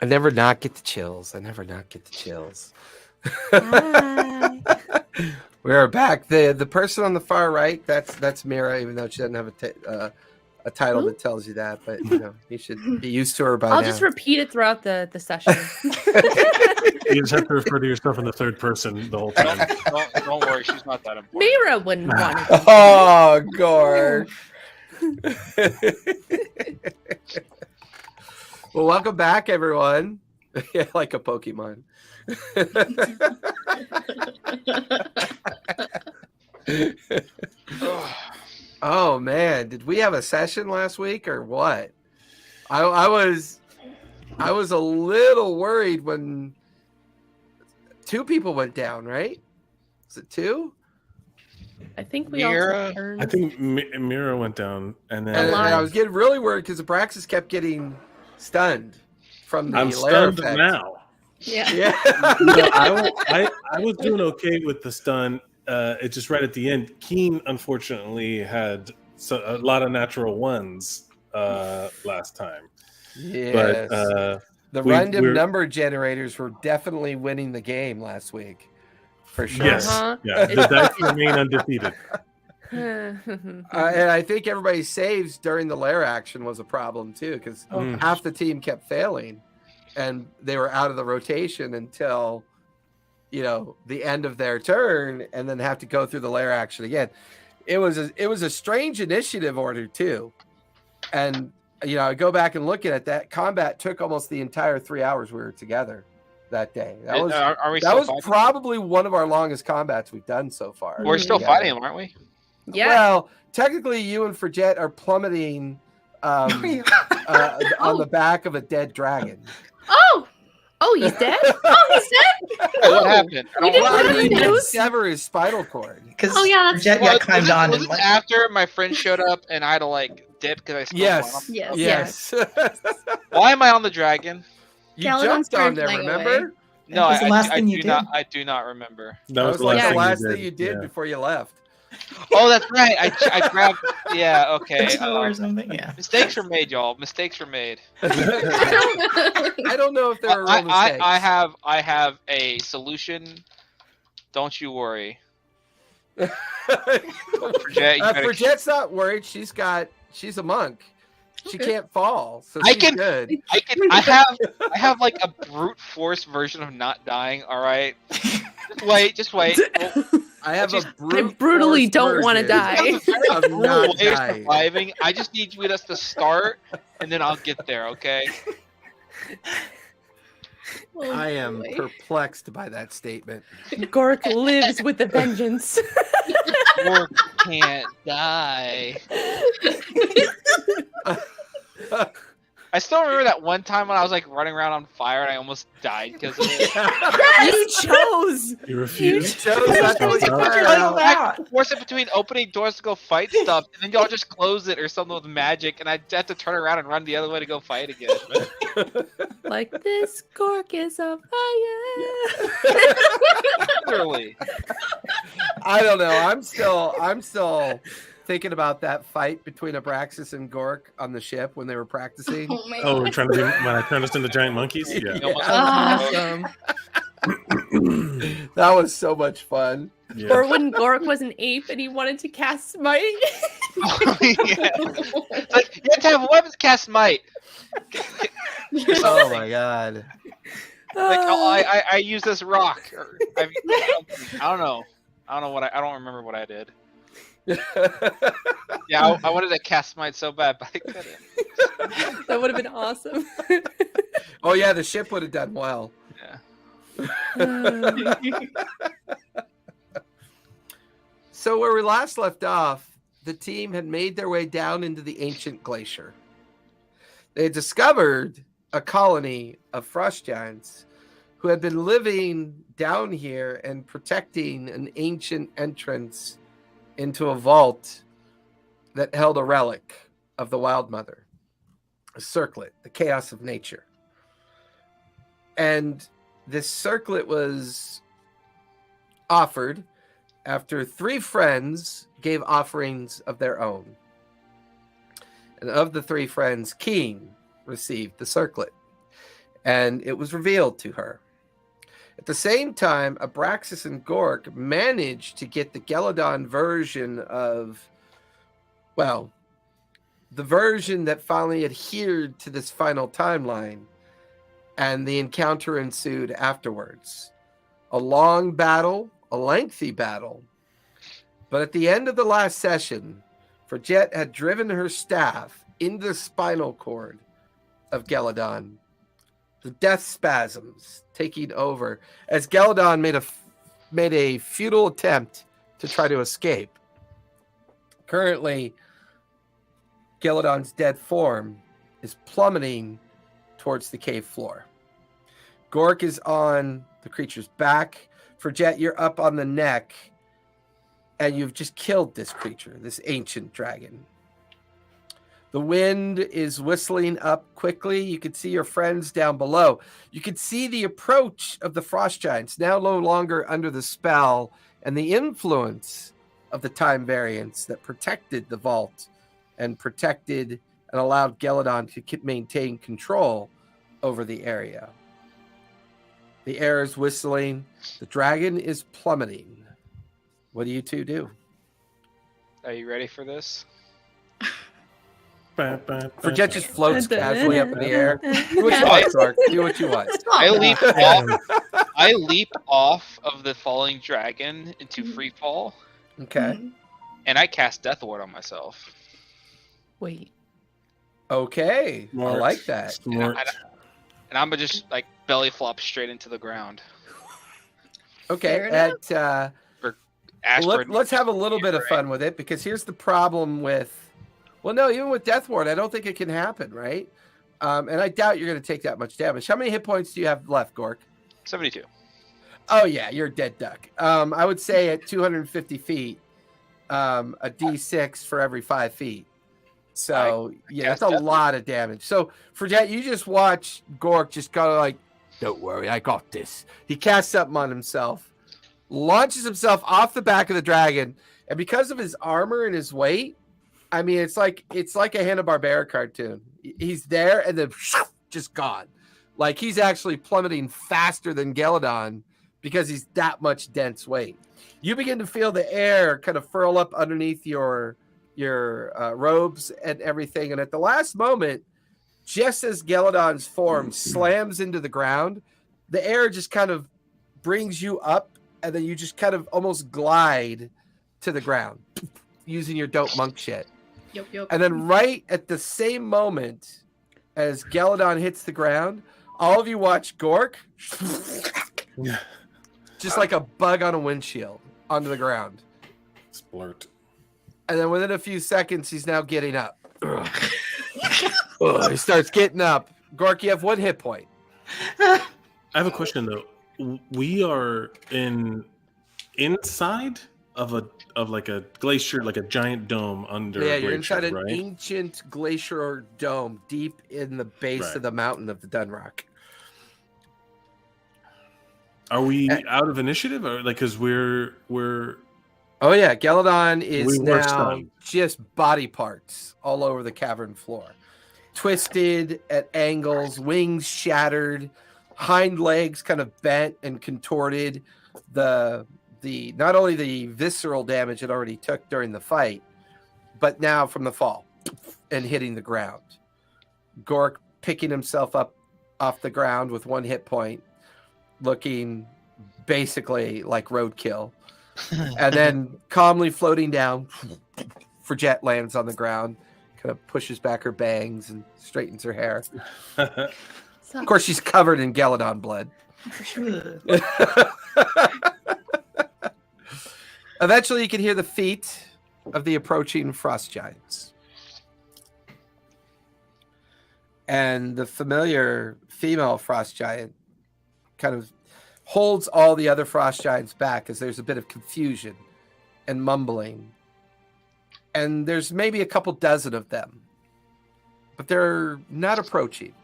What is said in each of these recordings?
I never not get the chills. I never not get the chills. Hi. We are back. The person on the far right, that's Mira, even though she doesn't have a title Who? that tells you that. But you know, you should be used to her by I'll now. just repeat it throughout the session. You just have to refer to yourself in the third person the whole time. Don't worry, she's not that important. Mira wouldn't want it. Oh, Gork. Well, welcome back, everyone. Yeah, like a Pokemon. Oh man, did we have a session last week or what? I was a little worried when 2 people went down, right? Was it 2? I think we Mira? all took turns. I think Mira went down, and then And lot. I was getting really worried because Abraxas kept getting stunned from the I'm lair stunned effect. now. Yeah. Yeah. No, I was doing okay with the stun. It just right at the end. Keen unfortunately had a lot of natural ones last time. Yes. But the we're- random number generators were definitely winning the game last week. For sure. yes, Uh-huh. yeah, the dice remain undefeated. And I think everybody's saves during the lair action was a problem too, because Mm. half the team kept failing, and they were out of the rotation until, you know, the end of their turn, and then have to go through the lair action again. It was a strange initiative order too, and you know, I go back and look at it. That combat took almost the entire 3 hours we were together that day. That was Are we that still was fighting? probably one of our longest combats we've done so far. We're still together. fighting him, aren't we? Yeah. Well, technically, you and Frigette are plummeting on the back of a dead dragon. Oh, he's dead? Oh, he's dead? Hey, what happened? I We don't didn't Well, remember. I have mean, the you news. sever his spinal cord. Because Oh, yeah, that's Jet Was- climbed was it- on was and it like, after my friend showed up and I had to like dip because I spilled Yes. Yes. Okay. Yes. Why am I on the dragon? You Caladon jumped on started there, flying remember? away. No, That was the last I thing you do not. did. I do not remember. That was the like the thing last thing you did yeah. before you left. Oh, that's right. I grabbed. Yeah. Okay. toe or something. Yeah. Mistakes were made, y'all. Mistakes were made. I don't know if there are real mistakes. I have a solution. Don't you worry. Frigette, you better- Frigette's not worried. She's a monk. She Okay. can't fall, so I she's can- good. I have like a brute force version of not dying. All right. Just wait. I have Just- a brute I brutally force don't wanna version die. of Brutal not way of dying. surviving. I just need us to start, and then I'll get there. Okay. Oh, I am boy. perplexed by that statement. Gork lives with a vengeance. Or can't die. I still remember that one time when I was like running around on fire and I almost died because of it. You chose. You refused. chose not to Put your fire life out. out. I forced it between opening doors to go fight stuff, and then y'all just close it or something with magic, and I had to turn around and run the other way to go fight again. Like this Gork is on fire. Literally. I don't know. I'm still thinking about that fight between Abraxas and Gork on the ship when they were practicing. Oh my Oh, we're god. trying to be when I turned us into giant monkeys. Yeah. You almost- Awesome. That was so much fun. Yeah. Or when Gork was an ape and he wanted to cast smite. Yeah. It's like, you have to have a weapon to cast smite. Oh my god. Like, oh, I use this rock. Or, I don't know. I don't remember what I did. Yeah, I wanted to cast smite so bad, but I couldn't. That would have been awesome. Oh yeah, the ship would have done well. Yeah. So where we last left off, the team had made their way down into the ancient glacier. They had discovered a colony of frost giants who had been living down here and protecting an ancient entrance into a vault that held a relic of the Wild Mother, a circlet, the chaos of nature. And this circlet was offered after 3 friends gave offerings of their own. And of the 3 friends, King received the circlet. and it was revealed to her. At the same time, Abraxas and Gork managed to get the Geladon version of, well, the version that finally adhered to this final timeline, and the encounter ensued afterwards. A long battle, a lengthy battle, but at the end of the last session, Frigette had driven her staff into the spinal cord of Geladon, the death spasms taking over as Geladon made a futile attempt to try to escape. Currently, Geladon's dead form is plummeting towards the cave floor. Gork is on the creature's back. Frigette, you're up on the neck, and you've just killed this creature, this ancient dragon. The wind is whistling up quickly. You can see your friends down below. You can see the approach of the frost giants, now no longer under the spell and the influence of the time variance that protected the vault and protected and allowed Geladon to maintain control over the area. The air is whistling. The dragon is plummeting. What do you two do? Are you ready for this? Frigette just floats casually up in the air. Do what you want, Sark. Do what you want. I leap off of the falling dragon into free fall, Okay. and I cast Death Ward on myself. Wait. Okay. I like that. Smart. And I'm gonna just like belly flop straight into the ground. Okay. Fair Let's have a little bit of fun with it, because here's the problem with, well, no, even with Death Ward, I don't think it can happen, right? And I doubt you're going to take that much damage. How many hit points do you have left, Gork? 72. Oh, yeah, you're a dead duck. I would say at 250 feet, a D6 for every 5 feet. So, yeah, that's a lot of damage. So, Frigette, you just watch Gork just kind of like, don't worry, I got this. He casts something on himself, launches himself off the back of the dragon, and because of his armor and his weight, I mean, it's like a Hanna-Barbera cartoon. He's there and then just gone. Like, he's actually plummeting faster than Geladon because he's that much dense weight. You begin to feel the air kind of furl up underneath your robes and everything. And at the last moment, just as Geladon's form slams into the ground, the air just kind of brings you up, and then you just kind of almost glide to the ground using your dope monk shit. Yep. And then right at the same moment as Geladon hits the ground, all of you watch Gork just like a bug on a windshield onto the ground. Splurt. And then within a few seconds, he's now getting up. He starts getting up. Gork, you have 1 hit point. I have a question though. We are inside of like a glacier, like a giant dome under. Yeah, a you're glacier, inside an right? ancient glacier dome deep in the base of the mountain of the Dunrock. Are we out of initiative, or like because we're? Oh yeah, Geladon is We were now stunned. just body parts all over the cavern floor, twisted at angles, wings shattered, hind legs kind of bent and contorted. The not only the visceral damage it already took during the fight, but now from the fall and hitting the ground. Gork picking himself up off the ground with 1 hit point, looking basically like roadkill. And then calmly floating down, Frigette lands on the ground, kind of pushes back her bangs and straightens her hair. Of course, she's covered in Geladon blood. Eventually, you can hear the feet of the approaching frost giants. And the familiar female frost giant kind of holds all the other frost giants back as there's a bit of confusion and mumbling. And there's maybe a couple dozen of them, but they're not approaching.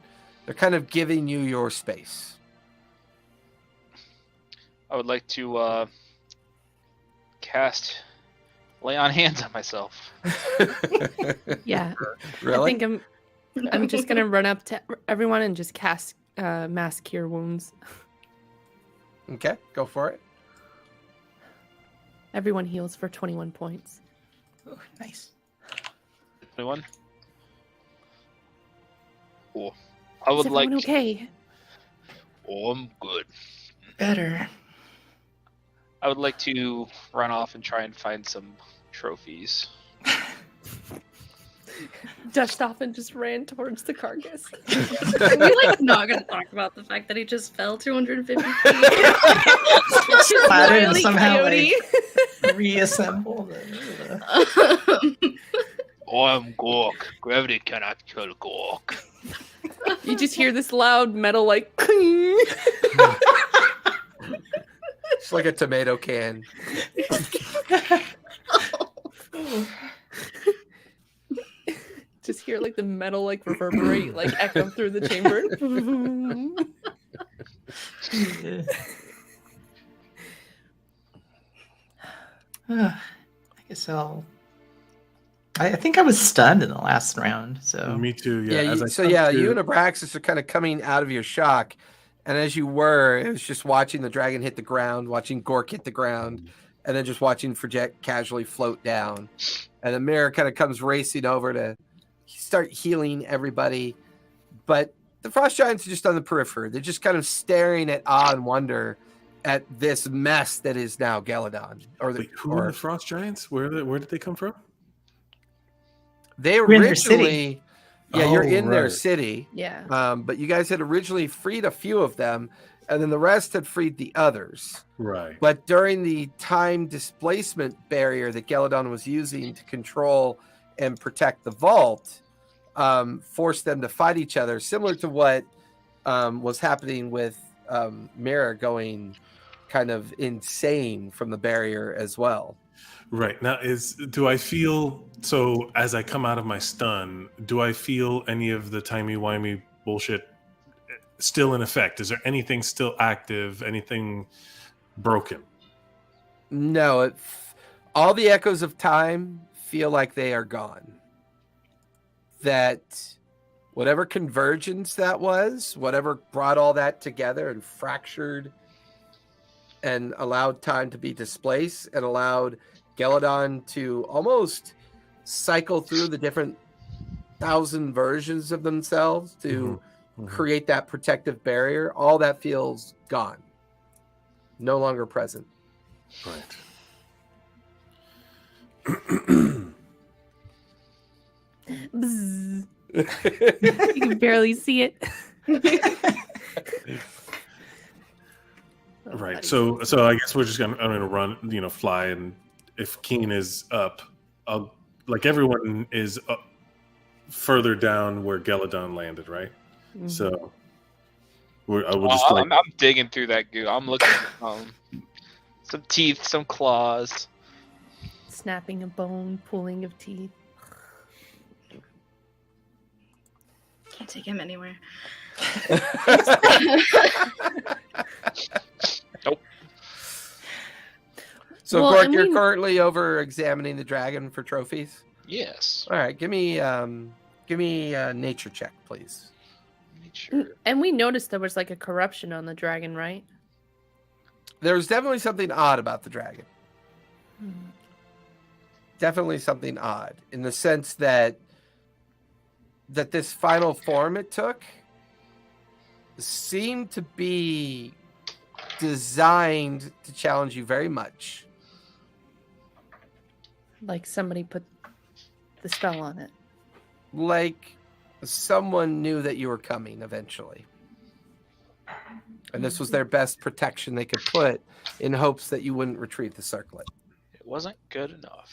They're kind of giving you your space. I would like to cast Lay on Hands on myself. Yeah. Really? I think I'm just gonna run up to everyone and just cast mass cure wounds. Okay, go for it. Everyone heals for 21 points. Oh, nice. 21. Cool. I would Is like. everyone okay? Oh, I'm good. Better. I would like to run off and try and find some trophies. Dushed off and just ran towards the carcass. Are we not going to talk about the fact that he just fell 250 feet? Splattered and Wily somehow coyote. reassembled. Oh, I'm Gork. Gravity cannot kill Gork. You just hear this loud metal like cling. It's like a tomato can. Just hear like the metal like reverberate, like echo through the chamber. I guess I think I was stunned in the last round, so Me too. Yeah, Yeah. as I so come yeah, to- you and Abraxas are kind of coming out of your shock. And as you were, it was just watching the dragon hit the ground, watching Gork hit the ground, and then just watching Frigette casually float down. And the mirror kind of comes racing over to start healing everybody. But the frost giants are just on the periphery. They're just kind of staring at awe and wonder at this mess that is now Geladon. Wait, who are the frost giants? Where did they come from? They We're in their city. originally, yeah, you're Oh, in their right. city. Yeah. But you guys had originally freed a few of them, and then the rest had freed the others. Right. But during the time displacement barrier that Geladon was using to control and protect the vault, forced them to fight each other, similar to what was happening with Mira going kind of insane from the barrier as well. Right. Now do I feel so as I come out of my stun, do I feel any of the timey-wimey bullshit still in effect? Is there anything still active, anything broken? No, all the echoes of time feel like they are gone. That whatever convergence that was, whatever brought all that together and fractured and allowed time to be displaced and allowed Geladon to almost cycle through the different 1,000 versions of themselves to create that protective barrier, all that feels gone. No longer present. Right. Bzzz. You can barely see it. Right. So I guess I'm gonna run, fly, and if Keen is up, everyone is up further down where Geladon landed, right? Mhm. So I will just I'm digging through that goo. I'm looking for some teeth, some claws. Snapping a bone, pulling of teeth. Can't take him anywhere. Nope. So, Well, Gork, and you're we- currently over examining the dragon for trophies. Yes. All right, give me a nature check, please. Sure. And we noticed there was like a corruption on the dragon, right? There's definitely something odd about the dragon. Definitely something odd in the sense that this final form it took seemed to be designed to challenge you very much. Like somebody put the spell on it. Like someone knew that you were coming eventually. And this was their best protection they could put in hopes that you wouldn't retrieve the circlet. It wasn't good enough.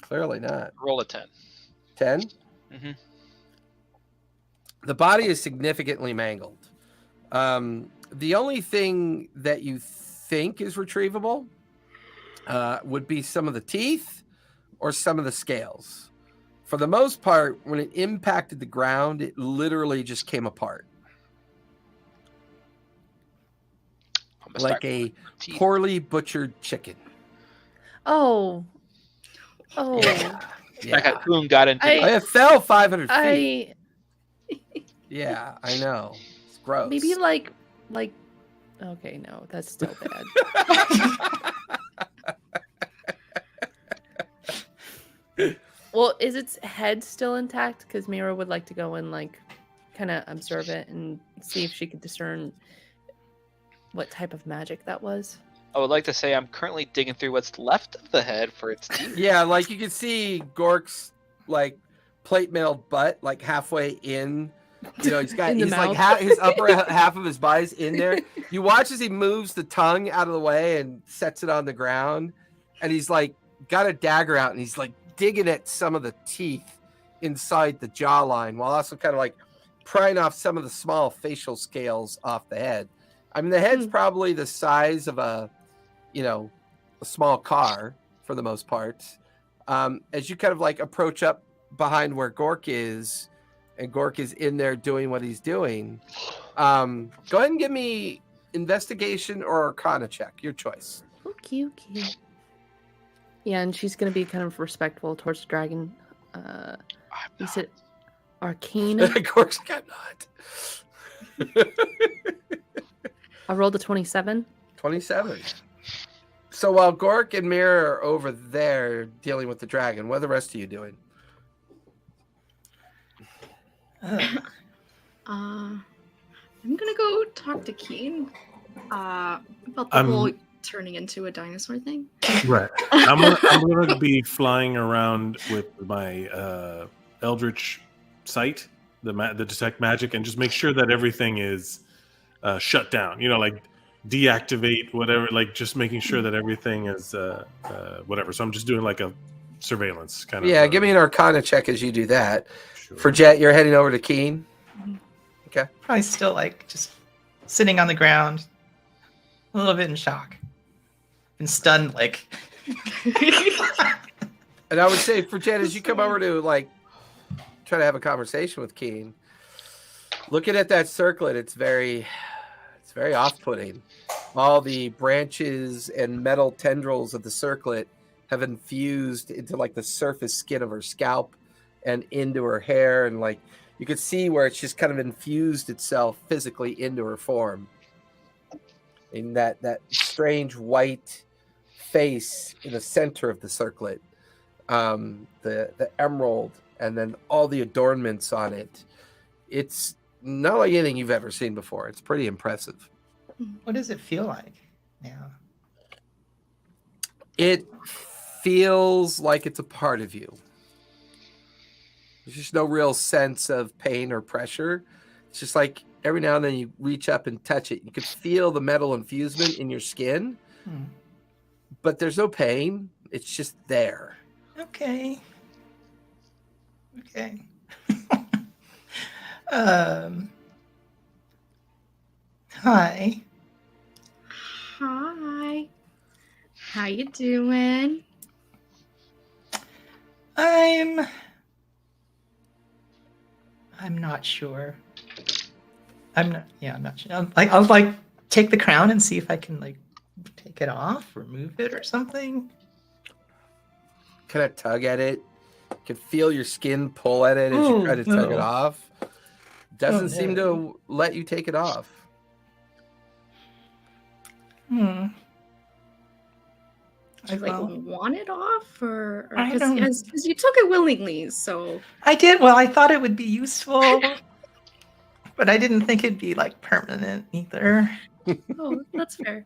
Clearly not. Roll a 10. 10? Mhm. The body is significantly mangled. The only thing that you think is retrievable would be some of the teeth or some of the scales. For the most part, when it impacted the ground, it literally just came apart. I'm gonna Like start a teeth. poorly butchered chicken. Oh. Like a coon got into I- It fell 500 feet. Yeah, I know. gross. Maybe like. Okay, no, that's still bad. Well, is its head still intact? Because Mira would like to go and like kind of observe it and see if she could discern what type of magic that was. I would like to say I'm currently digging through what's left of the head for its teeth. Yeah, like you can see Gork's like plate mailed butt like halfway in. You know, he's got In the he's like mouth. his upper half of his body's in there. You watch as he moves the tongue out of the way and sets it on the ground, and he's like got a dagger out and he's like digging at some of the teeth inside the jawline while also kind of like prying off some of the small facial scales off the head. I mean, the head's probably the size of a small car for the most part. As you kind of like approach up behind where Gork is, and Gork is in there doing what he's doing, go ahead and give me investigation or arcana check, your choice. Okay. Yeah, and she's gonna be kind of respectful towards the dragon. You said Arcana. Gork's got not. I rolled a 27. 27. So while Gork and Mira are over there dealing with the dragon, what are the rest of you doing? I'm gonna go talk to Keen about the whole turning into a dinosaur thing. Right. I'm gonna be flying around with my Eldritch sight, the detect magic, and just make sure that everything is shut down. You know, like deactivate whatever. Like just making sure that everything is whatever. So I'm just doing like a surveillance kind of. Yeah, give me an arcana check as you do that. Sure. For Jet, you're heading over to Keen. Okay. Probably still like just sitting on the ground, a little bit in shock. Been stunned, like. And I would say for Jet, as you come over to like try to have a conversation with Keen, looking at that circlet, it's very off-putting. All the branches and metal tendrils of the circlet have infused into like the surface skin of her scalp and into her hair, and like you could see where it's just kind of infused itself physically into her form. And that strange white face in the center of the circlet, the emerald, and then all the adornments on it. It's not like anything you've ever seen before. It's pretty impressive. What does it feel like now? It feels like it's a part of you. There's just no real sense of pain or pressure. It's just like every now and then you reach up and touch it. You can feel the metal infusement in your skin, but there's no pain. It's just there. Okay. Hi. Hi. How you doing? I'm not sure. I'm not sure. I'll like take the crown and see if I can like take it off or move it or something. Kind of tug at it. You can feel your skin pull at it as you try to tug it off. Doesn't seem to let you take it off. Do you want it off, or I don't- because you took it willingly, so I did. Well, I thought it would be useful, but I didn't think it'd be like permanent either. oh, that's fair.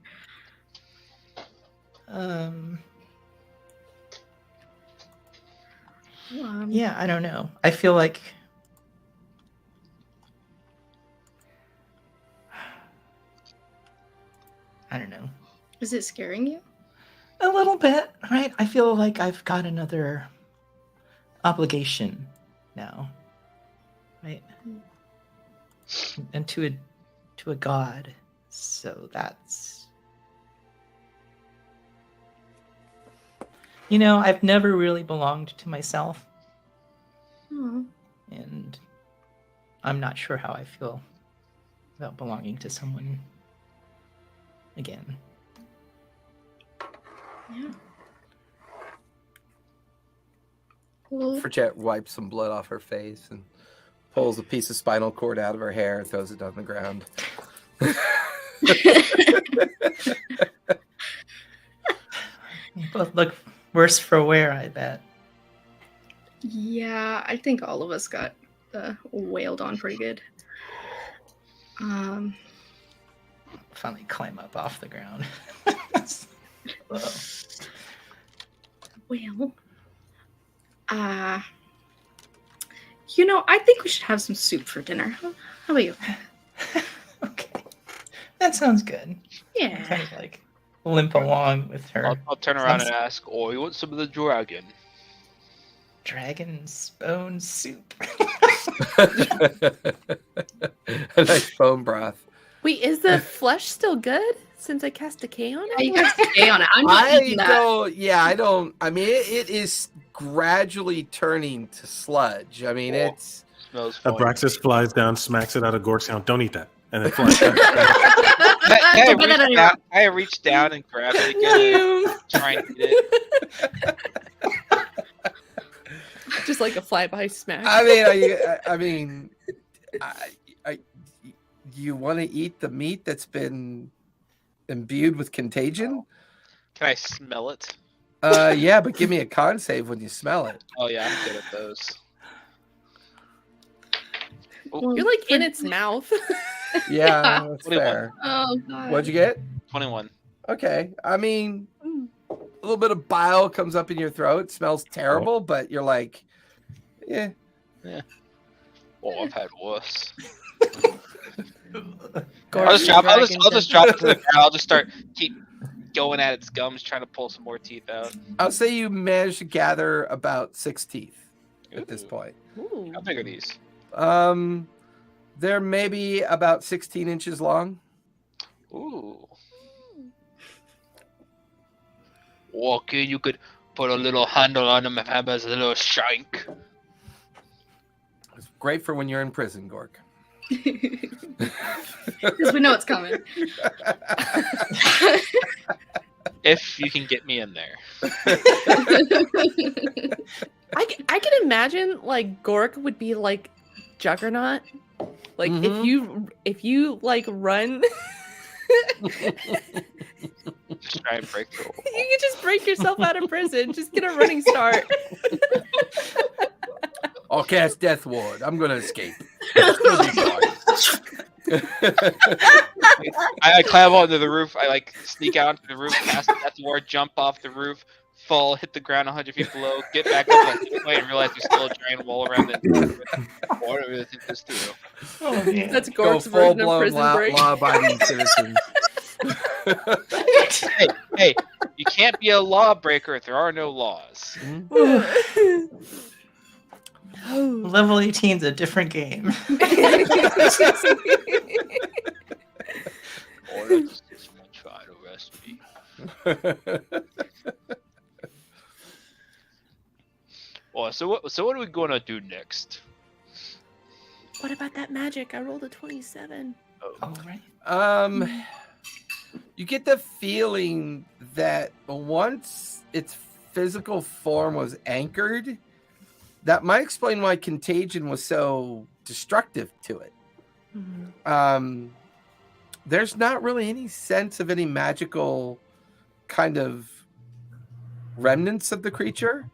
Yeah, I don't know. I feel like I don't know. Is it scaring you? A little bit, right? I feel like I've got another obligation now, right? And to a god. So that's, I've never really belonged to myself, and I'm not sure how I feel about belonging to someone again. Yeah. Well, Jet wipes some blood off her face and pulls a piece of spinal cord out of her hair and throws it on the ground. You both look worse for wear, I bet. Yeah, I think all of us got wailed on pretty good. Finally climb up off the ground. Whoa. Well, I think we should have some soup for dinner. How about you? Okay. That sounds good. Yeah. Kind of like limp along with her. I'll turn around and ask, "Oh, you want some of the dragon?" Dragon's bone soup. A nice bone broth. Wait, is the flesh still good since I cast decay on Yeah, you it? got stay on it. I'm not eating that. I mean, it is gradually turning to sludge. I mean, it's Smells fine. Abraxas flies down, smacks it out of Gork's hand. Don't eat that. And then flies back. Don't get that out of your mouth. I reach down and grab it again and try and eat it. Just like a flyby smack. I mean, you want to eat the meat that's been imbued with contagion? Can I smell it? Yeah, but give me a con save when you smell it. Oh yeah, I'm good at those. You're like in its mouth. Yeah, that's 21. fair. Oh god. What'd you get? 21. Okay, I mean, a little bit of bile comes up in your throat. Smells terrible, but you're like, yeah. Oh, I've had worse. Gork, I'll just drop it to the dragon ground. I'll just keep going at its gums, trying to pull some more teeth out. I'll say you managed to gather about 6 teeth at this Ooh. point. Ooh. How big are these? They're maybe about 16 inches long. Ooh. Okay, you could put a little handle on them and have as a little shank. It's great for when you're in prison, Gork. Because we know it's coming. If you can get me in there. I can imagine like Gork would be like Juggernaut. Like if you like run, Just try and break the wall. you can just break yourself out of prison. Just get a running start. I'll cast Death Ward. I'm gonna escape. I climb onto the roof. I sneak out onto the roof, cast Death Ward, jump off the roof, fall, hit the ground 100 feet below, get back up and realize there's still a giant wall around it. I don't really think this through. Oh, yeah. That's Go Gork's version of full-blown prison break. law-abiding citizens. Hey, you can't be a lawbreaker if there are no laws. Level 18's a different game. Or just try to arrest me. Well, so what are we gonna do next? What about that magic? I rolled a 27. Oh, right. You get the feeling that once its physical form was anchored, that might explain why contagion was so destructive to it. Mhm. There's not really any sense of any magical kind of remnants of the creature.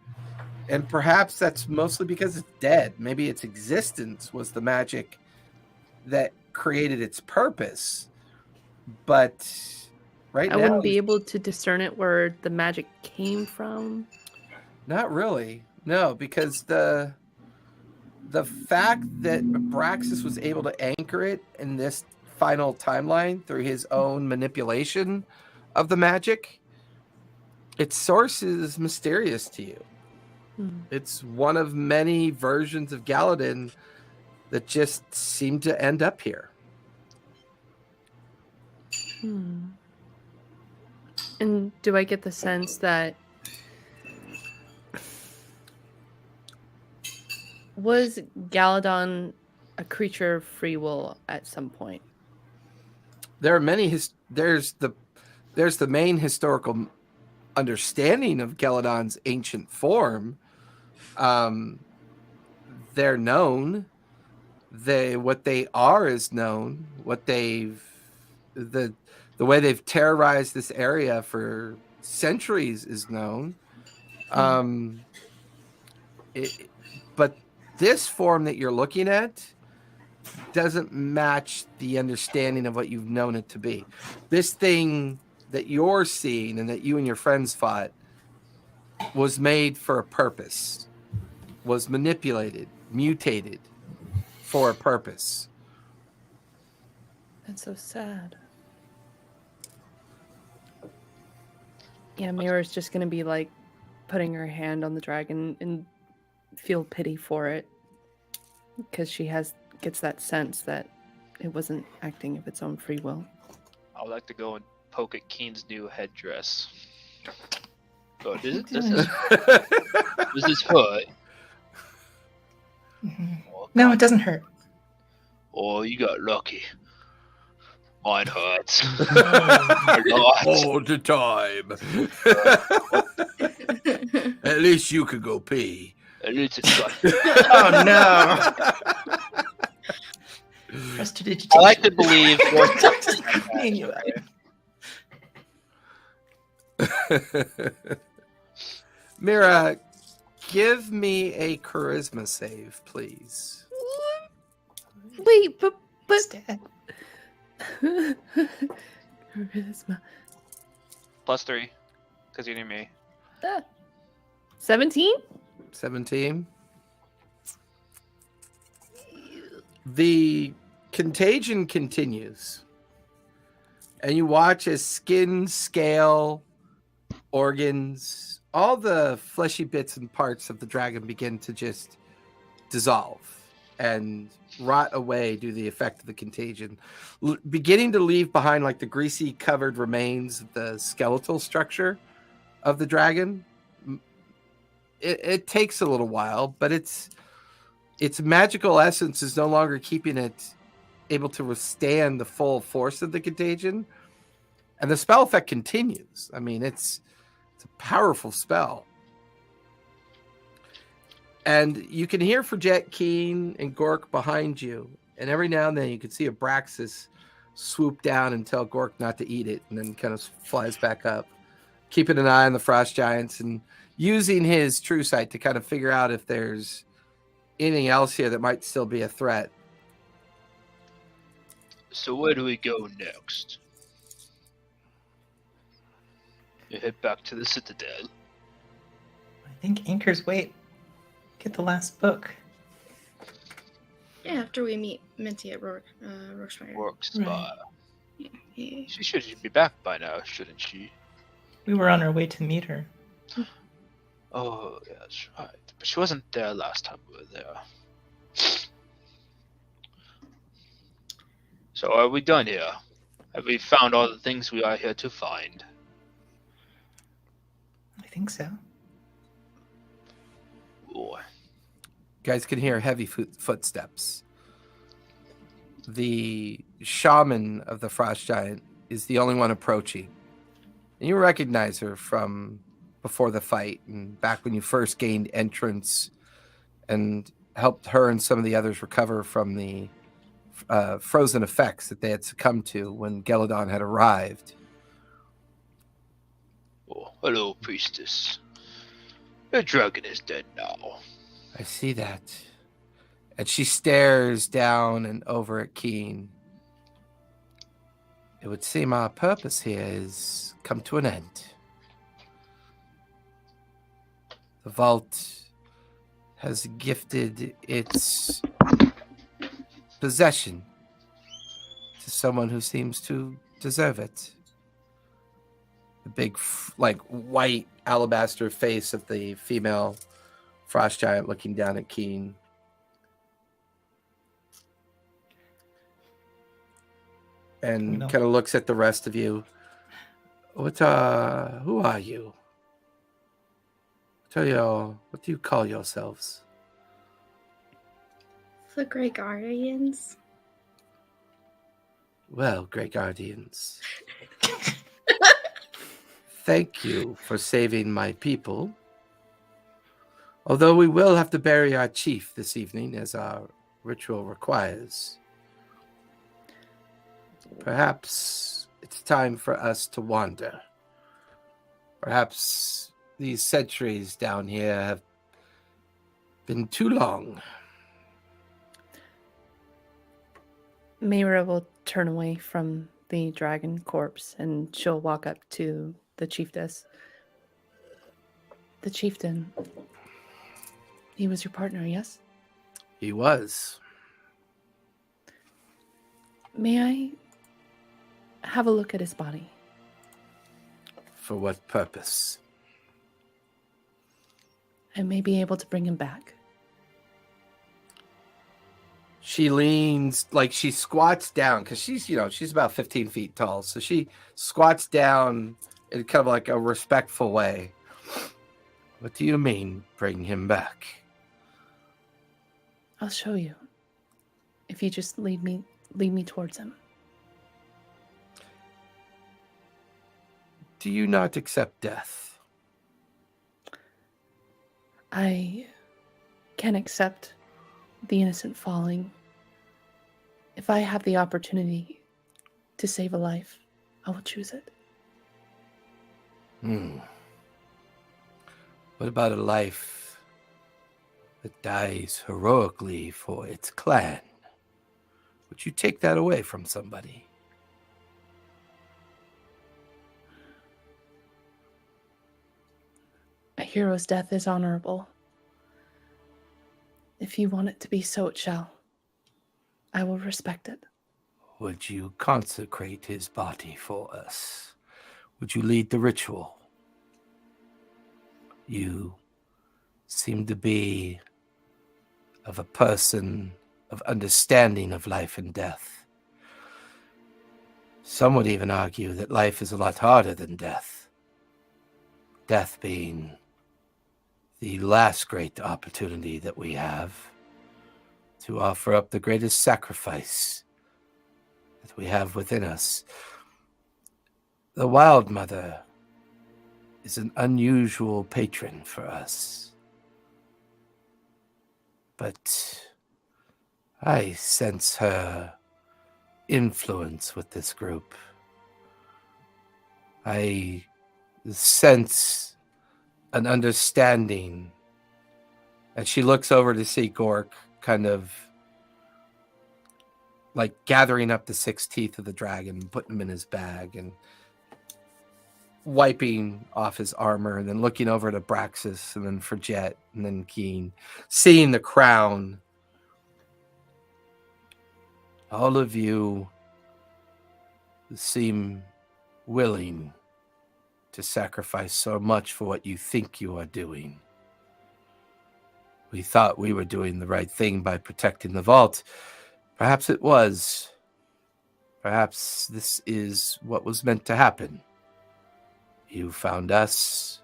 And perhaps that's mostly because it's dead. Maybe its existence was the magic that created its purpose. But right I now, wouldn't be able to discern it where the magic came from. not really. No, because the fact that Abraxas was able to anchor it in this final timeline through his own manipulation of the magic, its source is mysterious to you. It's one of many versions of Galadin that just seem to end up here. And do I get the sense that was Galadon a creature of free will at some point? There are many. There's the main historical understanding of Galadon's ancient form. They're known. what they are is known. What they've the way they've terrorized this area for centuries is known. But this form that you're looking at doesn't match the understanding of what you've known it to be. This thing that you're seeing and that you and your friends fought was made for a purpose, was manipulated, mutated for a purpose. That's so sad. Yeah, Mira's just gonna be like putting her hand on the dragon and feel pity for it because she gets that sense that it wasn't acting of its own free will. I would like to go and poke at Keen's new headdress. Oh, does Okay. this hurt? No, it doesn't hurt. Oh, you got lucky. Mine hurts. A lot. All the time. At least you could go pee. At least it's got. Oh no! I like to believe you're Mira, give me a charisma save, please. Wait, but Instead. charisma. +3, because you knew me. 17? 17. The contagion continues, and you watch as skin, scale, organs, all the fleshy bits and parts of the dragon begin to just dissolve and rot away due to the effect of the contagion, beginning to leave behind like the greasy covered remains of the skeletal structure of the dragon. It takes a little while, but its magical essence is no longer keeping it able to withstand the full force of the contagion, and the spell effect continues. I mean, it's a powerful spell. And you can hear Fredette, Keen, and Gork behind you. And every now and then you can see Abraxas swoop down and tell Gork not to eat it, and then kind of flies back up, keeping an eye on the frost giants and using his true sight to kind of figure out if there's anything else here that might still be a threat. So where do we go next? You head back to the Citadel. I think Anchor's Weight. Get the last book. Yeah, after we meet Minty at Rookspire. Works Right. by. Yeah. She should be back by now, shouldn't she? We were on our way to meet her. Oh, yeah, that's right. But she wasn't there last time we were there. So are we done here? Have we found all the things we are here to find? I think so. Ooh. You guys can hear heavy footsteps. The shaman of the frost giant is the only one approaching. And you recognize her from before the fight and back when you first gained entrance and helped her and some of the others recover from the frozen effects that they had succumbed to when Geladon had arrived. Oh, hello, priestess. The dragon is dead now. I see that. And she stares down and over at Keen. It would seem our purpose here is come to an end. The vault has gifted its possession to someone who seems to deserve it. The big, white alabaster face of the female frost giant looking down at Keen. And No. kind of looks at the rest of you. Who are you? What do you call yourselves? The Grey Guardians. Well, Great Guardians. Thank you for saving my people. Although we will have to bury our chief this evening as our ritual requires. Perhaps it's time for us to wander. Perhaps these centuries down here have been too long. Mayra will turn away from the dragon corpse and she'll walk up to the chiefess. The chieftain. He was your partner, yes? He was. May I have a look at his body? For what purpose? I may be able to bring him back. She leans, like she squats down, because she's about 15 feet tall. So she squats down in kind of like a respectful way. What do you mean, bring him back? I'll show you. If you just lead me towards him. Do you not accept death? I can accept the innocent falling. If I have the opportunity to save a life, I will choose it. What about a life that dies heroically for its clan? Would you take that away from somebody? A hero's death is honorable. If you want it to be so, it shall. I will respect it. Would you consecrate his body for us? Would you lead the ritual? You seem to be of a person of understanding of life and death. Some would even argue that life is a lot harder than death. Death being the last great opportunity that we have to offer up the greatest sacrifice that we have within us. The Wild Mother is an unusual patron for us. But I sense her influence with this group. I sense an understanding. And she looks over to see Gork kind of like gathering up the 6 teeth of the dragon, putting them in his bag and wiping off his armor, and then looking over to Braxis and then Forget and then Keen, seeing the crown. All of you seem willing to sacrifice so much for what you think you are doing. We thought we were doing the right thing by protecting the vault. Perhaps it was. Perhaps this is what was meant to happen. You found us.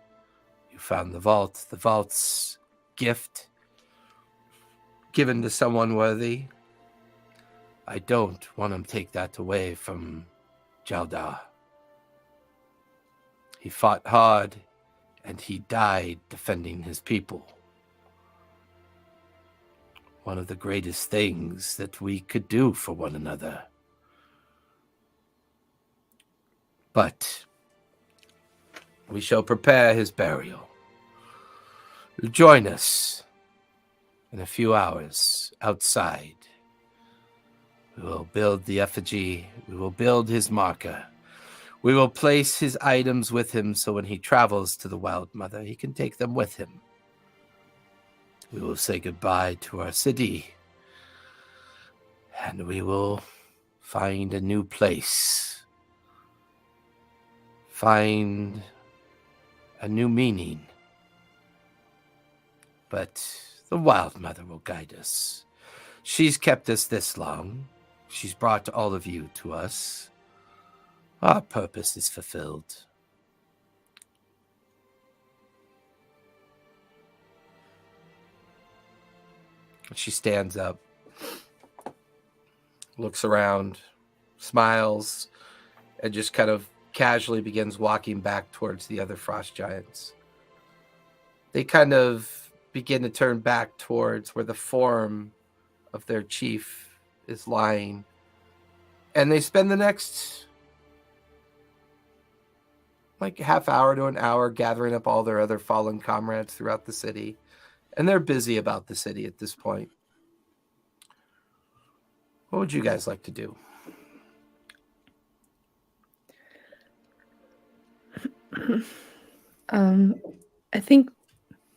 You found the vault. The vault's gift given to someone worthy. I don't want to take that away from Jaldar. He fought hard, and he died defending his people. One of the greatest things that we could do for one another. But we shall prepare his burial. Join us in a few hours outside. We will build the effigy. We will build his marker. We will place his items with him so when he travels to the Wild Mother, he can take them with him. We will say goodbye to our city. And we will find a new place. Find a new meaning. But the Wild Mother will guide us. She's kept us this long. She's brought all of you to us. Our purpose is fulfilled. She stands up, looks around, smiles, and just kind of casually begins walking back towards the other frost giants. They kind of begin to turn back towards where the form of their chief is lying. And they spend the next like half hour to an hour gathering up all their other fallen comrades throughout the city. And they're busy about the city at this point. What would you guys like to do? I think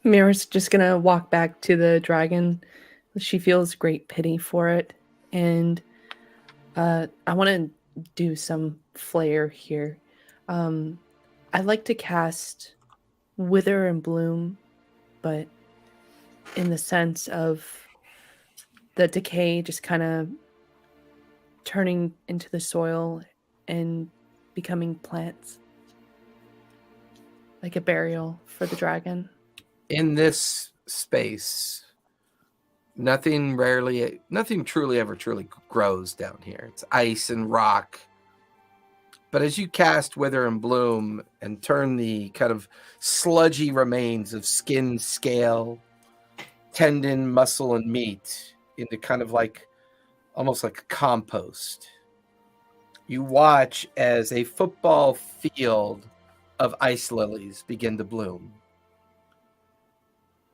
Mira's just gonna walk back to the dragon. She feels great pity for it, and I want to do some flair here. I'd like to cast Wither and Bloom, but in the sense of the decay just kind of turning into the soil and becoming plants. Like a burial for the dragon. In this space, nothing truly ever grows down here. It's ice and rock. But as you cast Wither and Bloom and turn the kind of sludgy remains of skin, scale, tendon, muscle, and meat into kind of like almost like compost, you watch as a football field of ice lilies begin to bloom.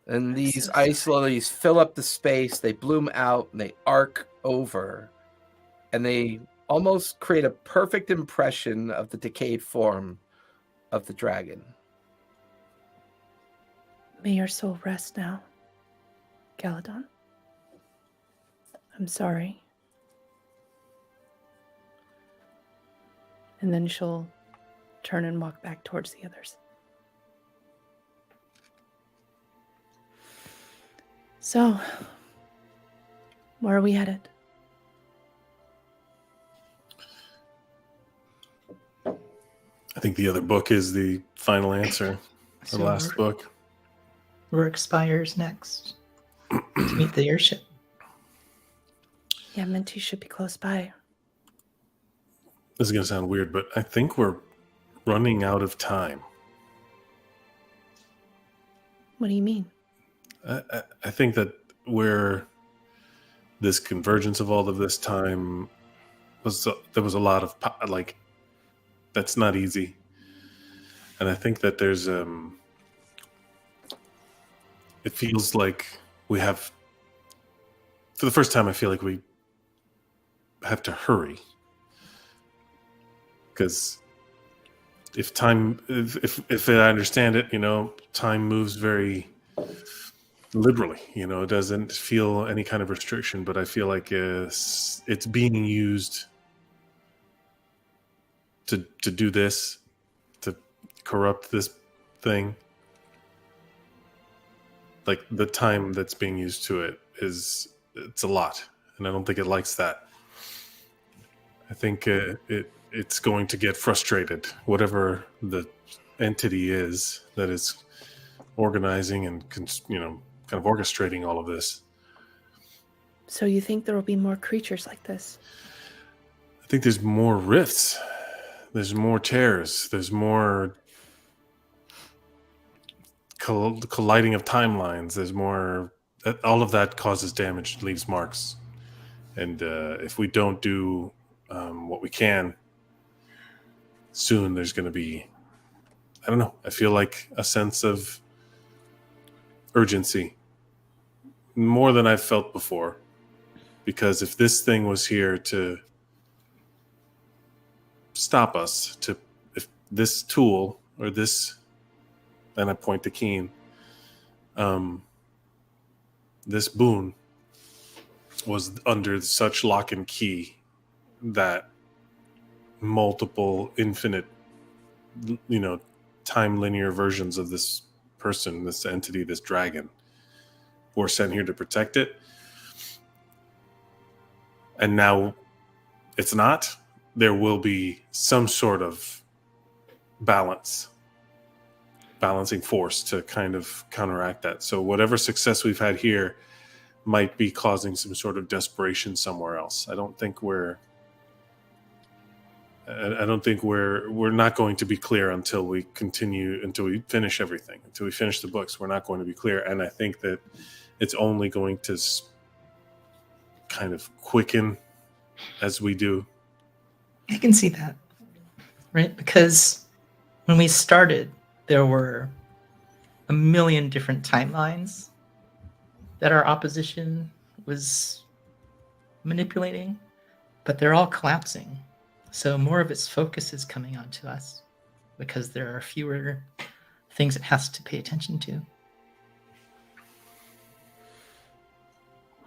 And these ice lilies fill up the space, they bloom out, and they arc over, and they almost create a perfect impression of the decayed form of the dragon. May your soul rest now, Galadon. I'm sorry. And then she'll turn and walk back towards the others. So, where are we headed? I think the other book is the final answer. The So last book. Where expires next to meet the airship. Yeah, Minty should be close by. This is going to sound weird, but I think we're running out of time. What do you mean? I think that where this convergence of all of this time was, there was a lot of like, that's not easy, and I think that there's it feels like we have, for the first time, I feel like we have to hurry, because if I understand it, time moves very liberally. It doesn't feel any kind of restriction, but I feel like it's being used to do this, to corrupt this thing. Like, the time that's being used to it's a lot, and I don't think it likes that. I think it's going to get frustrated, whatever the entity is that is organizing and kind of orchestrating all of this. So you think there will be more creatures like this? I think there's more rifts. There's more tears. There's more colliding of timelines. There's more. All of that causes damage, leaves marks. And if we don't do what we can, soon there's going to be, I don't know, I feel like a sense of urgency, more than I've felt before. Because if this thing was here to stop us, if this tool or this, and I point to Keen, this boon was under such lock and key that multiple infinite, time linear versions of this person, this entity, this dragon, were sent here to protect it. And now it's not. There will be some sort of balancing force to kind of counteract that. So whatever success we've had here might be causing some sort of desperation somewhere else. I don't think we're not going to be clear until we finish everything, until we finish the books. We're not going to be clear. And I think that it's only going to kind of quicken as we do. I can see that, right? Because when we started, there were a million different timelines that our opposition was manipulating, but they're all collapsing. So more of its focus is coming onto us because there are fewer things it has to pay attention to.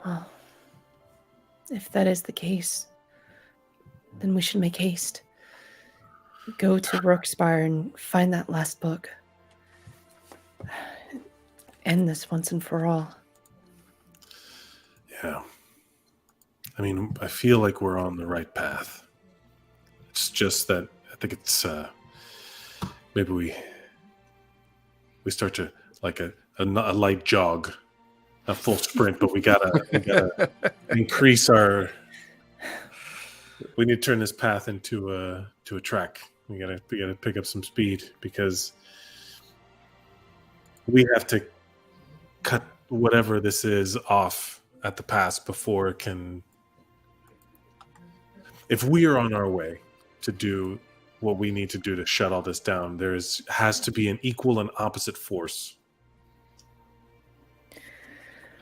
Well, if that is the case, then we should make haste. Go to Rookspire and find that last book. End this once and for all. Yeah. I mean, I feel like we're on the right path. It's just that I think it's maybe we start to like a light jog, a full sprint, but we gotta increase our. We need to turn this path into a track. We gotta pick up some speed because we have to cut whatever this is off at the pass before it can. If we are on our way to do what we need to do to shut all this down, has to be an equal and opposite force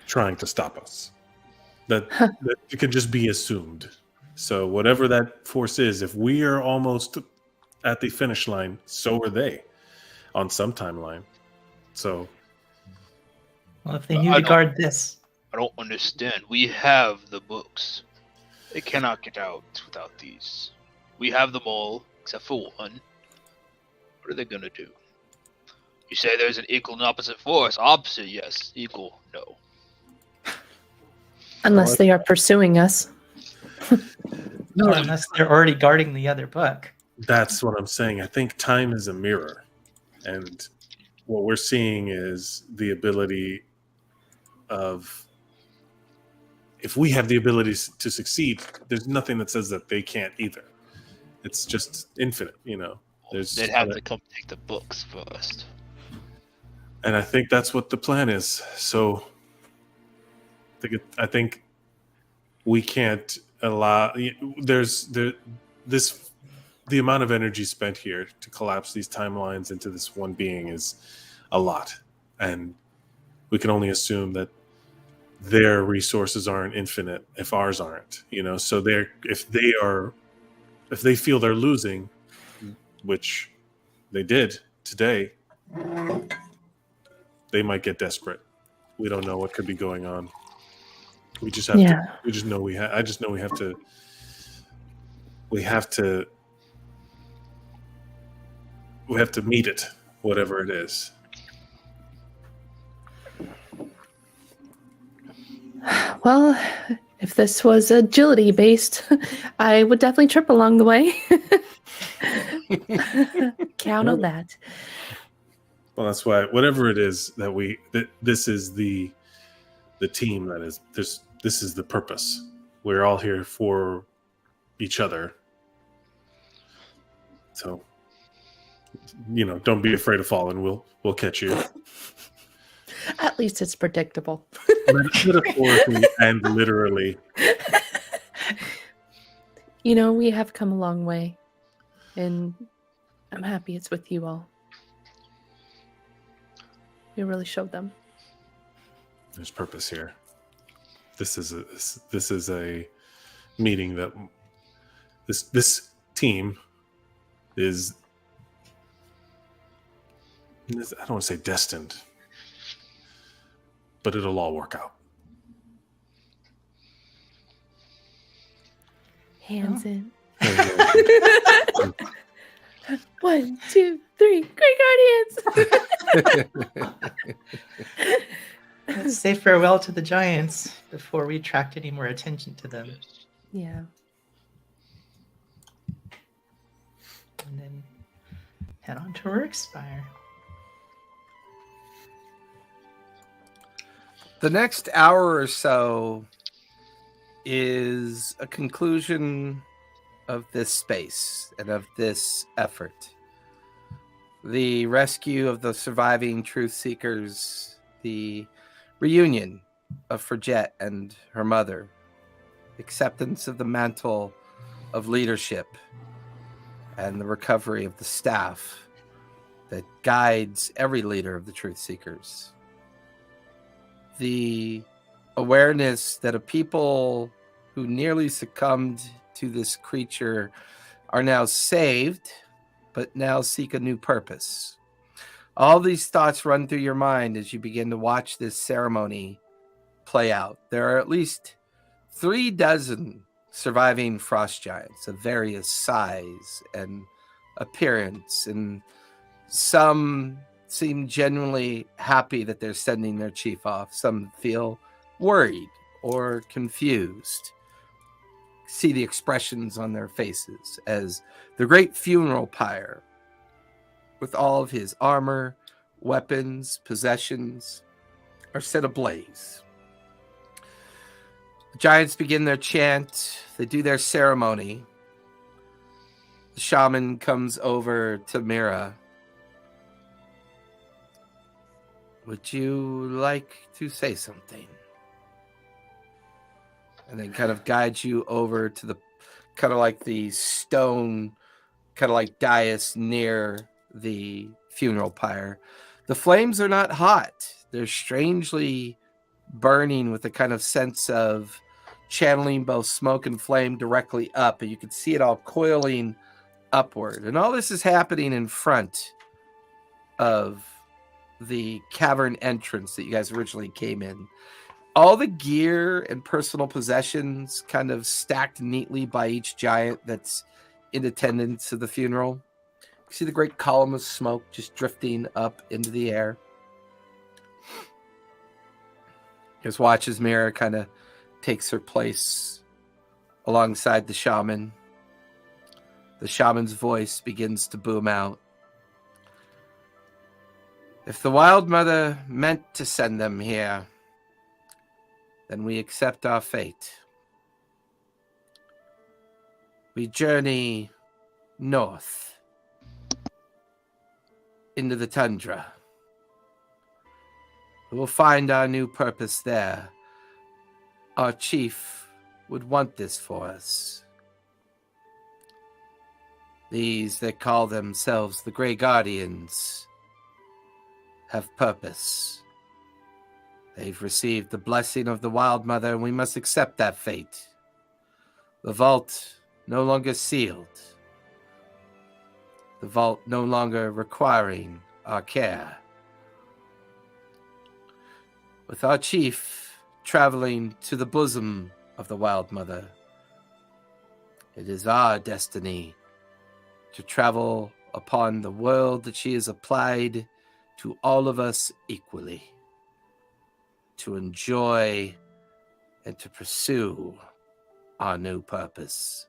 trying to stop us. That it can just be assumed. So whatever that force is, if we are almost at the finish line, so are they on some timeline. So, well, if they knew to guard this. I don't understand. We have the books. They cannot get out without these. We have them all, except for one. What are they going to do? You say there's an equal and opposite force. Opposite, yes. Equal, no. Unless they are pursuing us. No, unless they're already guarding the other book. That's what I'm saying. I think time is a mirror. And what we're seeing is the ability of... If we have the ability to succeed, there's nothing that says that they can't either. It's just infinite, you know. They'd have to come take the books first. And I think that's what the plan is. So I think we can't allow... The amount of energy spent here to collapse these timelines into this one being is a lot. And we can only assume that their resources aren't infinite if ours aren't, you know. So if they feel they're losing, which they did today, they might get desperate. We don't know what could be going on. We just have to. We just know I just know we have to. We have to meet it, whatever it is. Well, if this was agility based, I would definitely trip along the way. Count on that. Well, that's why whatever it is that this is the team that is this is the purpose. We're all here for each other. So, you know, don't be afraid of falling. We'll catch you. At least it's predictable. Metaphorically and literally. You know, we have come a long way, and I'm happy it's with you all. You really showed them. There's purpose here. This is a meeting that this team is. I don't want to say destined, but it'll all work out. Hands in. 1, 2, 3. Great guardians. Let's say farewell to the giants before we attract any more attention to them. Yeah. And then head on to Rookspire. The next hour or so is a conclusion of this space and of this effort. The rescue of the surviving truth seekers, the reunion of Fridget and her mother, acceptance of the mantle of leadership, and the recovery of the staff that guides every leader of the Truth Seekers. The awareness that a people who nearly succumbed to this creature are now saved, but now seek a new purpose. All these thoughts run through your mind as you begin to watch this ceremony play out. There are at least 36 surviving frost giants of various size and appearance, and some seem genuinely happy that they're sending their chief off. Some feel worried or confused. See the expressions on their faces as the great funeral pyre, with all of his armor, weapons, possessions, are set ablaze. The giants begin their chant. They do their ceremony. The shaman comes over to Mira. Would you like to say something? And then kind of guides you over to the kind of like the stone, kind of like dais near the funeral pyre. The flames are not hot. They're strangely burning with a kind of sense of channeling both smoke and flame directly up. And you can see it all coiling upward. And all this is happening in front of the cavern entrance that you guys originally came in. All the gear and personal possessions kind of stacked neatly by each giant that's in attendance of the funeral. You see the great column of smoke just drifting up into the air. Just watch as Mira kind of takes her place alongside the shaman. The shaman's voice begins to boom out. If the Wild Mother meant to send them here, then we accept our fate. We journey north into the tundra. We will find our new purpose there. Our chief would want this for us. These that call themselves the Grey Guardians have purpose. They've received the blessing of the Wild Mother, and we must accept that fate. The vault no longer sealed. The vault no longer requiring our care. With our chief traveling to the bosom of the Wild Mother, it is our destiny to travel upon the world that she has applied to all of us equally, to enjoy and to pursue our new purpose.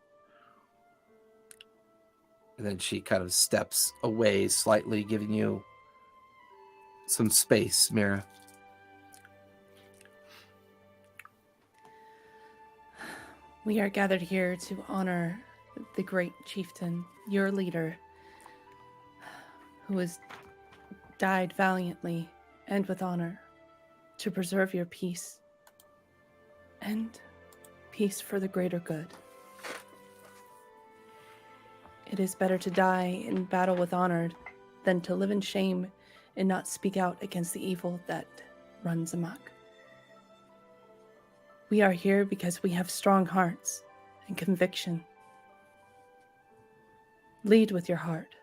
And then she kind of steps away slightly, giving you some space, Mira. We are gathered here to honor the great chieftain, your leader, who has died valiantly and with honor to preserve your peace and peace for the greater good. It is better to die in battle with honor than to live in shame and not speak out against the evil that runs amok. We are here because we have strong hearts and conviction. Lead with your heart.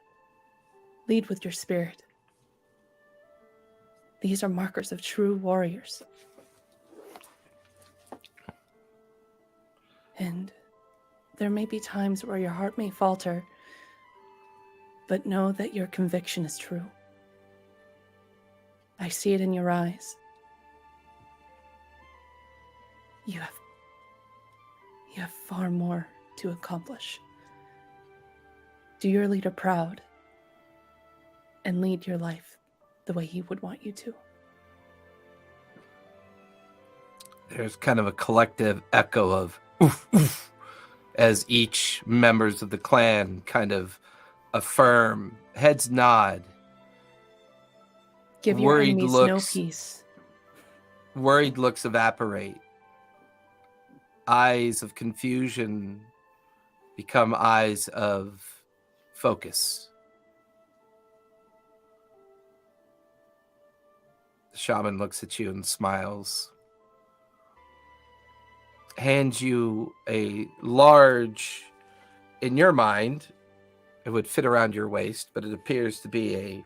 Lead with your spirit. These are markers of true warriors. And there may be times where your heart may falter, but know that your conviction is true. I see it in your eyes. You have far more to accomplish. Do your leader proud and lead your life the way he would want you to. There's kind of a collective echo of oof, oof, as each members of the clan kind of affirm, heads nod. Give your Worried enemies looks, no peace. Worried looks evaporate. eyes of confusion become eyes of focus. The shaman looks at you and smiles, hands you a large, in your mind, it would fit around your waist, but it appears to be a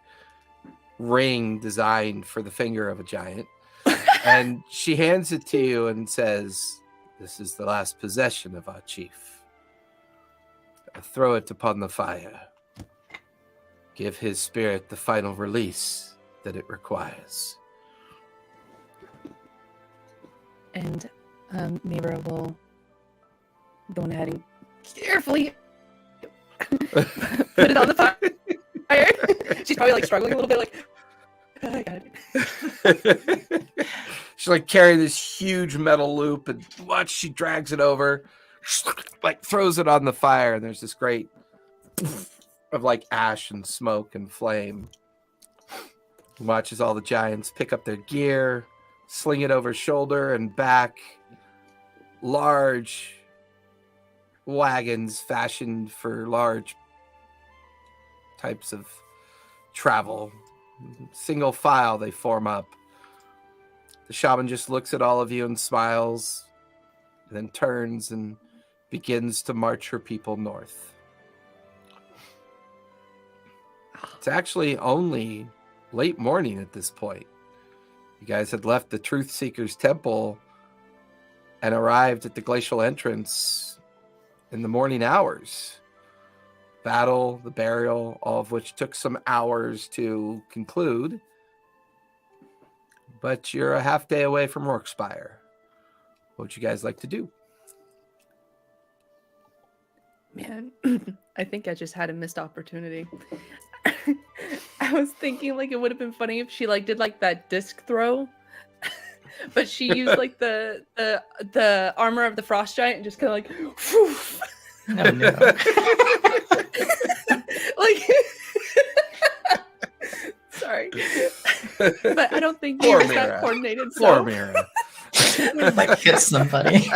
ring designed for the finger of a giant. And she hands it to you and says, "This is the last possession of our chief. Throw it upon the fire. Give his spirit the final release that it requires." And Mira will go ahead and carefully put it on the fire. She's probably like struggling a little bit, like, I got it. She's like carrying this huge metal loop, and watch, she drags it over, like throws it on the fire, and there's this great of like ash and smoke and flame. Watches all the giants pick up their gear, sling it over shoulder and back. Large wagons fashioned for large types of travel. Single file, they form up. The shaman just looks at all of you and smiles, and then turns and begins to march her people north. It's actually only late morning at this point. You guys had left the Truth Seeker's temple and arrived at the glacial entrance in the morning hours. Battle, the burial, all of which took some hours to conclude. But you're a half day away from Rorkspire. What would you guys like to do? Man, I think I just had a missed opportunity. I was thinking like it would have been funny if she like did like that disc throw, but she used like the armor of the frost giant and just kind of like, whew. Oh, no. Like, sorry, but I don't think Poor Mira's Mira. that coordinated. Poor So Mira. Like hit somebody.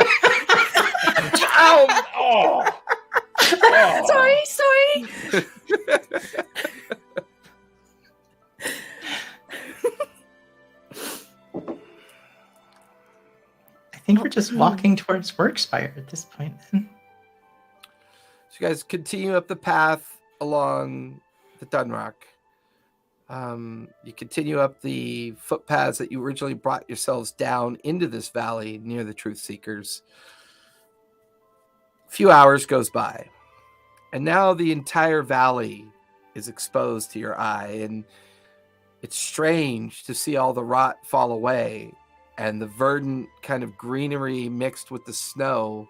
Oh, Sorry. I think we're just walking towards Workspire at this point. Then. So you guys continue up the path along the Dunrock. You continue up the footpaths that you originally brought yourselves down into this valley near the Truth Seekers. A few hours goes by, and now the entire valley is exposed to your eye, and it's strange to see all the rot fall away and the verdant kind of greenery mixed with the snow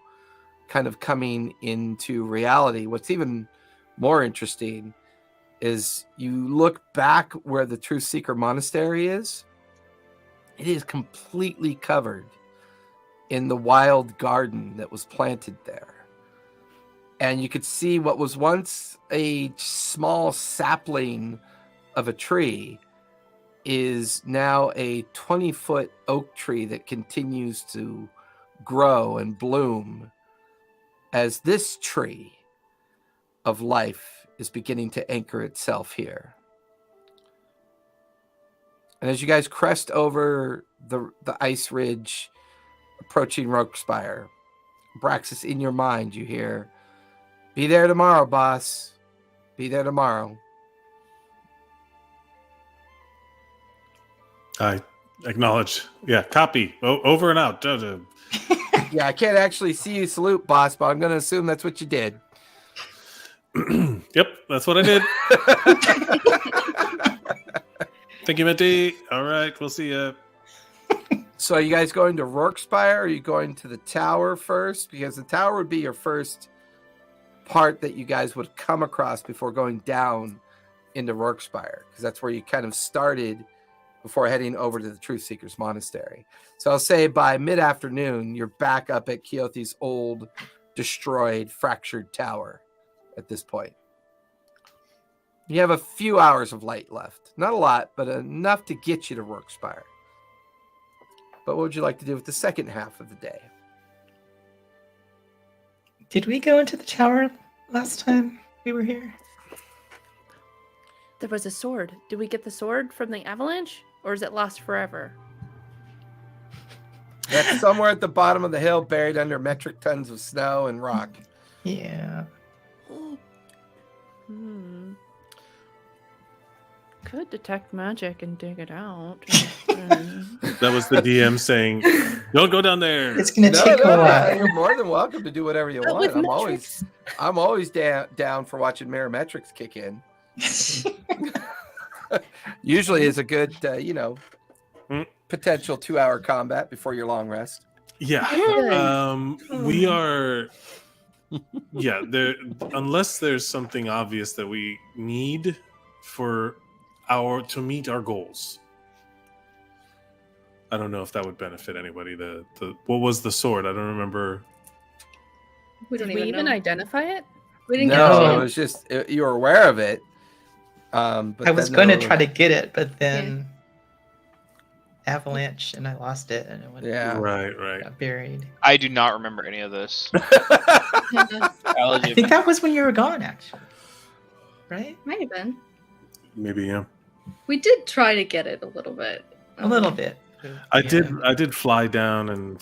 kind of coming into reality. What's even more interesting is you look back where the Truth Seeker Monastery is. It is completely covered in the wild garden that was planted there. And you could see what was once a small sapling of a tree is now a 20-foot oak tree that continues to grow and bloom as this tree of life is beginning to anchor itself here. And as you guys crest over the ice ridge approaching Rorkspire, Braxis, in your mind you hear, "Be there tomorrow, boss. Be there tomorrow." I acknowledge. Yeah, copy. Over and out. Yeah, I can't actually see you salute, boss, but I'm going to assume that's what you did. Yep, that's what I did. Thank you, Minty. All right, we'll see ya. So are you guys going to Rorkspire, or are you going to the tower first? Because the tower would be your first part that you guys would come across before going down into Rorkspire, because that's where you kind of started before heading over to the Truth Seekers Monastery. So I'll say by mid-afternoon, you're back up at Keothi's old, destroyed, fractured tower at this point. You have a few hours of light left. Not a lot, but enough to get you to Rorkspire. But what would you like to do with the second half of the day? Did we go into the tower last time we were here? There was a sword. Did we get the sword from the avalanche? Or is it lost forever? That's somewhere at the bottom of the hill, buried under metric tons of snow and rock. Yeah. Could detect magic and dig it out. That was the DM saying, "Don't go down there." It's gonna take a while. You're more than welcome to do whatever you But want. with metrics. I'm always down for watching Metrics kick in. Usually is a good, potential 2-hour combat before your long rest. Yeah. We are. Yeah. There, unless there's something obvious that we need for to meet our goals. I don't know if that would benefit anybody. The what was the sword? I don't remember. We don't Did we even know. identify it? We didn't No, get a it chance. was just you were aware of it. But I was then going to there try to was- get it, but then avalanche, and I lost it, and it went Yeah. Right. got buried. I do not remember any of this. I think that was when you were gone, actually. Right? Might have been. Maybe yeah. We did try to get it a little bit. A little bit. I Yeah. did fly down and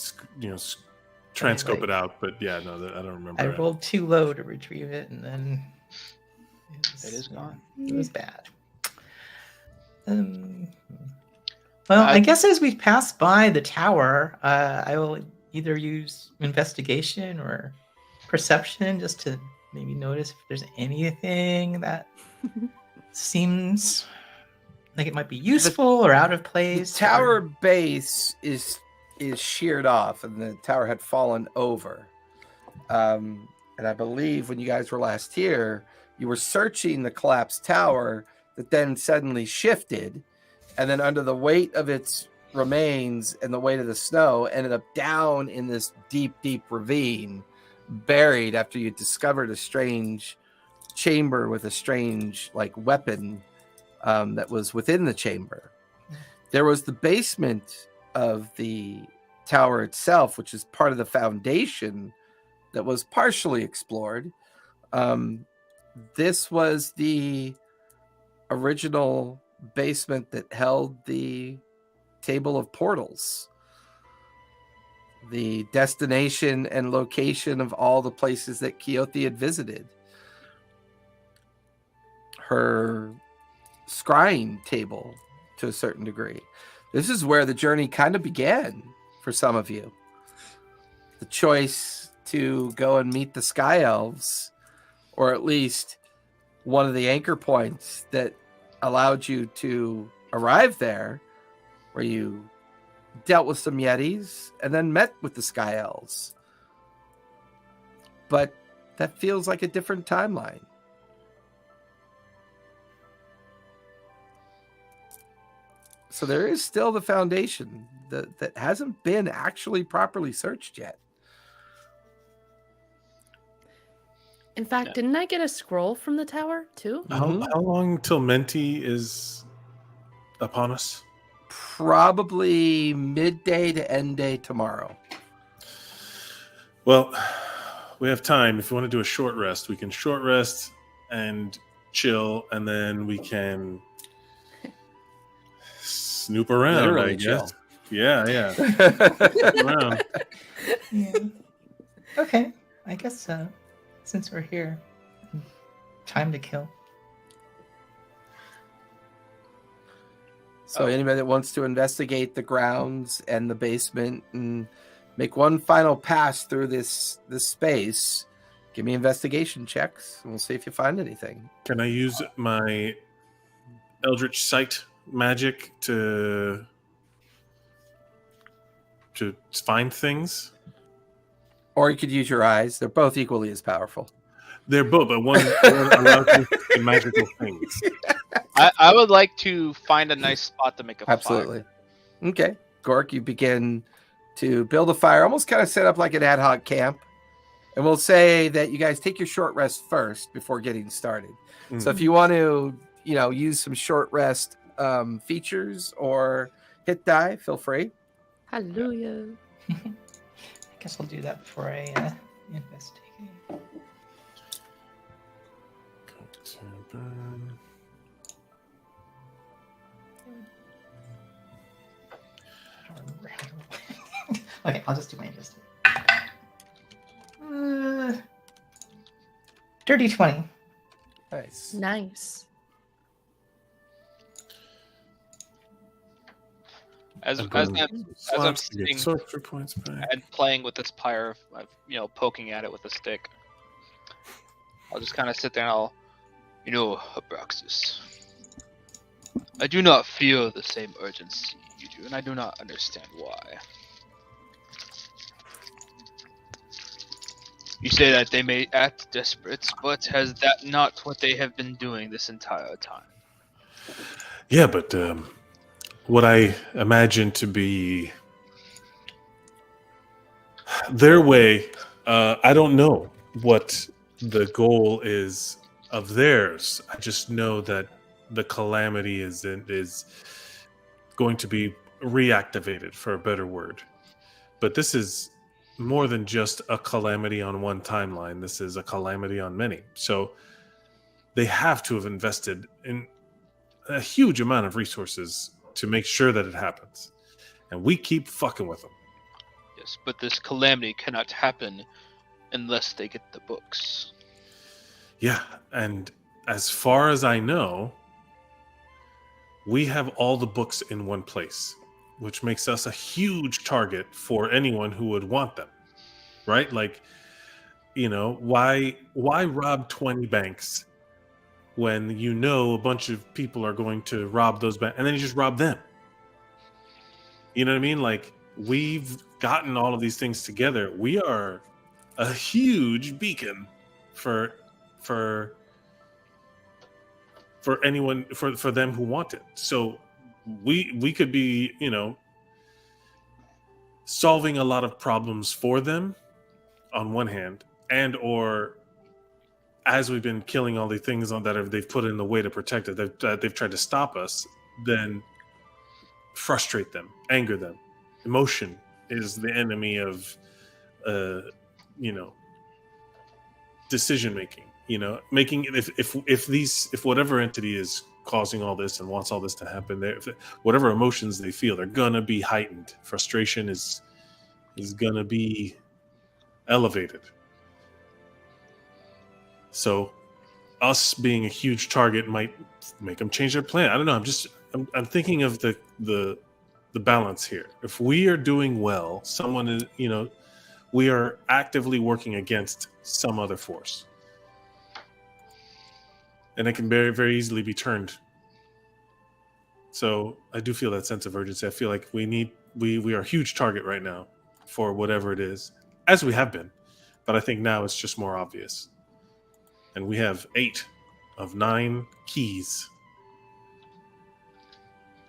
transcope like- it out, but yeah, no, I don't remember. I it. rolled too low to retrieve it, and then It is gone. It was bad. Well, I guess as we pass by the tower, I will either use investigation or perception just to maybe notice if there's anything that seems like it might be useful or out of The place. tower base is sheared off, and the tower had fallen over. And I believe when you guys were last here, you were searching the collapsed tower that then suddenly shifted, and then under the weight of its remains and the weight of the snow, ended up down in this deep, deep ravine, buried after you discovered a strange chamber with a strange weapon that was within the chamber. There was the basement of the tower itself, which is part of the foundation that was partially explored. This was the original basement that held the table of portals, the destination and location of all the places that Keothi had visited. Her scrying table, to a certain degree. This is where the journey kind of began for some of you. The choice to go and meet the Sky Elves, or at least one of the anchor points that allowed you to arrive there, where you dealt with some Yetis and then met with the Sky Elves. But that feels like a different timeline. So there is still the foundation that hasn't been actually properly searched yet. In fact, Yeah. didn't I get a scroll from the tower too? Mhm. How long till Menti is upon us? Probably midday to end day tomorrow. Well, we have time. If you want to do a short rest, we can short rest and chill, and then we can snoop around. Literally I guess. chill. Yeah. Snoop around. Yeah. Okay, I guess since we're here, time to kill. So anybody that wants to investigate the grounds and the basement and make one final pass through this space, give me investigation checks, and we'll see if you find anything. Can I use my Eldritch Sight magic to find things? Or you could use your eyes. They're both equally as powerful. They're both, but one allows you to see magical things. I would like to find a nice spot to make a fire. Absolutely. Okay. Gork, you begin to build a fire, almost kind of set up like an ad hoc camp. And we'll say that you guys take your short rest first before getting started. So if you want to, use some short rest features or hit die, feel free. Hallelujah. I guess I'll do that before I investigate. Okay, I'll just do my investigate. Dirty 20. Nice. Nice. As I'm I'm slots to get sitting sorcerer points back. and playing with this pyre, poking at it with a stick, I'll just kind of sit there and I'll, Abraxas, I do not feel the same urgency you do, and I do not understand why. You say that they may act desperate, but has that not what they have been doing this entire time? Yeah, but what I imagine to be their way, I don't know what the goal is of theirs. I just know that the calamity is going to be reactivated, for a better word. But this is more than just a calamity on one timeline. This is a calamity on many. So they have to have invested in a huge amount of resources to make sure that it happens. And we keep fucking with them. Yes, but this calamity cannot happen unless they get the books. Yeah, and as far as I know, we have all the books in one place, which makes us a huge target for anyone who would want them, right? Like, why rob 20 banks when a bunch of people are going to rob those banks, and then you just rob them? You know what I mean? Like, we've gotten all of these things together. We are a huge beacon for anyone, for them who want it. So we could be, solving a lot of problems for them on one hand, and or as we've been killing all the things they've put in the way to protect it, they've tried to stop us, then frustrate them, anger them. Emotion is the enemy of decision making. Making if whatever entity is causing all this and wants all this to happen, whatever emotions they feel, they're gonna be heightened. Frustration is gonna be elevated. So us being a huge target might make them change their plan. I don't know. I'm thinking of the balance here. If we are doing well, someone is, we are actively working against some other force, and it can very, very easily be turned. So I do feel that sense of urgency. I feel like we are a huge target right now for whatever it is, as we have been. But I think now it's just more obvious. And we have 8 of 9 keys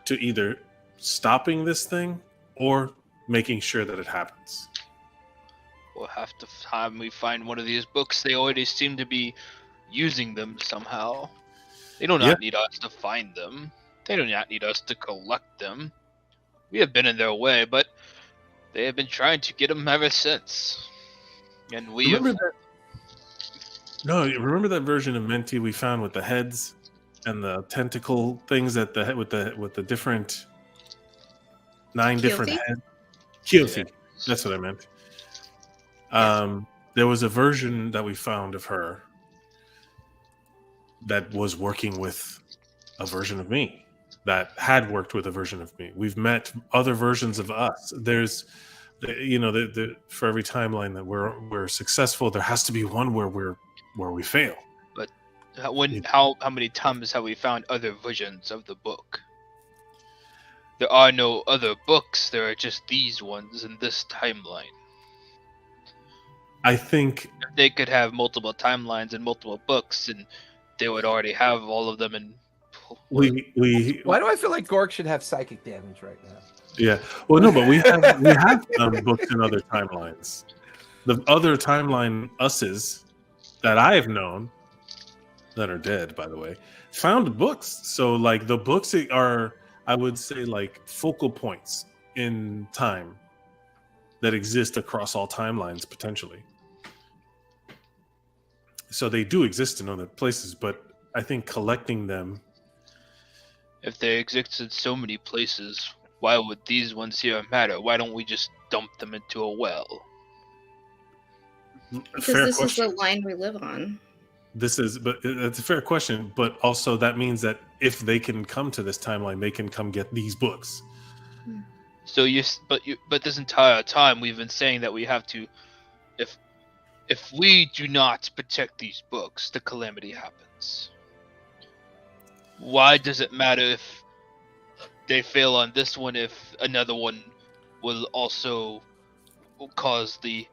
to either stopping this thing or making sure that it happens. We'll have to time we find one of these books. They already seem to be using them somehow. They do not need us to find them. They do not need us to collect them. We have been in their way, but they have been trying to get them ever since. And we remember that version of Menti we found with the heads and the tentacle things at the head with the different 9 different heads. Keothi, that's what I meant. There was a version that we found of her that was working with a version of me, that had worked with a version of me. We've met other versions of us. There's, for every timeline that we're successful, there has to be one where we fail. But how many times have we found other versions of the book? There are no other books. There are just these ones in this timeline. I think if they could have multiple timelines and multiple books, and they would already have all of them. And why do I feel like Gork should have psychic damage right now? Yeah, well, no, but we have books in other timelines. The other timeline us's that I've known, that are dead, by the way, found books. So, like, the books are, I would say, like, focal points in time that exist across all timelines, potentially. So they do exist in other places, but I think collecting them. If they exist in so many places, why would these ones here matter? Why don't we just dump them into a well? Because Fair this question. is the line we live on. But that's a fair question. But also that means that if they can come to this timeline, they can come get these books. So but this entire time we've been saying that we have to, if we do not protect these books, the calamity happens. Why does it matter if they fail on this one if another one will also cause the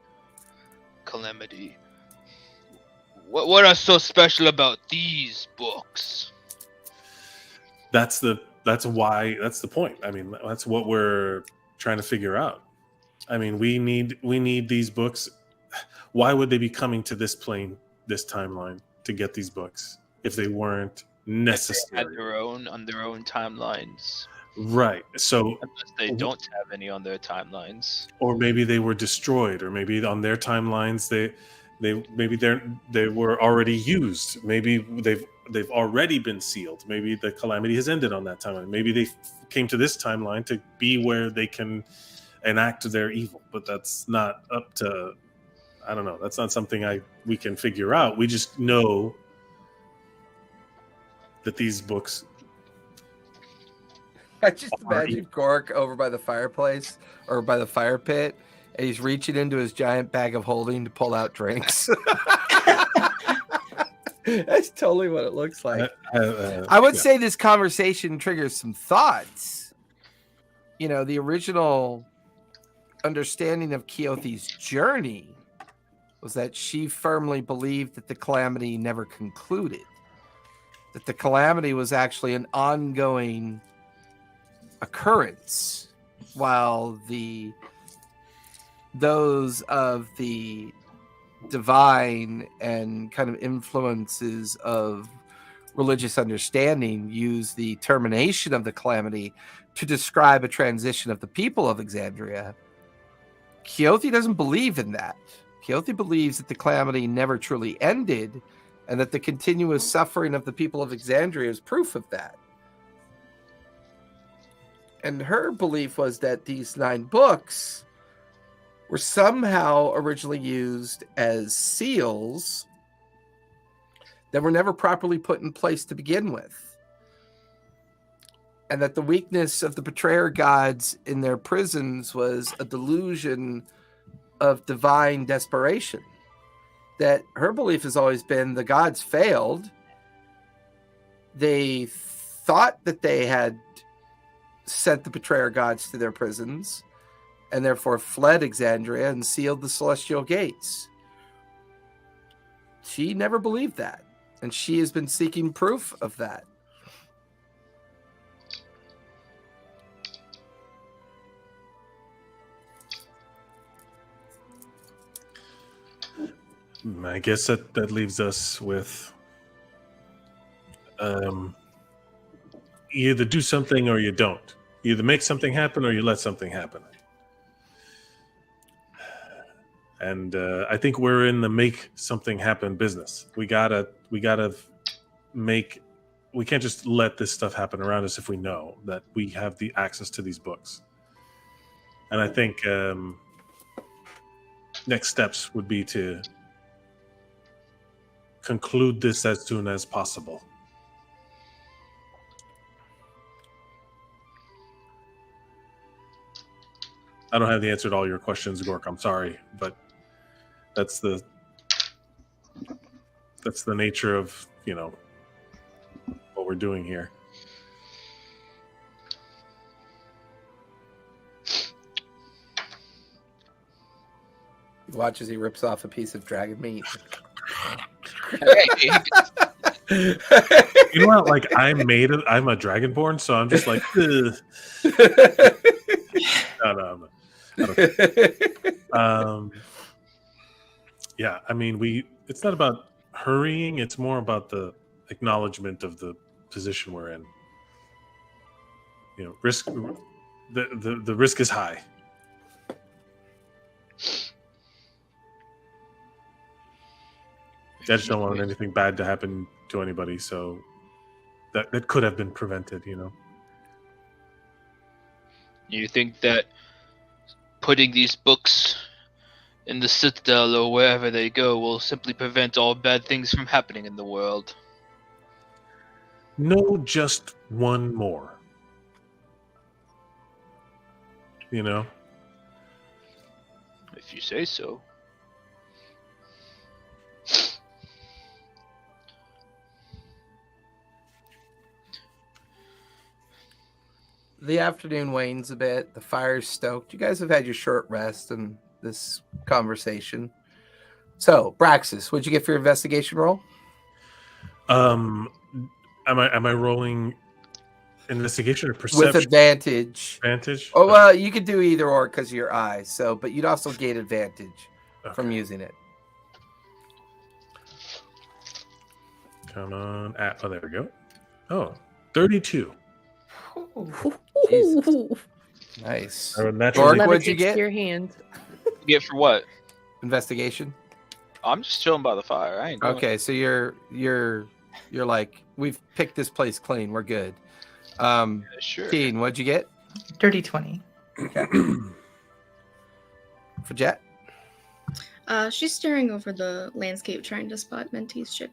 calamity? What are so special about these books? That's the point. I mean, that's what we're trying to figure out. I mean, we need these books. Why would they be coming to this plane, this timeline, to get these books if they weren't necessary? If they had on their own timelines, right? So unless they don't have any on their timelines, or maybe they were destroyed, or maybe on their timelines they were already used. Maybe they've already been sealed. Maybe the calamity has ended on that timeline. Maybe they came to this timeline to be where they can enact their evil. But that's not up to, I don't know. That's not something we can figure out. We just know that these books. I just imagine Gork over by the fireplace or by the fire pit, and he's reaching into his giant bag of holding to pull out drinks. That's totally what it looks like. I would say this conversation triggers some thoughts. You know, the original understanding of Keothi's journey was that she firmly believed that the calamity never concluded, that the calamity was actually an ongoing occurrence, while those of the divine and kind of influences of religious understanding use the termination of the calamity to describe a transition of the people of Exandria. Keothi doesn't believe in that. Keothi believes that the calamity never truly ended, and that the continuous suffering of the people of Exandria is proof of that. And her belief was that these 9 books were somehow originally used as seals that were never properly put in place to begin with. And that the weakness of the betrayer gods in their prisons was a delusion of divine desperation. That her belief has always been the gods failed. They thought that they had sent the betrayer gods to their prisons, and therefore fled Exandria and sealed the celestial gates. She never believed that, and she has been seeking proof of that. I guess that leaves us with you either do something or you don't. You either make something happen or you let something happen. And I think we're in the make something happen business. We gotta make. We can't just let this stuff happen around us if we know that we have the access to these books. And I think next steps would be to conclude this as soon as possible. I don't have the answer to all your questions, Gork. I'm sorry, but that's the nature of, what we're doing here. Watch as he rips off a piece of dragon meat. You know what? Like I'm a dragonborn, so I'm just like, ugh. No. Yeah, I mean, it's not about hurrying, it's more about the acknowledgement of the position we're in. Risk, the risk is high. I just don't want anything bad to happen to anybody, so that could have been prevented, you know. You think that putting these books in the citadel or wherever they go will simply prevent all bad things from happening in the world? No, just one more. You know? If you say so. The afternoon wanes a bit. The fire's stoked. You guys have had your short rest in this conversation. So, Braxis, what'd you get for your investigation roll? Am I rolling investigation or perception? With advantage. Advantage? Oh, well, you could do either or because of your eyes. So, but you'd also gain advantage from using it. Come on. Oh, there we go. Oh, 32. Jesus. Nice. Natural Gork, Levitates what'd you to get? your hand. You get for what? Investigation. I'm just chilling by the fire. I ain't doing Okay, so you're like, we've picked this place clean. We're good. it. Sure. Keen, what'd you get Dirty 20. for Jet? She's staring over the landscape, trying to spot Mentee's ship.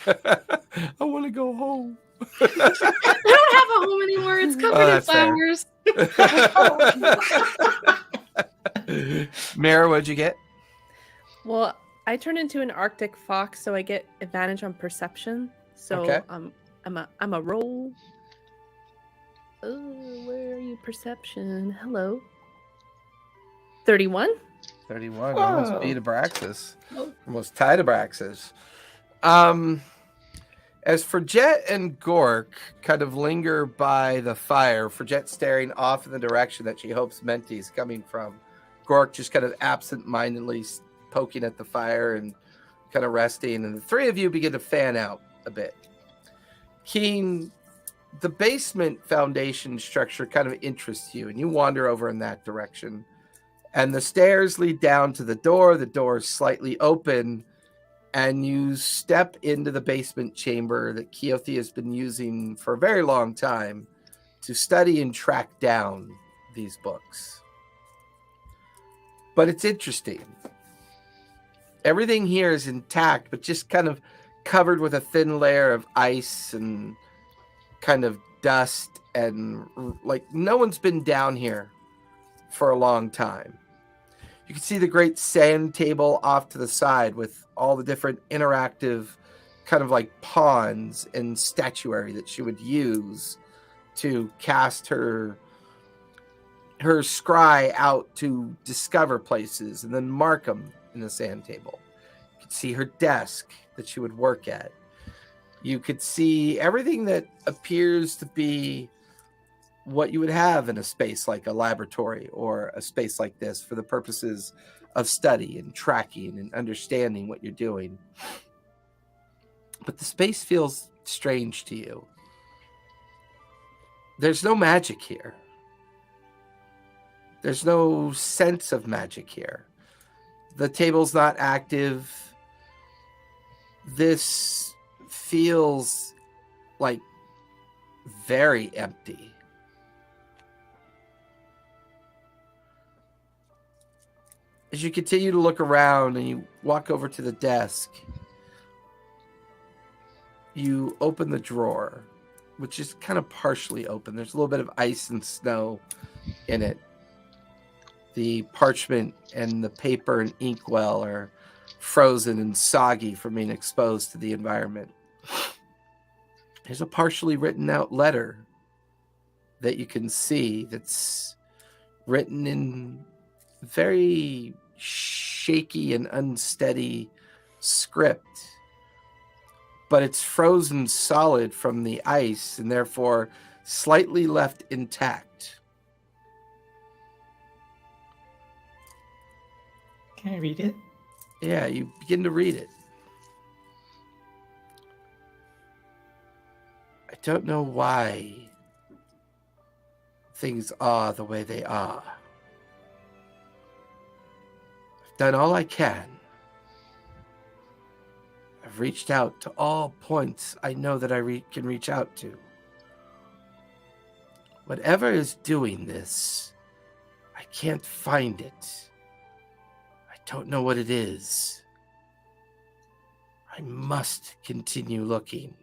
I want to go home. I don't have a home anymore. It's covered in that's fair. flowers. Mara, what'd you get? Well, I turned into an Arctic fox, so I get advantage on perception. So Okay. I'm a roll. Oh, where are you? Perception. Hello. 31. 31. Almost Whoa. beat Abraxas. Oh. Almost tied Abraxas. As for Jet and Gork kind of linger by the fire, for Jet staring off in the direction that she hopes Mentee's coming from, Gork just kind of absent-mindedly poking at the fire and kind of resting, and the three of you begin to fan out a bit. Keen, the basement foundation structure kind of interests you, and you wander over in that direction. And the stairs lead down to the door. The door is slightly open, and you step into the basement chamber that Keothi has been using for a very long time to study and track down these books. But it's interesting. Everything here is intact, but just kind of covered with a thin layer of ice and kind of dust, and like no one's been down here for a long time. You can see the great sand table off to the side with all the different interactive kind of like pawns and statuary that she would use to cast her scry out to discover places and then mark them in the sand table. You could see her desk that she would work at. You could see everything that appears to be what you would have in a space like a laboratory or a space like this for the purposes of study and tracking and understanding what you're doing. But the space feels strange to you. There's no magic here. There's no sense of magic here. The table's not active. This feels like very empty. As you continue to look around and you walk over to the desk, you open the drawer, which is kind of partially open. There's a little bit of ice and snow in it. The parchment and the paper and inkwell are frozen and soggy from being exposed to the environment. There's a partially written out letter that you can see that's written in very shaky and unsteady script, but it's frozen solid from the ice and therefore slightly left intact. Can I read it? Yeah, you begin to read it. I don't know why things are the way they are. I've done all I can. I've reached out to all points I know that I can reach out to. Whatever is doing this, I can't find it. I don't know what it is. I must continue looking.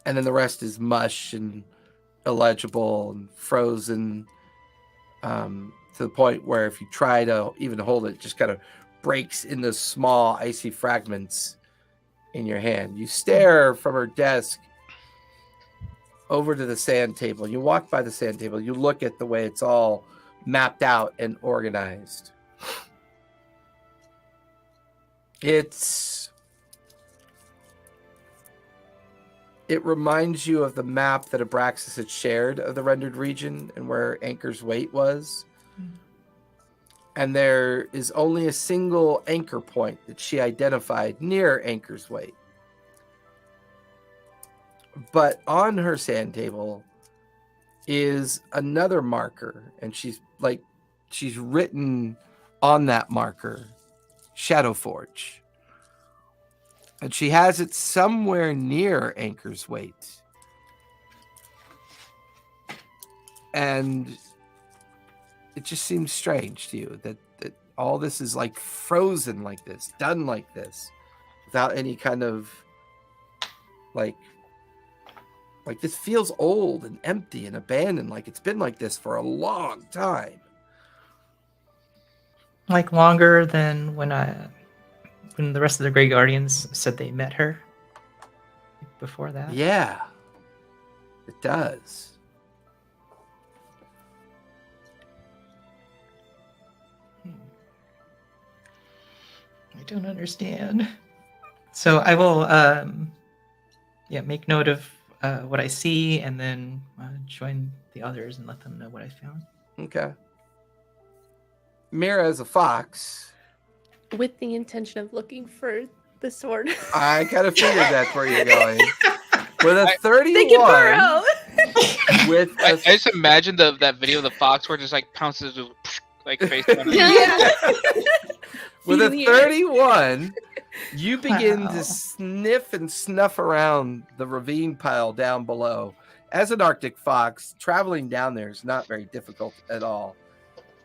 And then the rest is mush and illegible and frozen, to the point where if you try to even hold it, it just kind of breaks into small icy fragments in your hand. You stare from her desk over to the sand table. You walk by the sand table. You look at the way it's all mapped out and organized. It reminds you of the map that Abraxas had shared of the rendered region and where Anchor's Weight was. And there is only a single anchor point that she identified near Anchor's Weight. But on her sand table is another marker, and she's written on that marker, Shadowforge. And she has it somewhere near Anchor's Weight. And it just seems strange to you that all this is like frozen like this, done like this, without any kind of like this feels old and empty and abandoned, like it's been like this for a long time. Like longer than when the rest of the Grey Guardians said they met her before that. Yeah, it does. I don't understand. So I will make note of what I see and then join the others and let them know what I found. Okay. Mira is a fox. With the intention of looking for the sword. I kind of figured that's where you're going. With a They can 31, burrow. with I a, just imagine that video of the fox where it just like pounces like face down. Yeah. with Feet a in the air. 31, you begin Wow. to sniff and snuff around the ravine pile down below. As an Arctic fox, traveling down there is not very difficult at all.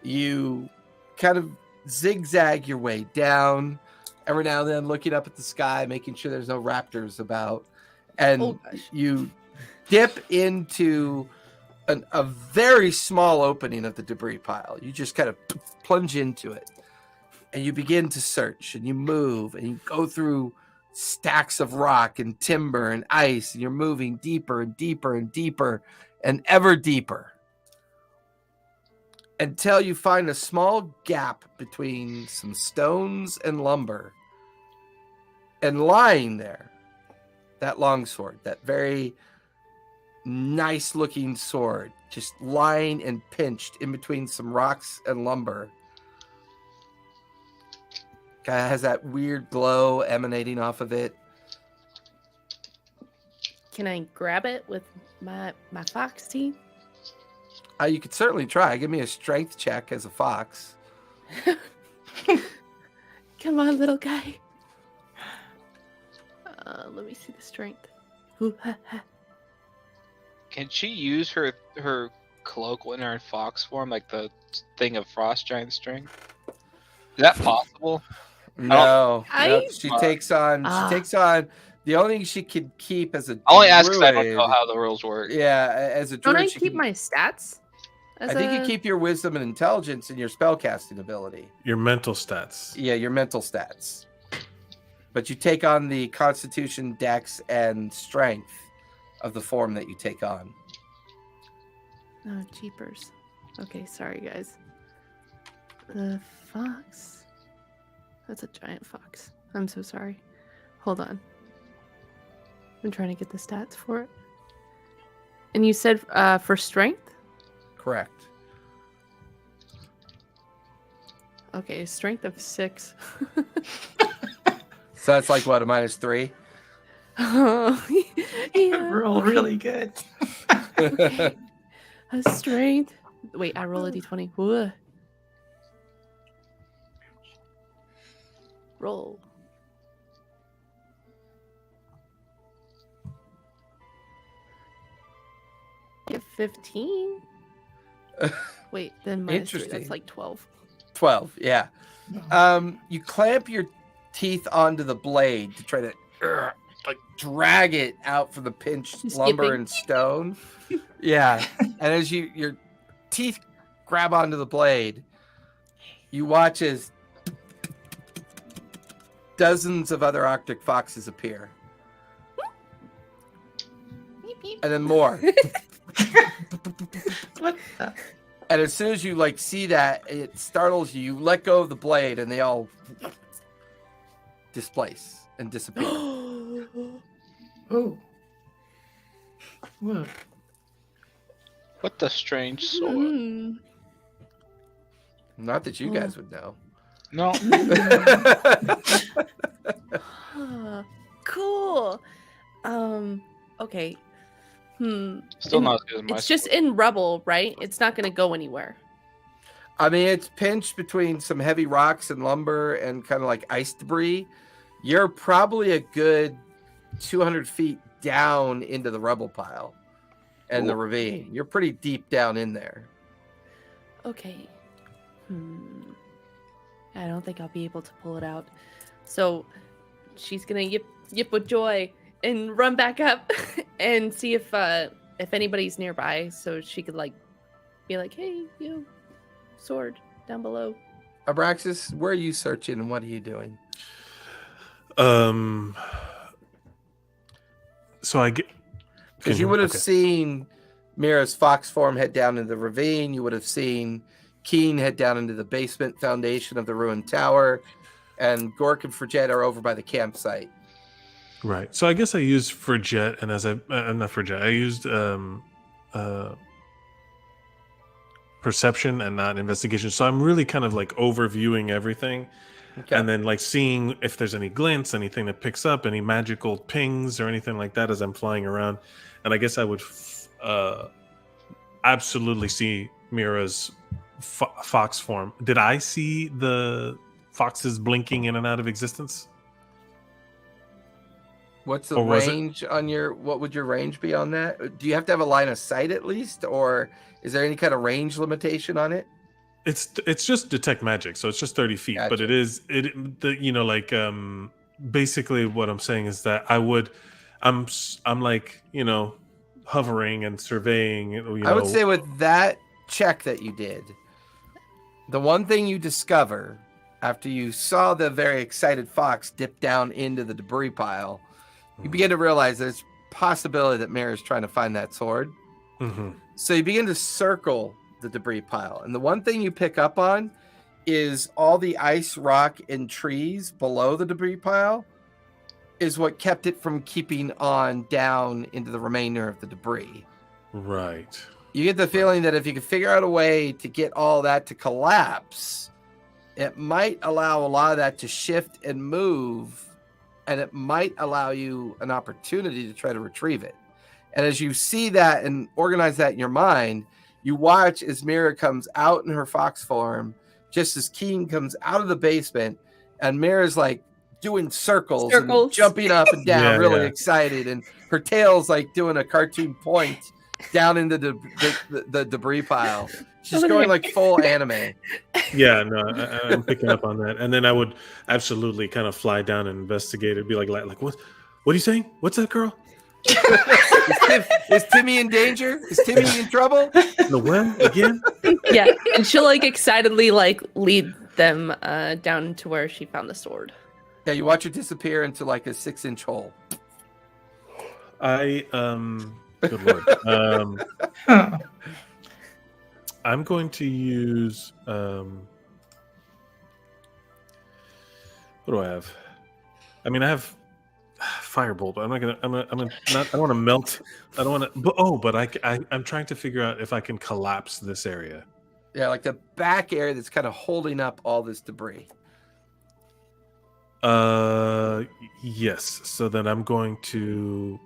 You kind of zigzag your way down, every now and then looking up at the sky, making sure there's no raptors about, and Oh, gosh. you dip into a very small opening of the debris pile. You just kind of plunge into it, and you begin to search, and you move, and you go through stacks of rock and timber and ice, and you're moving deeper and deeper and deeper and ever deeper, until you find a small gap between some stones and lumber. And lying there, that longsword, that very nice looking sword, just lying and pinched in between some rocks and lumber. Kind of has that weird glow emanating off of it. Can I grab it with my fox teeth? You could certainly try. Give me a strength check as a fox. Come on, little guy. Let me see the strength. Ooh, ha, ha. Can she use her cloak when they're in fox form, like the thing of frost giant strength? Is that possible? No, I- she takes on. Ah. She takes on. The only thing she could keep as a I only ask because I don't druid- know how the rules work. Yeah, as a Don't druid, I she keep can- my stats? I think you keep your wisdom and intelligence and your spellcasting ability. Your mental stats. Yeah, your mental stats. But you take on the constitution, dex, and strength of the form that you take on. Oh, jeepers. Okay, sorry, guys. The fox. That's a giant fox. I'm so sorry. Hold on. I'm trying to get the stats for it. And you said for strength? Correct. Okay, strength of 6. So that's like what, a -3? Oh, yeah. Roll really good. A strength. Wait, I roll a d20. Whoa. Roll. Get 15. Wait, then minus 3. Interesting. That's like 12. 12, yeah. You clamp your teeth onto the blade to try to like drag it out from the pinched Skipping. lumber and stone. Yeah. And as your teeth grab onto the blade, you watch as dozens of other Arctic foxes appear. Beep, beep. And then more. What the? And as soon as you like see that, it startles you. You let go of the blade, and they all displace and disappear. Oh. Whoa. What the strange sword? Mm. Not that you guys would know. No. Huh. Cool. Okay. Still not as good as my It's just sword. in rubble, right? It's not going to go anywhere. I mean, it's pinched between some heavy rocks and lumber and kind of like ice debris. You're probably a good 200 feet down into the rubble pile and the ravine. You're pretty deep down in there. Okay. I don't think I'll be able to pull it out. So she's gonna yip with joy and run back up and see if anybody's nearby, so she could like be like, "Hey, you, sword down below." Abraxas, where are you searching and what are you doing? So I get Because you would have seen Mira's fox form head down into the ravine. You would have seen Keen head down into the basement foundation of the ruined tower. And Gork and Frigette are over by the campsite. Right. So I guess I used Frigette, and as not Frigette, I used perception and not investigation. So I'm really kind of like overviewing everything. Okay. And then like seeing if there's any glints, anything that picks up, any magical pings or anything like that as I'm flying around. And I guess I would absolutely see Mira's fox form. Did I see the foxes blinking in and out of existence? What's the Or was it- range on your, what would your range be on that? Do you have to have a line of sight at least? Or is there any kind of range limitation on it? It's just detect magic, so it's just 30 feet. But Gotcha. it is basically what I'm saying is that I'm like hovering and surveying. I would say with that check that you did, the one thing you discover after you saw the very excited fox dip down into the debris pile, you begin to realize there's possibility that Mira is trying to find that sword. Mm-hmm. So you begin to circle the debris pile. And the one thing you pick up on is all the ice, rock, and trees below the debris pile is what kept it from keeping on down into the remainder of the debris. Right. You get the feeling that if you could figure out a way to get all that to collapse, it might allow a lot of that to shift and move, and it might allow you an opportunity to try to retrieve it. And as you see that and organize that in your mind, you watch as Mira comes out in her fox form, just as Keen comes out of the basement, and Mira's like doing circles. And jumping up and down, really excited, and her tail's like doing a cartoon point down into the debris pile. She's going like full anime. Yeah, no, I'm picking up on that. And then I would absolutely kind of fly down and investigate it. Be like what are you saying? What's that, girl? Is Timmy in danger? Is Timmy in trouble? The when again? Yeah, and she'll like excitedly like lead them down to where she found the sword. Yeah, you watch her disappear into like a 6-inch hole. Good lord. I'm going to use what do I have? I mean, I have firebolt, but I'm not. I don't want to melt. I don't want to. But I'm trying to figure out if I can collapse this area. Yeah, like the back area that's kind of holding up all this debris. Yes. So then I'm going to,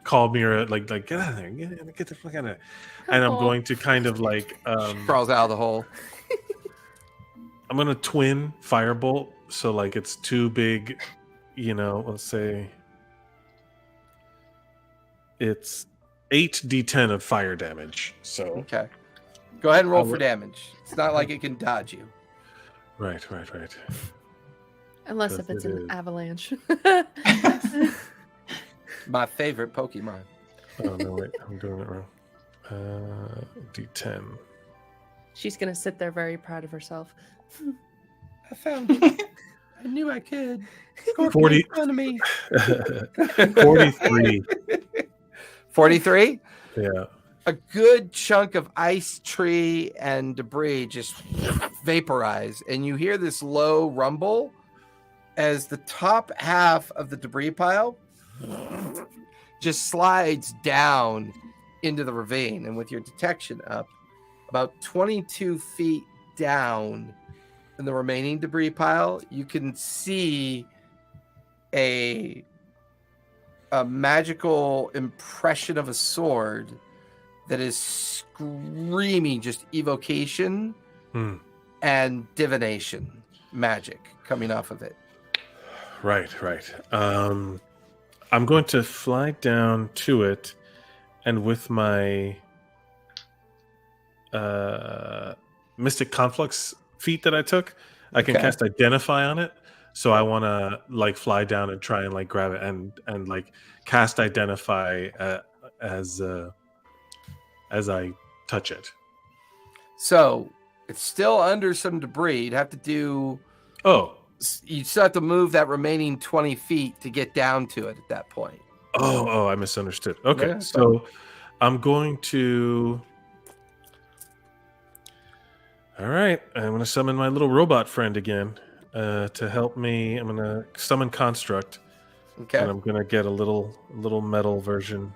call Mira, like get out of there, get the fuck out of there, and I'm going to kind of like crawls out of the hole. I'm gonna twin firebolt, so like it's two big, let's say it's 8d10 of fire damage. So Okay. Go ahead and roll I for would- damage. It's not like it can dodge you. right. Unless if Yes, it's it an is. avalanche. My favorite Pokemon. Oh no, wait, I'm doing it wrong. D10. She's gonna sit there very proud of herself. I found it. I knew I could. Scorpion 40 made fun of me. 43. 43? Yeah. A good chunk of ice, tree, and debris just vaporize, and you hear this low rumble as the top half of the debris pile just slides down into the ravine. And with your detection up, about 22 feet down in the remaining debris pile, you can see a magical impression of a sword that is screaming just evocation and divination magic coming off of it. Right. I'm going to fly down to it, and with my Mystic Conflux feat that I took, I can Okay. cast Identify on it. So I want to like fly down and try and like grab it and like cast Identify as I touch it. So it's still under some debris. You'd have to do. Oh. You still have to move that remaining 20 feet to get down to it at that point. Oh, I misunderstood. Okay, Yeah, so I'm going to. All right, I'm going to summon my little robot friend again to help me. I'm going to summon Construct, Okay. and I'm going to get a little metal version.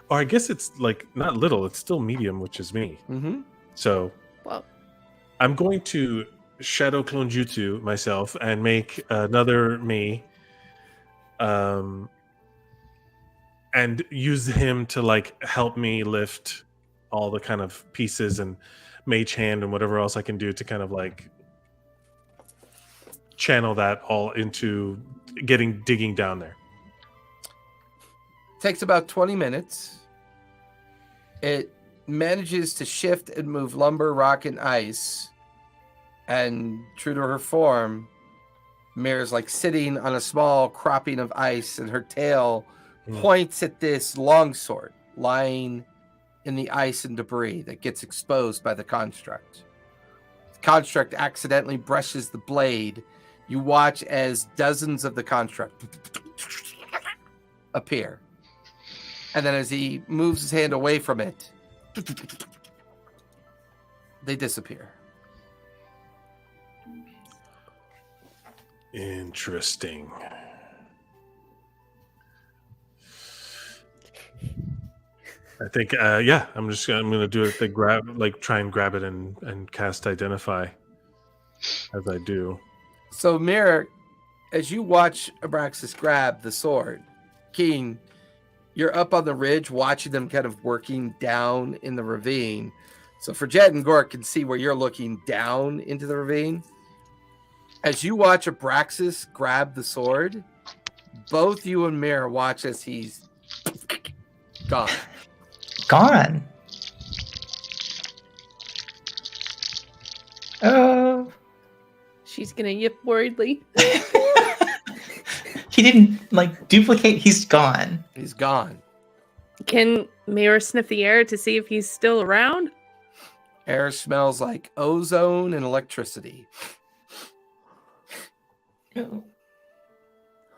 Or I guess it's like not little; it's still medium, which is me. Mm-hmm. So, Well, I'm going to Shadow Clone Jutsu myself and make another me, and use him to like help me lift all the kind of pieces and mage hand and whatever else I can do to kind of like channel that all into digging down there. Takes about 20 minutes. It manages to shift and move lumber, rock, and ice. And true to her form, Mira's like sitting on a small cropping of ice, and her tail points at this longsword lying in the ice and debris that gets exposed by the construct. The construct accidentally brushes the blade. You watch as dozens of the construct appear. And then as he moves his hand away from it, they disappear. Interesting. I think, I'm gonna do it. Try and grab it and cast Identify as I do. So, Mira, as you watch Abraxas grab the sword, Keen, you're up on the ridge watching them kind of working down in the ravine. So, Fredette and Gork can see where you're looking down into the ravine. As you watch Abraxas grab the sword, both you and Mira watch as he's gone. Gone. Oh. she's gonna yip worriedly. He didn't like duplicate, he's gone. He's gone. Can Mira sniff the air to see if he's still around? Air smells like ozone and electricity.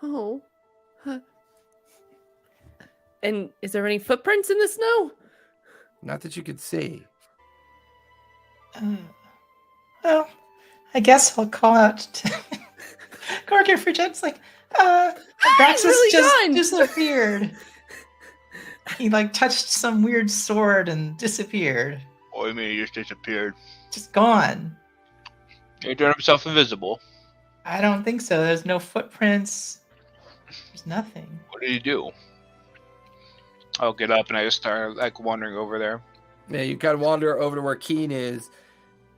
Oh. Huh. And is there any footprints in the snow? Not that you could see. Well, I guess I'll call out to Gorgon for Jet's like, Abraxas really just gone. disappeared. He like touched some weird sword and disappeared. Oh, you mean he just disappeared? Just gone. He turned himself invisible. I don't think so. There's no footprints. There's nothing. What did he do? I'll get up and I just start like wandering over there. Yeah, you kind of wander over to where Keen is.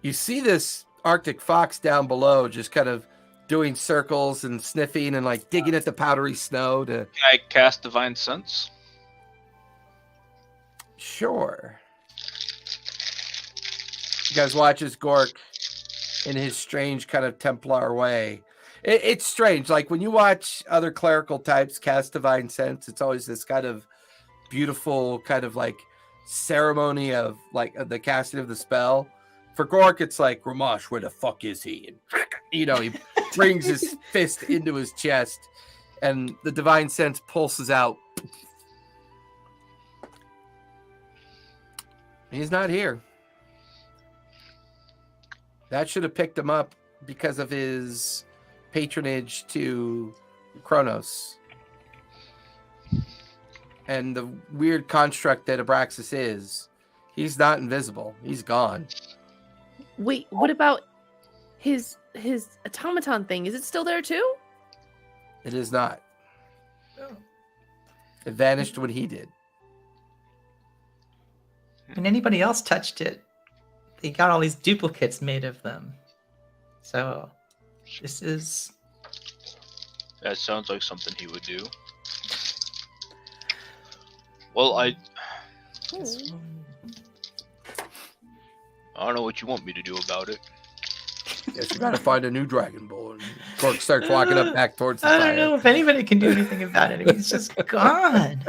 You see this Arctic fox down below just kind of doing circles and sniffing and like digging at the powdery snow to... Can I cast Divine Sense? Sure. You guys watch as Gork, in his strange kind of Templar way. It's strange. Like when you watch other clerical types cast Divine Sense, it's always this kind of beautiful kind of like ceremony of like the casting of the spell. For Gork, it's like, Ramash, where the fuck is he? And, you know, he brings his fist into his chest and the Divine Sense pulses out. He's not here. That should have picked him up because of his patronage to Kronos. And the weird construct that Abraxas is, he's not invisible. He's gone. Wait, what about his automaton thing? Is it still there too? It is not. It vanished when he did. When anybody else touched it, they got all these duplicates made of them. So, this is... That sounds like something he would do. Well, I don't know what you want me to do about it. Guess we gotta find a new Dragon Ball. And Gork starts walking up back towards the I fire. don't know if anybody can do anything about it. He's just gone.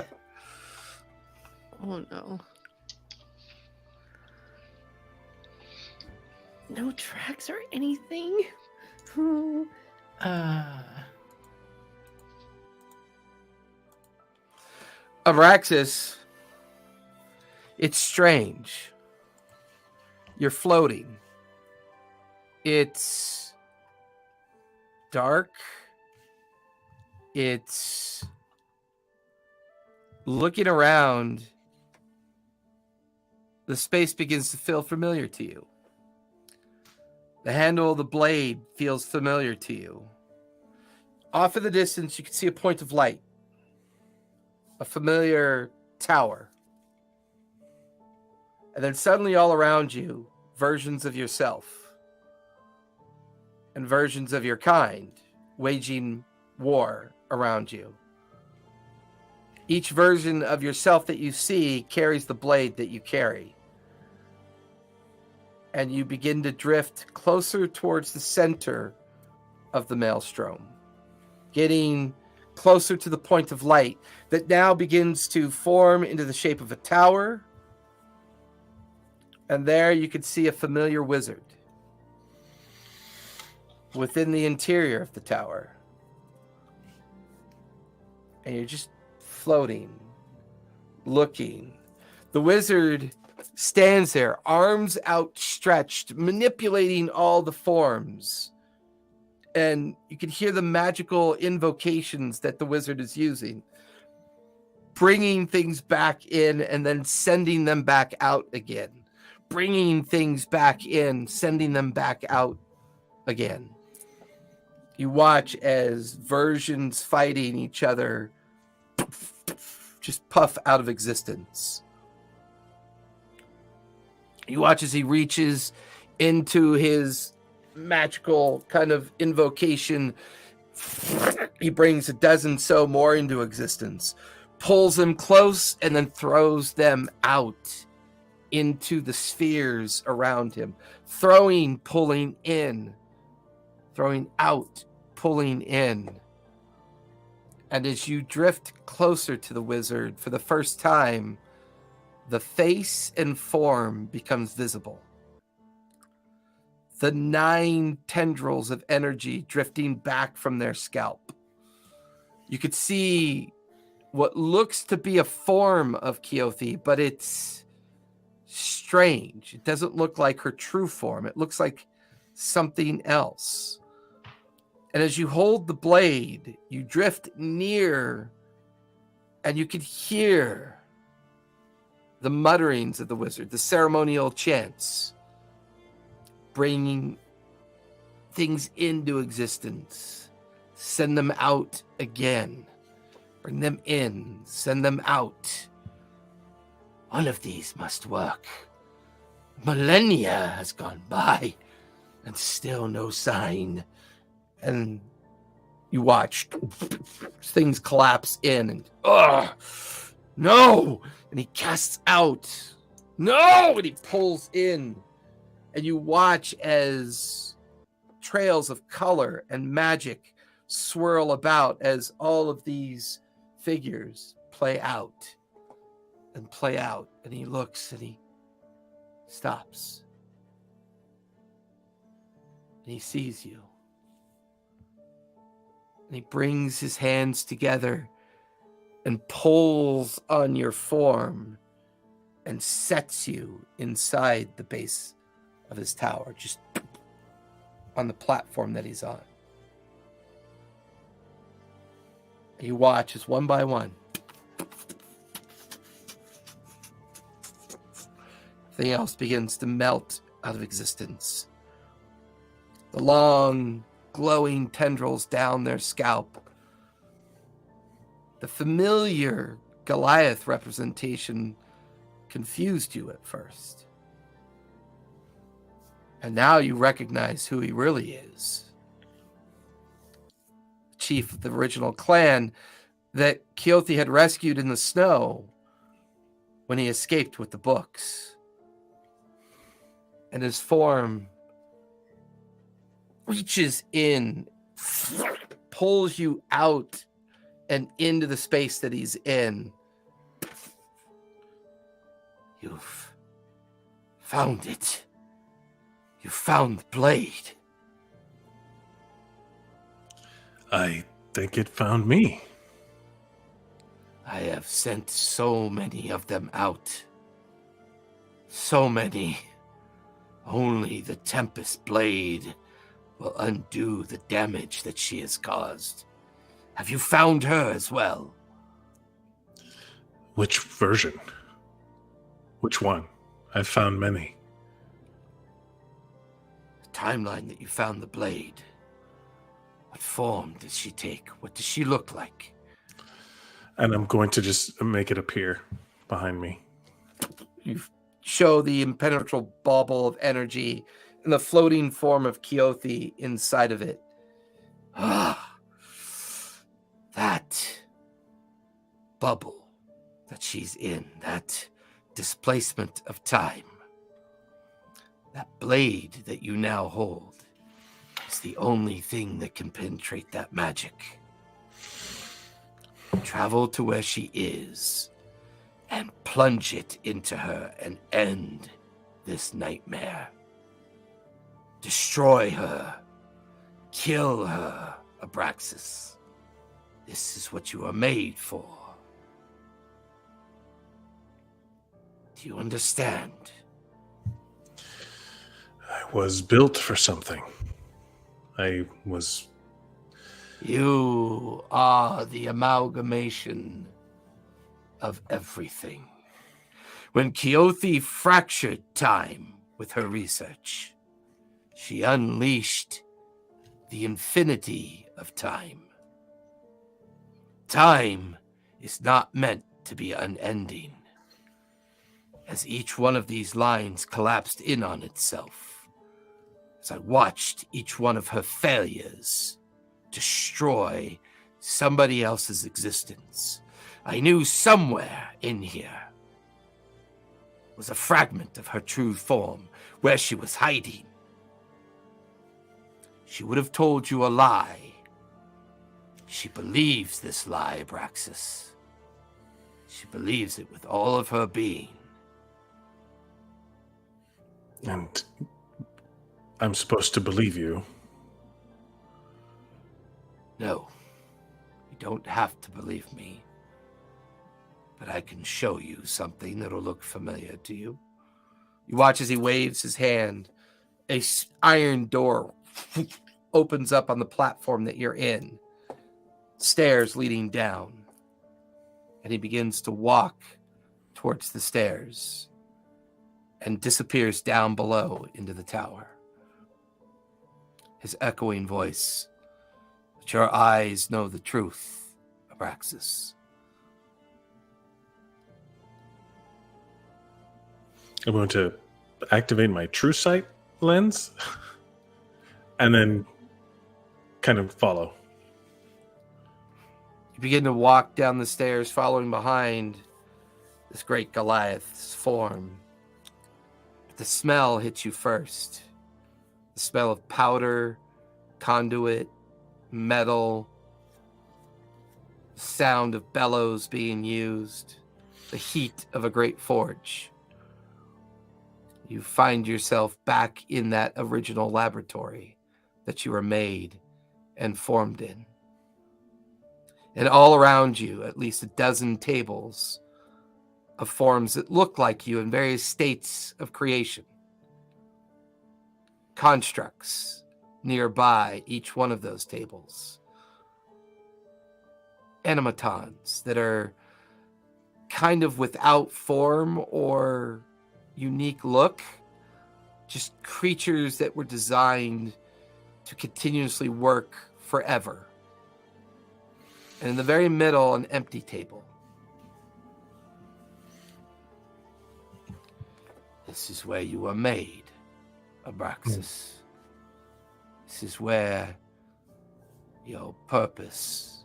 Oh no. No tracks or anything? Abraxas, it's strange. You're floating. It's dark. It's looking around. The space begins to feel familiar to you. The handle of the blade feels familiar to you. Off in the distance, you can see a point of light. A familiar tower. And then suddenly all around you, versions of yourself. And versions of your kind, waging war around you. Each version of yourself that you see carries the blade that you carry. And you begin to drift closer towards the center of the maelstrom, getting closer to the point of light that now begins to form into the shape of a tower. And there you can see a familiar wizard within the interior of the tower. And you're just floating, looking. The wizard stands there, arms outstretched, manipulating all the forms. And you can hear the magical invocations that the wizard is using, bringing things back in and then sending them back out again, bringing things back in, sending them back out again. You watch as versions fighting each other just puff out of existence. You watch as he reaches into his magical kind of invocation. He brings a dozen so more into existence, pulls them close, and then throws them out into the spheres around him. Throwing, pulling in. Throwing out, pulling in. And as you drift closer to the wizard for the first time, the face and form becomes visible. The 9 tendrils of energy drifting back from their scalp. You could see what looks to be a form of Keothi, but it's strange. It doesn't look like her true form. It looks like something else. And as you hold the blade, you drift near and you could hear the mutterings of the wizard, the ceremonial chants, bringing things into existence. Send them out again. Bring them in. Send them out. One of these must work. Millennia has gone by, and still no sign. And you watch things collapse in, and no! And he casts out, no! And he pulls in, and you watch as trails of color and magic swirl about as all of these figures play out, and he looks and he stops, and he sees you, and he brings his hands together and pulls on your form and sets you inside the base of his tower, just on the platform that he's on. You watch as one by one, everything else begins to melt out of existence. The long, glowing tendrils down their scalp. The familiar Goliath representation confused you at first. And now you recognize who he really is. Chief of the original clan that Keothi had rescued in the snow when he escaped with the books. And his form reaches in, pulls you out and into the space that he's in. You've found it. You found the blade. I think it found me. I have sent so many of them out. So many. Only the Tempest Blade will undo the damage that she has caused. Have you found her as well? Which version? Which one? I've found many. The timeline that you found the blade. What form did she take? What does she look like? And I'm going to just make it appear behind me. You show the impenetrable bauble of energy and the floating form of Keothi inside of it. That bubble that she's in, that displacement of time, that blade that you now hold, is the only thing that can penetrate that magic. Travel to where she is and plunge it into her and end this nightmare. Destroy her. Kill her, Abraxas. This is what you are made for. Do you understand? I was built for something. You are the amalgamation of everything. When Keothi fractured time with her research, she unleashed the infinity of time. Time is not meant to be unending. As each one of these lines collapsed in on itself, as I watched each one of her failures destroy somebody else's existence, I knew somewhere in here was a fragment of her true form where she was hiding. She would have told you a lie. She believes this lie, Abraxas. She believes it with all of her being. And I'm supposed to believe you. No, you don't have to believe me. But I can show you something that'll look familiar to you. You watch as he waves his hand. A iron door opens up on the platform that you're in. Stairs leading down. And he begins to walk towards the stairs and disappears down below into the tower. His echoing voice. But your eyes know the truth, Abraxas. I'm going to activate my true sight lens and then kind of follow. You begin to walk down the stairs, following behind this great Goliath's form. But the smell hits you first. The smell of powder, conduit, metal, the sound of bellows being used, the heat of a great forge. You find yourself back in that original laboratory that you were made and formed in. And all around you, at least a dozen tables of forms that look like you in various states of creation. Constructs nearby each one of those tables. Animatons that are kind of without form or unique look, just creatures that were designed to continuously work forever. And in the very middle, an empty table. This is where you were made, Abraxas. This is where your purpose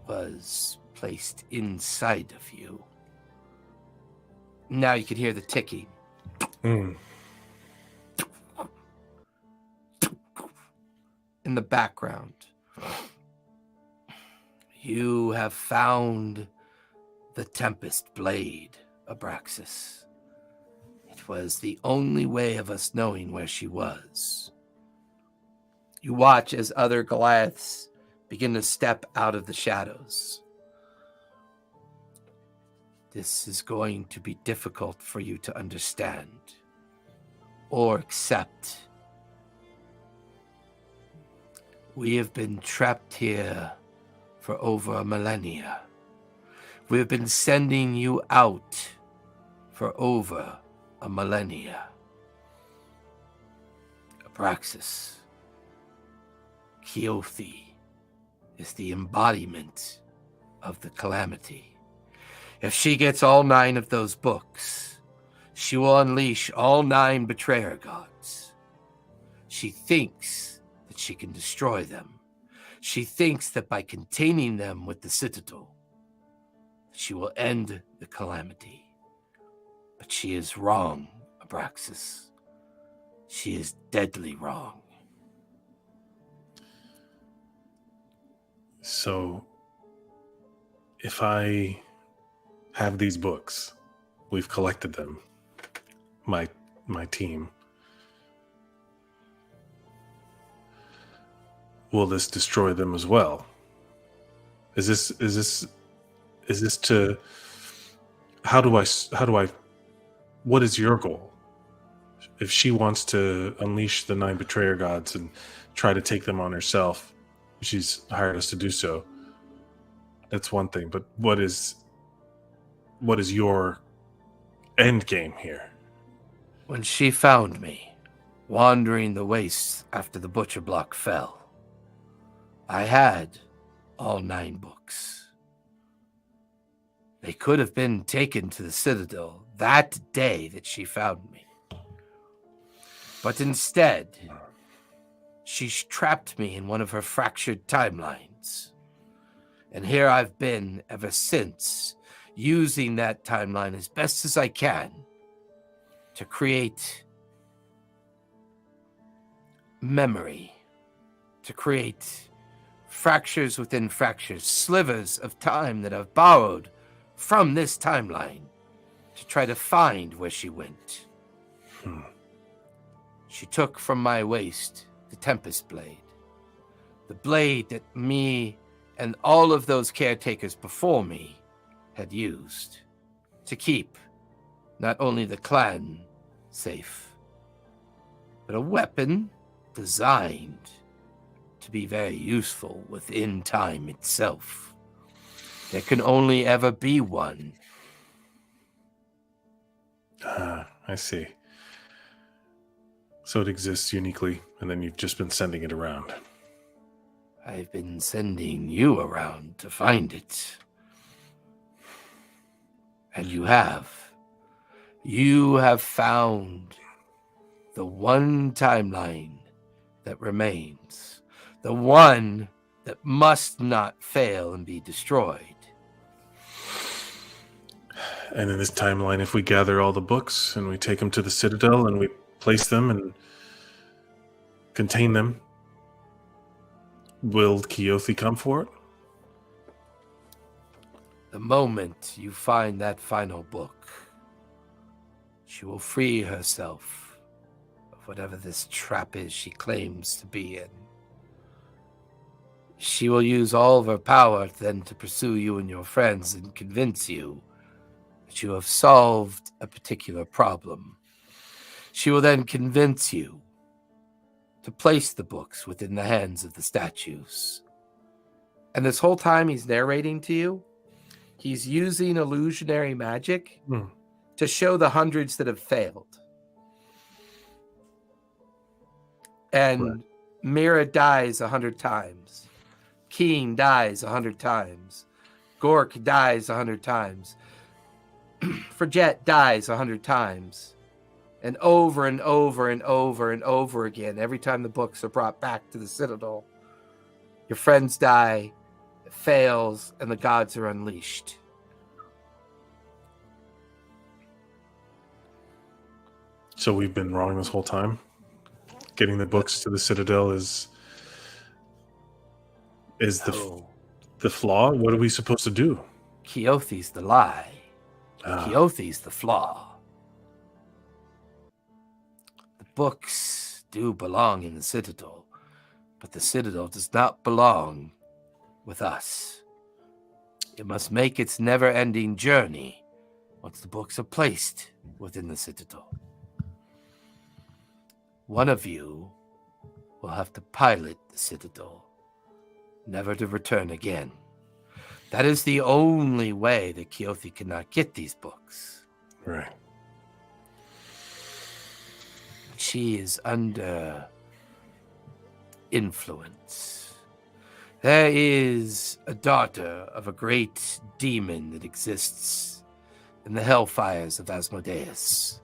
was placed inside of you. Now you can hear the ticking. In the background. You have found the Tempest Blade, Abraxas. It was the only way of us knowing where she was. You watch as other Goliaths begin to step out of the shadows. This is going to be difficult for you to understand or accept. We have been trapped here for over a millennia. We have been sending you out for over a millennia. Abraxas, Keothi is the embodiment of the Calamity. If she gets all 9 of those books, she will unleash all 9 betrayer gods. She thinks that she can destroy them. She thinks that by containing them with the Citadel, she will end the Calamity. But she is wrong, Abraxas. She is deadly wrong. So, if I have these books, we've collected them, my team, will this destroy them as well? Is this to, how do I, what is your goal? If she wants to unleash the 9 betrayer gods and try to take them on herself, she's hired us to do so. That's one thing, but what is your end game here? When she found me, wandering the wastes after the butcher block fell, I had all 9 books. They could have been taken to the Citadel that day that she found me. But instead, she trapped me in one of her fractured timelines. And here I've been ever since, using that timeline as best as I can to create memory, to create fractures within fractures, slivers of time that I've borrowed from this timeline to try to find where she went. She took from my waist the Tempest Blade, the blade that me and all of those caretakers before me had used to keep not only the clan safe, but a weapon designed to be very useful within time itself. There can only ever be one. I see. So it exists uniquely, and then you've just been sending it around. I've been sending you around to find it. And you have. You have found the one timeline that remains, the one that must not fail and be destroyed. And in this timeline, if we gather all the books and we take them to the Citadel and we place them and contain them, will Keothi come for it? The moment you find that final book, she will free herself of whatever this trap is she claims to be in. She will use all of her power then to pursue you and your friends and convince you that you have solved a particular problem. She will then convince you to place the books within the hands of the statues. And this whole time he's narrating to you, he's using illusionary magic to show the hundreds that have failed. And Mira dies 100 times. Keen dies 100 times. Gork dies 100 times. Forget dies 100 times. And over and over and over and over again, every time the books are brought back to the Citadel, your friends die, it fails, and the gods are unleashed. So we've been wrong this whole time? Getting the books to the Citadel is the flaw? What are we supposed to do? Keothi's the lie. Keothi's the flaw. The books do belong in the Citadel, but the Citadel does not belong with us. It must make its never-ending journey once the books are placed within the Citadel. One of you will have to pilot the Citadel, never to return again. That is the only way that Keothi cannot get these books. Right. She is under influence. There is a daughter of a great demon that exists in the hellfires of Asmodeus.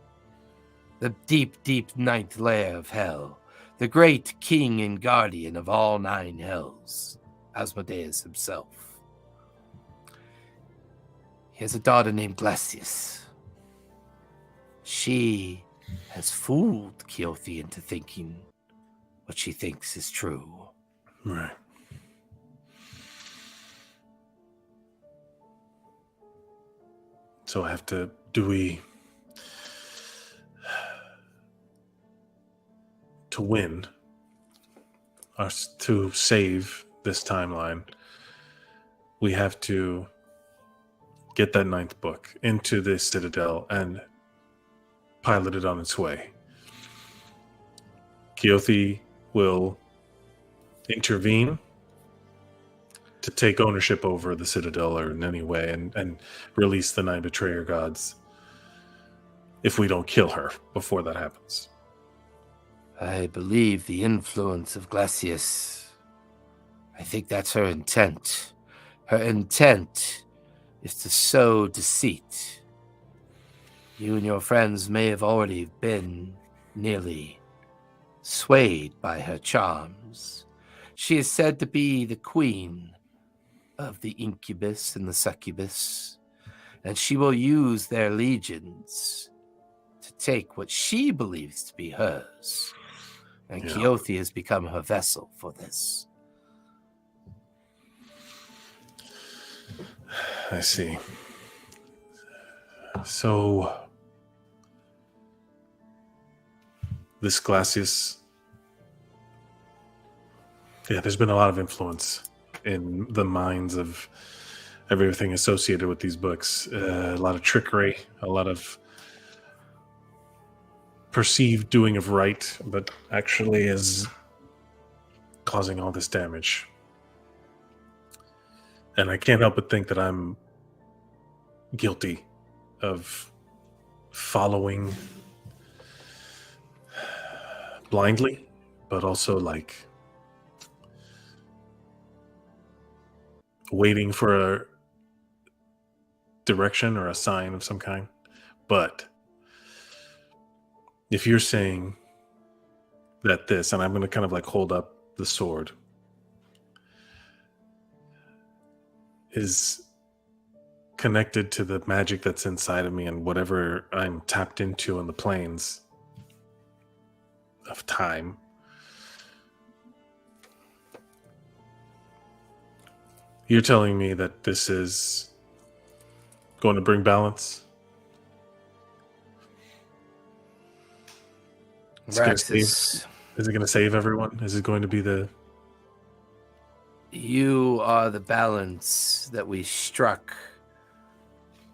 The deep, deep ninth layer of hell. The great king and guardian of all 9 hells. Asmodeus himself. He has a daughter named Glacius. She has fooled Keothi into thinking what she thinks is true. Right. So I have to, to win, or to save this timeline, we have to get that 9th book into the Citadel and pilot it on its way. Keothi will intervene to take ownership over the Citadel or in any way and release the 9 betrayer gods if we don't kill her before that happens. I believe the influence of Glacius. I think that's her intent. Her intent is to sow deceit. You and your friends may have already been nearly swayed by her charms. She is said to be the queen of the incubus and the succubus, and she will use their legions to take what she believes to be hers. And Keothi has become her vessel for this. I see. So, this Glacius, there's been a lot of influence in the minds of everything associated with these books. A lot of trickery, a lot of perceived doing of right, but actually is causing all this damage. And I can't help but think that I'm guilty of following blindly, but also like waiting for a direction or a sign of some kind. But if you're saying that this, and I'm going to kind of like hold up the sword, is connected to the magic that's inside of me and whatever I'm tapped into on the planes of time, you're telling me that this is going to bring balance? It's gonna Braxis, is it going to save everyone? Is it going to be the... you are the balance that we struck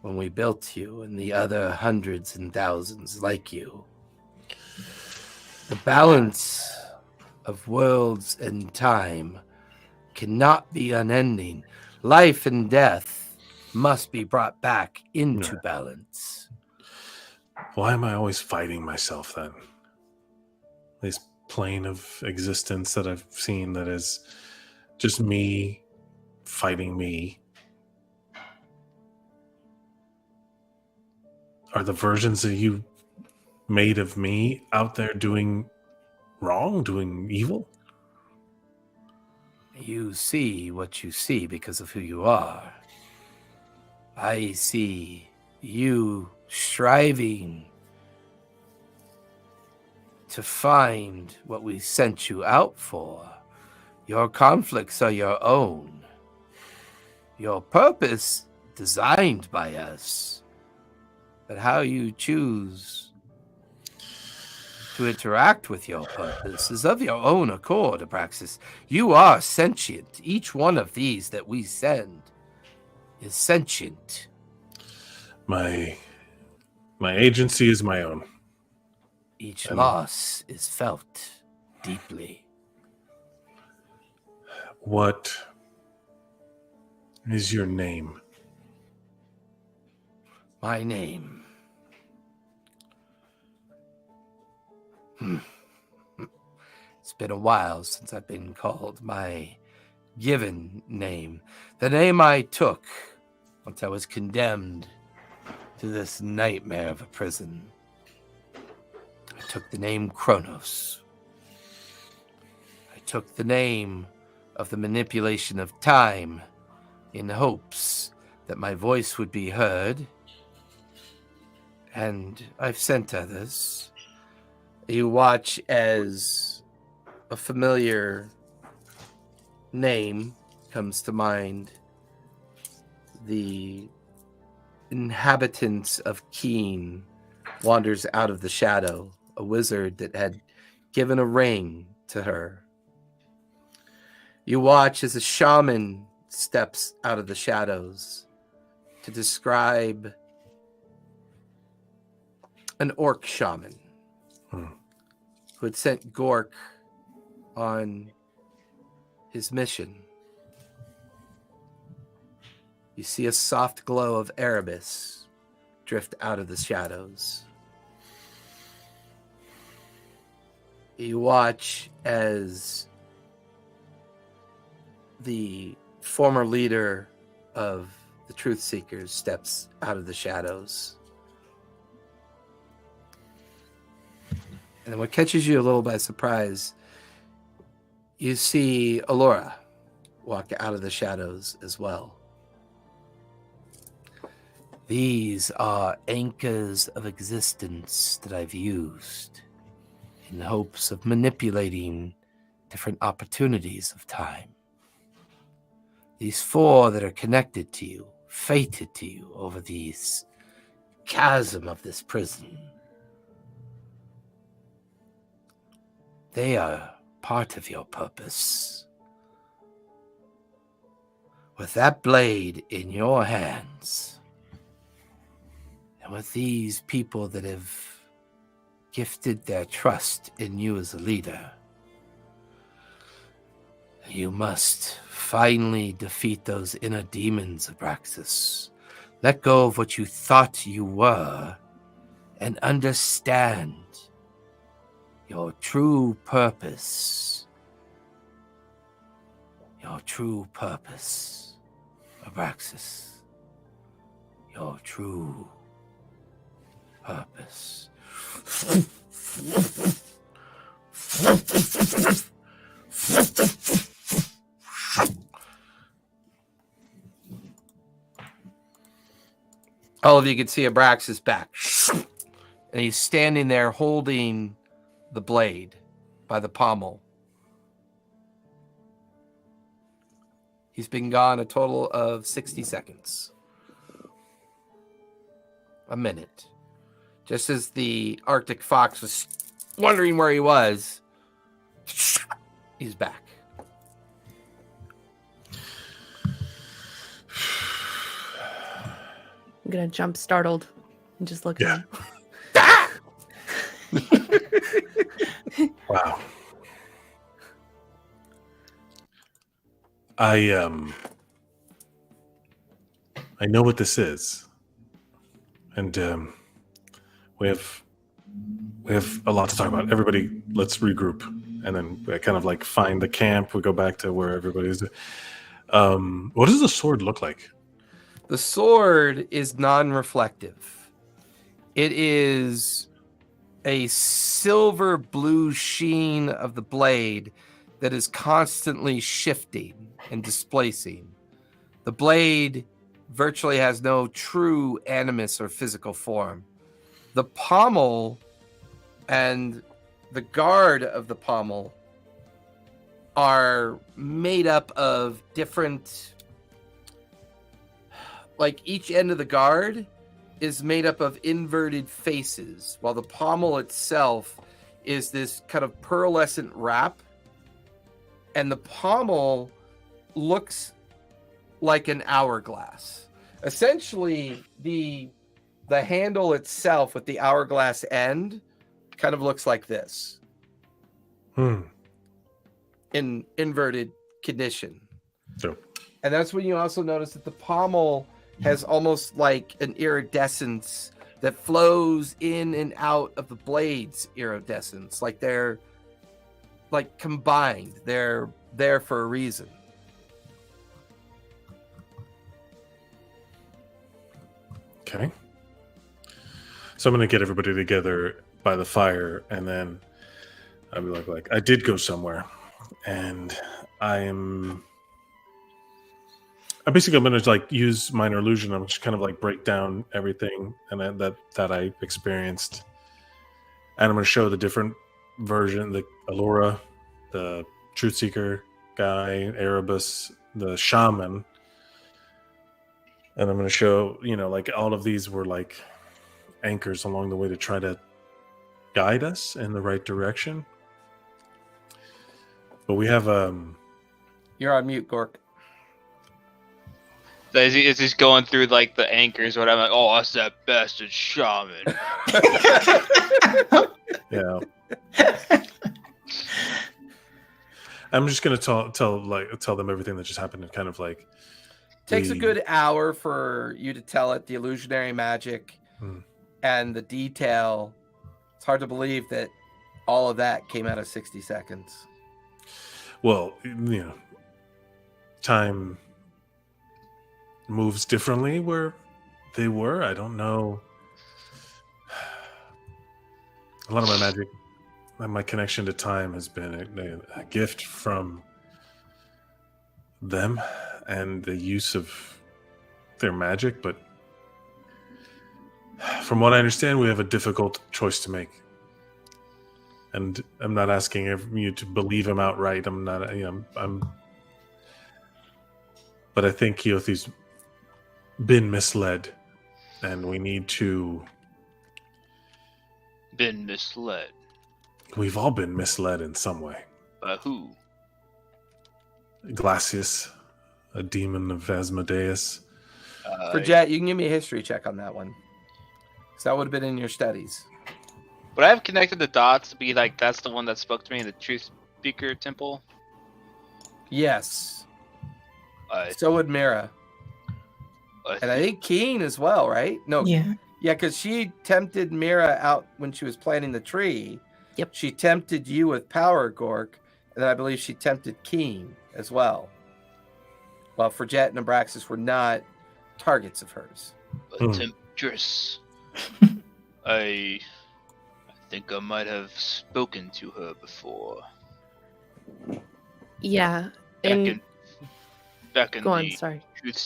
when we built you and the other hundreds and thousands like you. The balance of worlds and time cannot be unending. Life and death must be brought back into balance. Why am I always fighting myself then? This plane of existence that I've seen that is just me fighting me. Are the versions that you made of me out there doing wrong, doing evil? You see what you see because of who you are. I see you striving to find what we sent you out for. Your conflicts are your own. Your purpose designed by us. But how you choose to interact with your purpose is of your own accord, Abraxas. You are sentient. Each one of these that we send is sentient. My agency is my own. Each loss is felt deeply. What is your name? My name. It's been a while since I've been called my given name. The name I took once I was condemned to this nightmare of a prison. I took the name Kronos. I took the name of the manipulation of time in hopes that my voice would be heard. And I've sent others. You watch as a familiar name comes to mind. The inhabitants of Keen wanders out of the shadow, a wizard that had given a ring to her. You watch as a shaman steps out of the shadows to describe an orc shaman who had sent Gork on his mission. You see a soft glow of Erebus drift out of the shadows. You watch as the former leader of the Truth Seekers steps out of the shadows. And then what catches you a little by surprise, you see Alora walk out of the shadows as well. These are anchors of existence that I've used in hopes of manipulating different opportunities of time. These four that are connected to you, fated to you over these chasm of this prison. They are part of your purpose. With that blade in your hands, and with these people that have gifted their trust in you as a leader, you must finally defeat those inner demons, Abraxas. Let go of what you thought you were and understand your true purpose. Your true purpose, Abraxas. Your true purpose. All of you can see Abraxas back. And he's standing there holding the blade by the pommel. He's been gone a total of 60 seconds. A minute. Just as the Arctic fox was wondering where he was, he's back. I'm gonna jump startled and just look at him. Wow. I know what this is, and we have a lot to talk about. Everybody, let's regroup, and then we kind of like find the camp. We go back to where everybody's. What does the sword look like? The sword is non-reflective. It is a silver blue sheen of the blade that is constantly shifting and displacing. The blade virtually has no true animus or physical form. The pommel and the guard of the pommel are made up of different, like each end of the guard is made up of inverted faces, while the pommel itself is this kind of pearlescent wrap, and the pommel looks like an hourglass. Essentially, the handle itself with the hourglass end kind of looks like this in inverted condition. So, and that's when you also notice that the pommel has almost like an iridescence that flows in and out of the blade's iridescence, like they're like combined. They're there for a reason. okay. So I'm going to get everybody together by the fire, and then I'll be like, I did go somewhere, and I'm basically going to like use minor illusion. I'm just kind of like break down everything and that I experienced, and I'm going to show the different version: the Allura, the Truth Seeker guy, Erebus, the Shaman, and I'm going to show, like all of these were like anchors along the way to try to guide us in the right direction. But we have You're on mute, Gork. So is he's going through like the anchors, what I'm like, oh, that's that bastard shaman. yeah. I'm just gonna tell them everything that just happened, and kind of like Takes a good hour for you to tell it, the illusionary magic and the detail. It's hard to believe that all of that came out of 60 seconds. Well, time moves differently where they were. I don't know. A lot of my magic, my connection to time has been a gift from them and the use of their magic, but from what I understand, we have a difficult choice to make. And I'm not asking you to believe him outright. I'm not, but I think Keothi's been misled, and we need to. Been misled. We've all been misled in some way. By who? Glacius, a demon of Asmodeus. For Jet, you can give me a history check on that one. Because that would have been in your studies. Would I have connected the dots to be like, that's the one that spoke to me in the Truth Speaker Temple? Yes. So would Mira. And I think Keen as well, right? No. Yeah. Yeah, because she tempted Mira out when she was planting the tree. Yep. She tempted you with power, Gork. And then I believe she tempted Keen as well. Well, Forget and Abraxas were not targets of hers. A temptress. I think I might have spoken to her before. Yeah, and Back in go on. the Sorry. Truth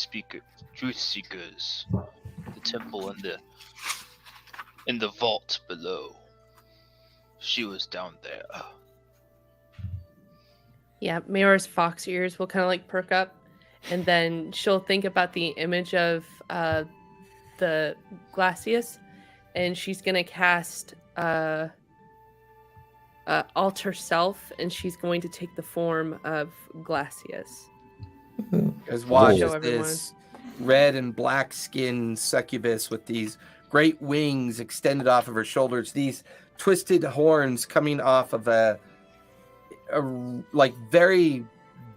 Seekers, the temple in the vault below. She was down there. Yeah, Mira's fox ears will kind of like perk up, and then she'll think about the image of the Glacius, and she's gonna cast alter self, and she's going to take the form of Glacius. As watch Show as everyone. this red and black skinned succubus with these great wings extended off of her shoulders, these twisted horns coming off of a like very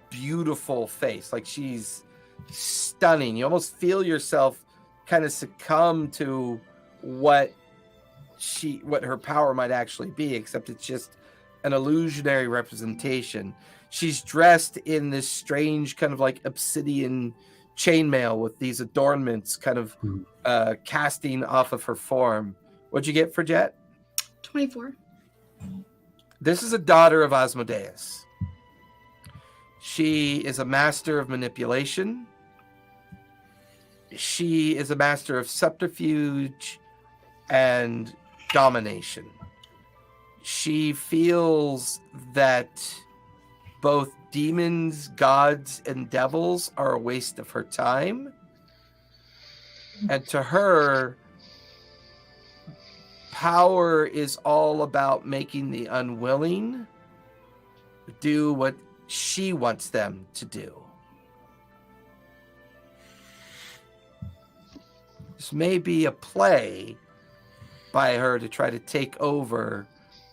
beautiful face. Like she's stunning. You almost feel yourself kind of succumb to what her power might actually be, except it's just an illusionary representation. She's dressed in this strange kind of like obsidian chainmail with these adornments kind of casting off of her form. What'd you get for Jet? 24. This is a daughter of Asmodeus. She is a master of manipulation. She is a master of subterfuge and domination. She feels that both demons, gods, and devils are a waste of her time. And to her, power is all about making the unwilling do what she wants them to do. This may be a play by her to try to take over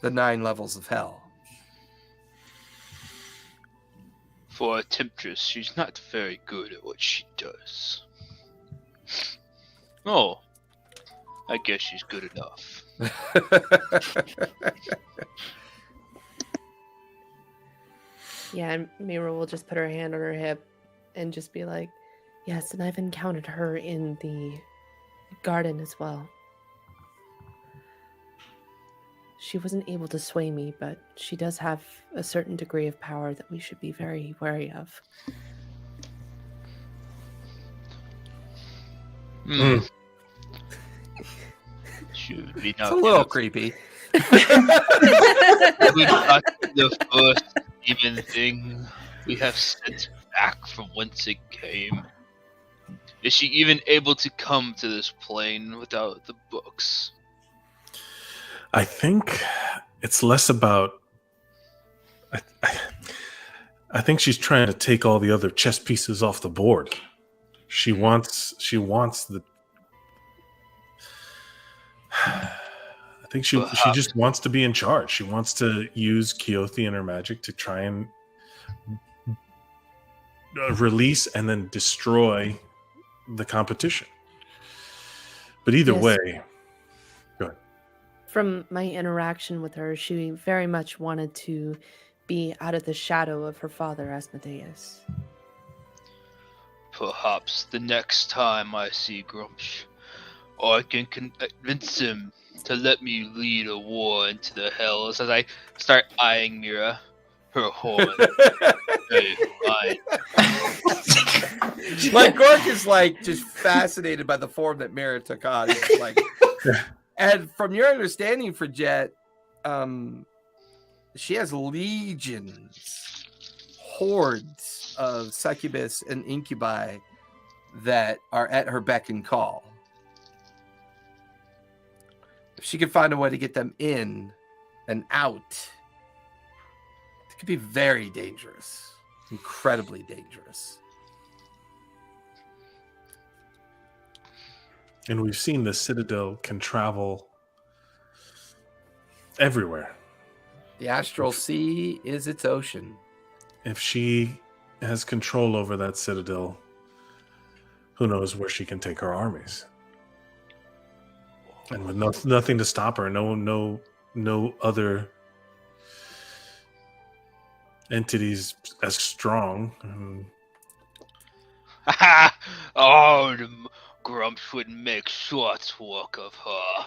the 9 levels of hell. For a temptress, she's not very good at what she does. Oh, I guess she's good enough. Yeah, and Mira will just put her hand on her hip and just be like, yes, and I've encountered her in the garden as well. She wasn't able to sway me, but she does have a certain degree of power that we should be very wary of. Should be It's a little creepy. We got the first demon thing we have sent back from whence it came. Is she even able to come to this plane without the books? I think it's less about. I think she's trying to take all the other chess pieces off the board. She wants the. I think she just wants to be in charge. She wants to use Keothi and her magic to try and release and then destroy the competition. But either Yes. way, go ahead. From my interaction with her, she very much wanted to be out of the shadow of her father, Asmodeus. Perhaps the next time I see Grumsh, I can convince him to let me lead a war into the hells as I start eyeing Mira. Her horn. Very fine. Like Gork is like just fascinated by the form that Mira took on. He's like, and from your understanding for Jet, she has legions, hordes of succubus and incubi that are at her beck and call. If she could find a way to get them in and out, it could be very dangerous, incredibly dangerous. And we've seen the Citadel can travel everywhere. The astral sea is its ocean. If she has control over that Citadel, who knows where she can take her armies? And with nothing to stop her, no other entities as strong. Oh, the Grumps would make short work of her.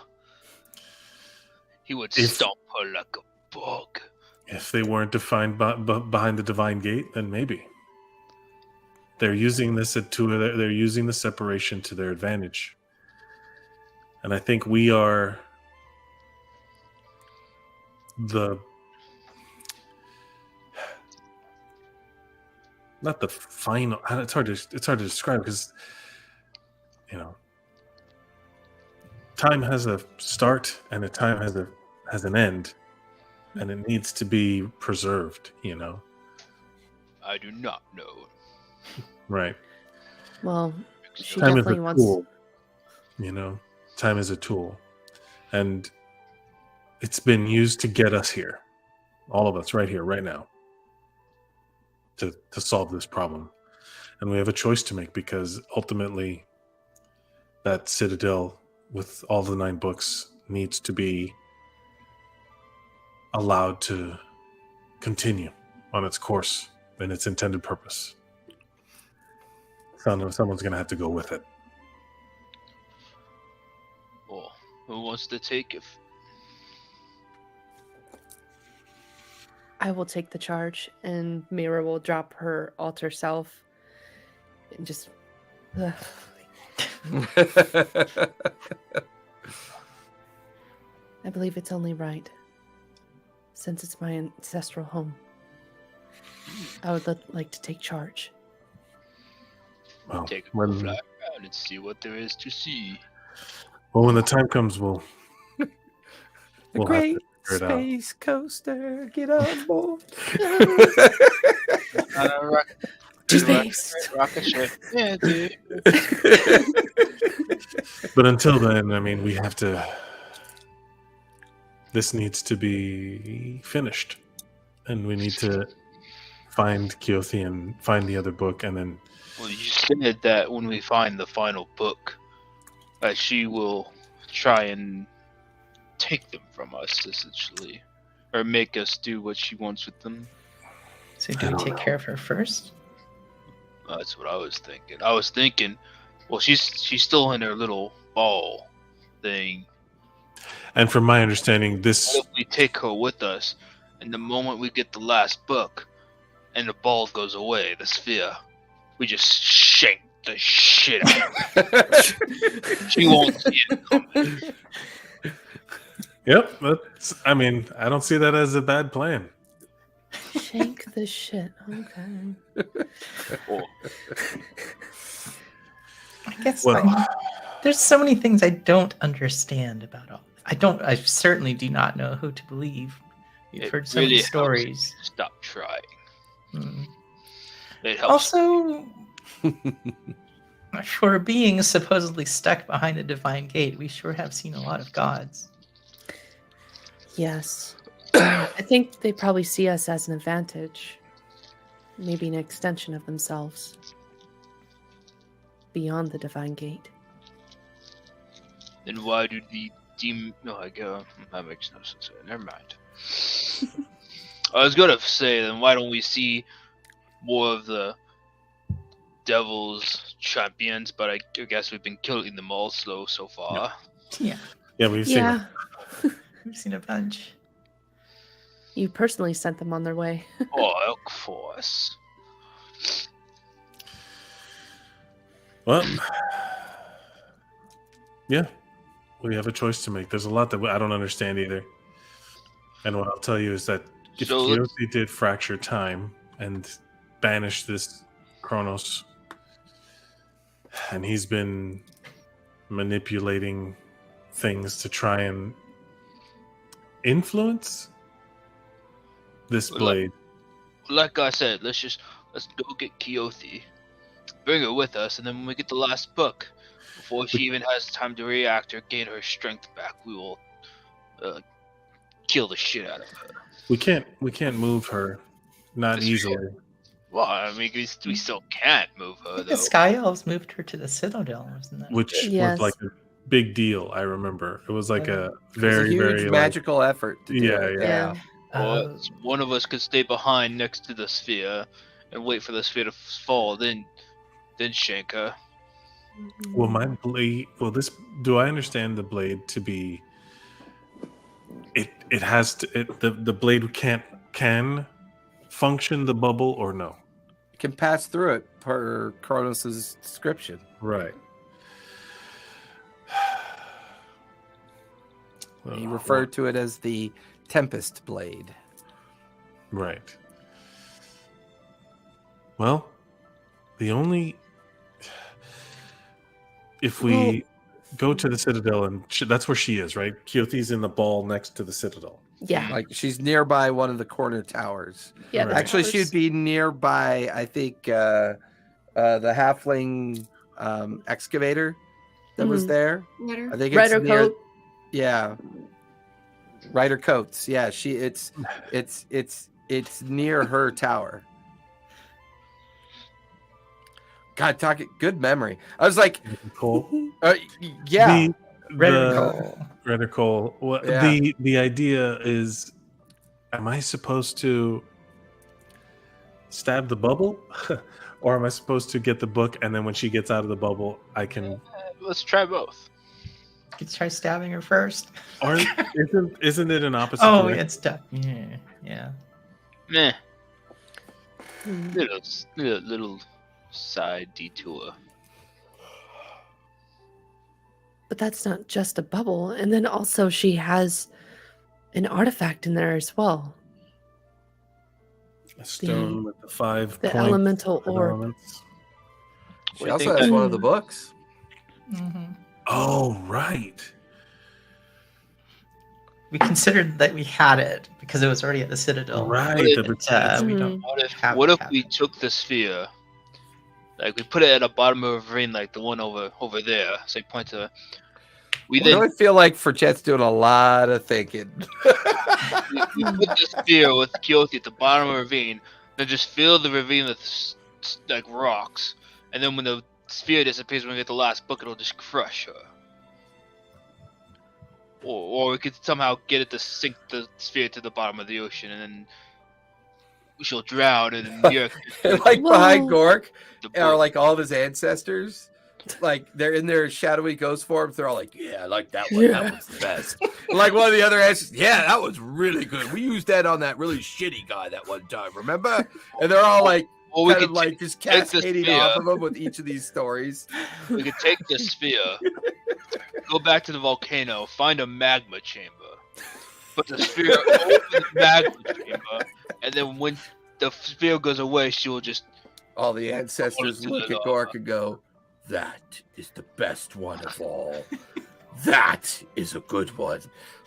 He would stomp her like a bug. If they weren't defined behind the divine gate, then maybe they're using this they're using the separation to their advantage. And I think we are not the final. It's hard to describe because time has a start and a time has an end, and it needs to be preserved. I do not know. Right. Well, she Time is a definitely wants. tool. Time is a tool, and it's been used to get us here, all of us, right here, right now, to solve this problem. And we have a choice to make because ultimately, that citadel with all the 9 books needs to be allowed to continue on its course and its intended purpose. Someone's going to have to go with it. Well, who wants to take it? I will take the charge, and Mira will drop her alter self and just. I believe it's only right, since it's my ancestral home. I would like to take charge. Well, Take a when, fly around and see what there is to see. well, when the time comes, we'll The have to Great figure it out. Space Coaster, get on board. To space. Rocket ship. Yeah, dude. But until then, I mean, we have to. This needs to be finished, and we need to find Keothi and find the other book, and then. Well, you said that when we find the final book, that she will try and take them from us, essentially, or make us do what she wants with them. So do we take care of her first? That's what I was thinking. I was thinking, well, she's still in her little ball thing. And from my understanding, this. What if we take her with us, and the moment we get the last book, and the ball goes away, the sphere, we just shank the shit out of her. She won't see it coming. Yep. I mean, I don't see that as a bad plan. Shank the shit. Okay. Well, I guess Well, there's so many things I don't understand about all. I certainly do not know who to believe. You've it heard so really many helps stories. if you stop trying. Hmm. It helps. Also, for being supposedly stuck behind a divine gate, we sure have seen a lot of gods. Yes. I think they probably see us as an advantage. Maybe an extension of themselves. Beyond the divine gate. Then why do the demon? No, I go. That makes no sense. Never mind. I was gonna say, then why don't we see more of the devil's champions? But I guess we've been killing them all so far. Yeah, Yeah, we've seen. Yeah. we've seen a bunch. You personally sent them on their way. Oh, of course. Well, yeah, we have a choice to make. There's a lot that I don't understand either. And what I'll tell you is that if So let's- Keothi did fracture time and banish this Kronos, and he's been manipulating things to try and influence this Well, blade. Like I said, let's go get Keothi, bring her with us, and then when we get the last book, before she even has time to react or gain her strength back, we will kill the shit out of her. We can't move her, not Yes, we easily. Well, I mean, we still can't move I her think though. the Sky Elves moved her to the Citadel, wasn't that? Which Yes. was like a big deal. I remember it was like a It was very a huge very magical effort. To do Yeah, it. yeah. Or one of us could stay behind next to the sphere and wait for the sphere to fall, then shank her. Well, my blade. Well, this. Do I understand the blade to be? It has to. The blade can't can function the bubble or no? You can pass through it per Kronos' description. Right. He referred to it as the Tempest Blade. Right. Well, the only... If we go to the Citadel, and that's where she is, right? Keothi's in the ball next to the Citadel. Yeah. Like she's nearby one of the corner towers. Yeah. the Actually, towers. she'd be nearby, I think, the halfling excavator that was there. Letter. I think Rider it's near, coat. yeah. Rider coats. Yeah, it's near her tower. God, good memory. I was like, Cole. yeah. Rather Cole. Well, Yeah. The idea is, am I supposed to stab the bubble, or am I supposed to get the book and then when she gets out of the bubble, I can? Let's try both. You could try stabbing her first. Or isn't it an opposite? Oh, direction? it's tough. Yeah. Meh. Hmm. Little side detour. But that's not just a bubble. And then also she has an artifact in there as well. A stone with the 5 The points, elemental 5 orb. elements. She I also think has that- one of the books. Mm-hmm. Oh, right. We considered that we had it because it was already at the Citadel. Right. But the We Mhm. don't have What if have we it. took the sphere, like we put it at the bottom of a ravine, like the one over there? So you point to. We I then really feel like Forget's doing a lot of thinking. we put the sphere with Keothi at the bottom of the ravine, then just fill the ravine with like rocks, and then when the sphere disappears, when we get the last book, it'll just crush her. Or we could somehow get it to sink the sphere to the bottom of the ocean, and then she'll drown, and then the earth And like behind Well- Gork the are book. like all of his ancestors. Like they're in their shadowy ghost forms. They're all like, "Yeah, I like that one. Yeah. That was the best." And like one of the other ancestors, "Yeah, that was really good. We used that on that really shitty guy that one time. Remember?" And they're all like, Or we kind could of like just take the cascading sphere. off of them with each of these stories. We could take the sphere, go back to the volcano, find a magma chamber, put the sphere over the magma chamber, and then when the sphere goes away, she will just. All the ancestors to look the at Gork and go, "That is the best one of all. That is a good one."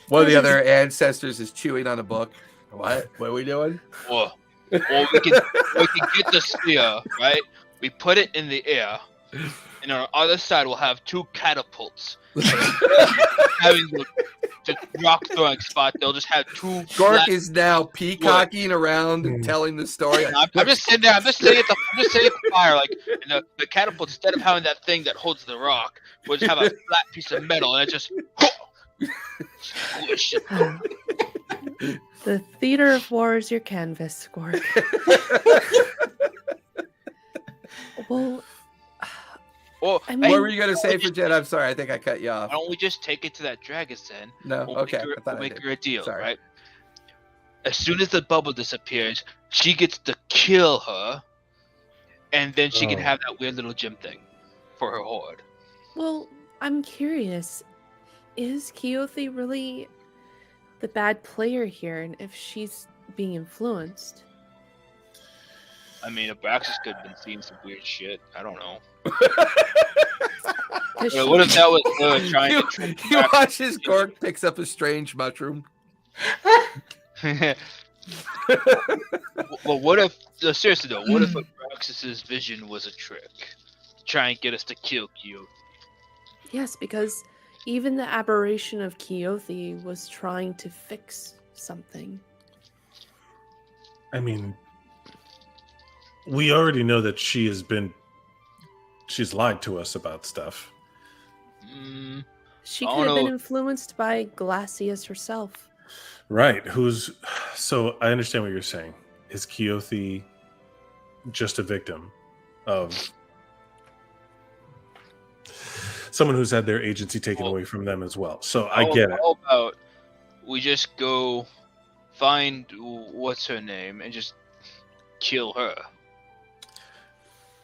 One of the other ancestors is chewing on a book. What? What are we doing? Or we can get the sphere, right? We put it in the air, and on the other side we'll have 2 catapults. Having the rock throwing spot, they'll just have 2. Gork is now peacocking around and telling the story. I'm just sitting there. I'm just sitting at the fire, like, and the catapult, instead of having that thing that holds the rock, will just have a flat piece of metal, and it just squish. The theater of war is your canvas, Gork. Well, Or I What mean- were you going to say for Jen? I'm sorry. I think I cut you off. why don't we just take it to that dragon's den? No? We'll Okay. Make her, I thought we'll I make did. her a deal, Sorry. right? As soon as the bubble disappears, she gets to kill her, and then she can Oh. have that weird little gem thing for her horde. well, I'm curious. Is Keothi really the bad player here? And if she's being influenced? I mean, Abraxas could have been seeing some weird shit. I don't know. 'Cause Yeah, she- what if that was her trying You, to trick you watch as Gork picks up a strange mushroom. Well, what if seriously though? What if Abraxas's vision was a trick, try and get us to kill Keothi? Yes, because even the aberration of Keothi was trying to fix something. I mean, we already know that she's lied to us about stuff. Mm, She I could have don't been know. influenced by Glassius herself. Right. So I understand what you're saying. Is Keothi just a victim of someone who's had their agency taken Well, away from them as well? So I get it. How about we just go find what's her name and just kill her.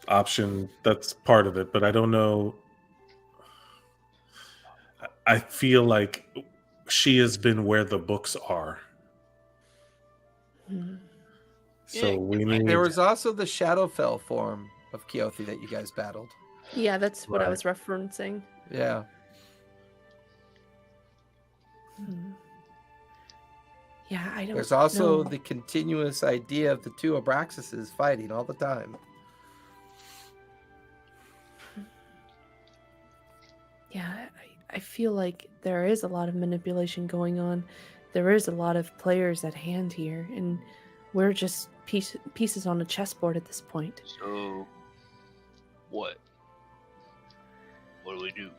Option, that's part of it, but I don't know. I feel like she has been where the books are. Hmm. So Yeah, we need. There was also the Shadowfell form of Keothi that you guys battled. Yeah, that's what I Right. was referencing. Yeah. Hmm. Yeah, I don't. There's also know. the continuous idea of the two Abraxases fighting all the time. Yeah, I feel like there is a lot of manipulation going on. There is a lot of players at hand here, and we're just pieces on a chessboard at this point. So, what? What do we do?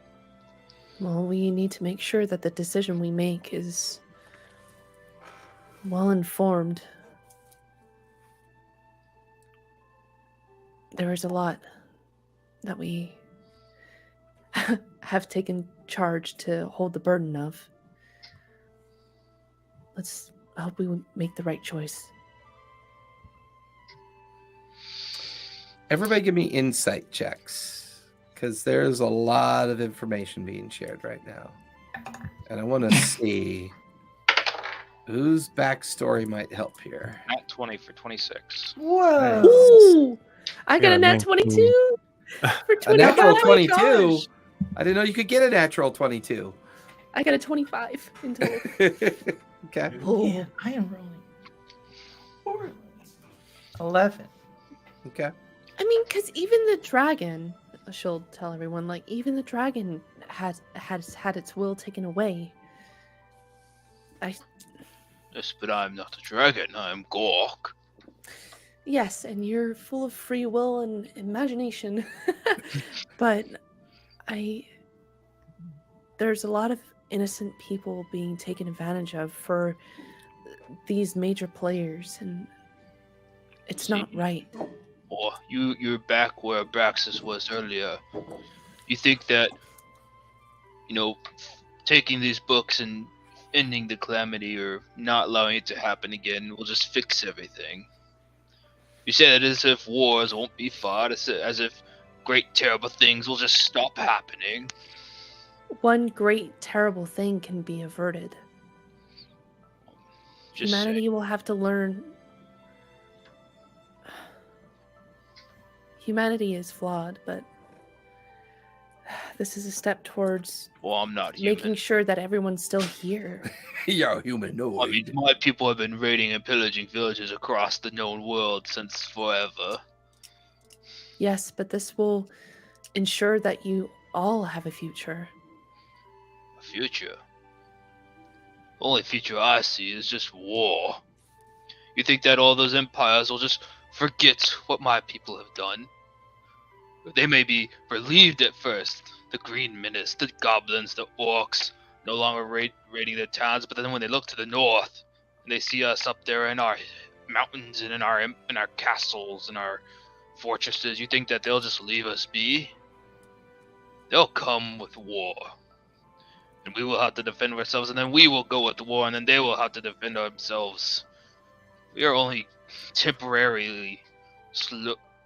Well, we need to make sure that the decision we make is well informed. There is a lot that we have taken charge to hold the burden of. Let's hope we make the right choice. Everybody give me insight checks, because there's a lot of information being shared right now. And I want to see whose backstory might help here. Not 20 for 26. Whoa. Ooh! I got Yeah, a nat 19. 22 for A 25. natural Oh my 22? gosh. I didn't know you could get a natural 22. I got a 25 in total. Okay. Man, I am rolling poorly. 11. Okay. I mean, because even the dragon, she'll tell everyone, like, even the dragon has had its will taken away. Yes, but I'm not a dragon. I'm Gork. Yes, and you're full of free will and imagination. But there's a lot of innocent people being taken advantage of for these major players, and it's not right. Or you're back where Abraxas was earlier. You think that, taking these books and ending the calamity or not allowing it to happen again will just fix everything. You say that as if wars won't be fought, as if great terrible things will just stop happening. One great terrible thing can be averted. Just Humanity will have to learn. Humanity is flawed, but this is a step towards well, I'm not human. making sure that everyone's still here. You're a humanoid. I mean, my people have been raiding and pillaging villages across the known world since forever. Yes, but this will ensure that you all have a future. A future? The only future I see is just war. You think that all those empires will just forget what my people have done? They may be relieved at first. The Green Menace, the goblins, the orcs, no longer raiding their towns, but then when they look to the north, and they see us up there in our mountains and in our castles and our fortresses, you think that they'll just leave us be? They'll come with war. And we will have to defend ourselves, and then we will go with war, and then they will have to defend themselves. We are only temporarily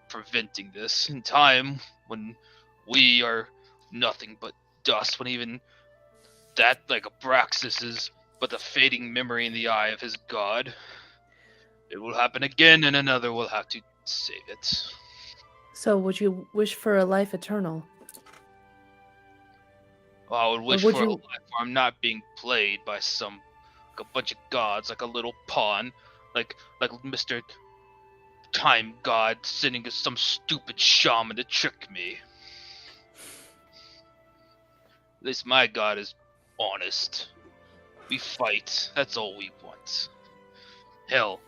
preventing this. In time, when we are nothing but dust, when even that, like Abraxas, is but the fading memory in the eye of his god, it will happen again, and another will have to save it. So, would you wish for a life eternal? Well, I would wish would for a you- life where I'm not being played by a bunch of gods, like a little pawn, like Mr. Time God sending some stupid shaman to trick me. At least my god is honest. We fight. That's all we want. Hell,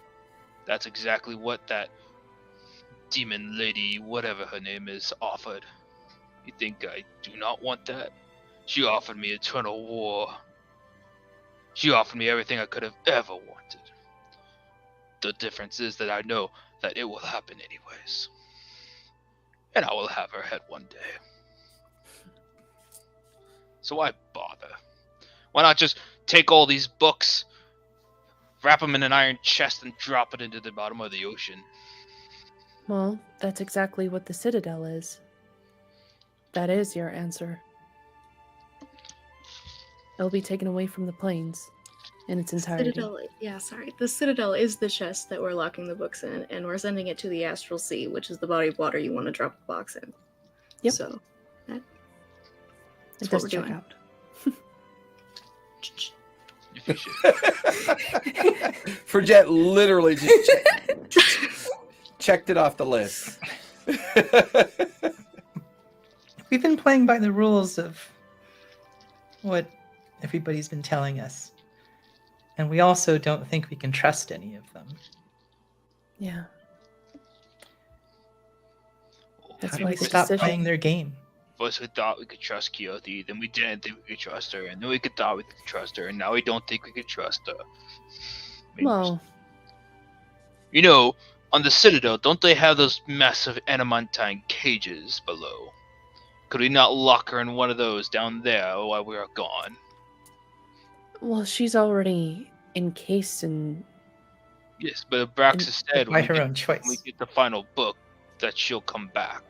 that's exactly what that demon lady, whatever her name is, offered. You think I do not want that? She offered me eternal war. She offered me everything I could have ever wanted. The difference is that I know that it will happen anyways. And I will have her head one day. So why bother? Why not just take all these books wrap them in an iron chest and drop it into the bottom of the ocean. Well, that's exactly what the Citadel is. That is your answer. It'll be taken away from the plains in its entirety. The Citadel is the chest that we're locking the books in, and we're sending it to the Astral Sea, which is the body of water you want to drop the box in. Yep. So, It what does we're check doing. out. If you should. Forget literally just checked it off the list. We've been playing by the rules of what everybody's been telling us. And we also don't think we can trust any of them. Yeah. That's How do why we the stop decision- playing their game? First we thought we could trust Keothi, then we didn't think we could trust her, and then we thought we could trust her, and now we don't think we could trust her. Maybe Well, you know, on the Citadel, don't they have those massive adamantine cages below? Could we not lock her in one of those down there while we are gone? she's already encased in. Yes, but Abraxas said By when her we, own get, choice. when we get the final book that she'll come back.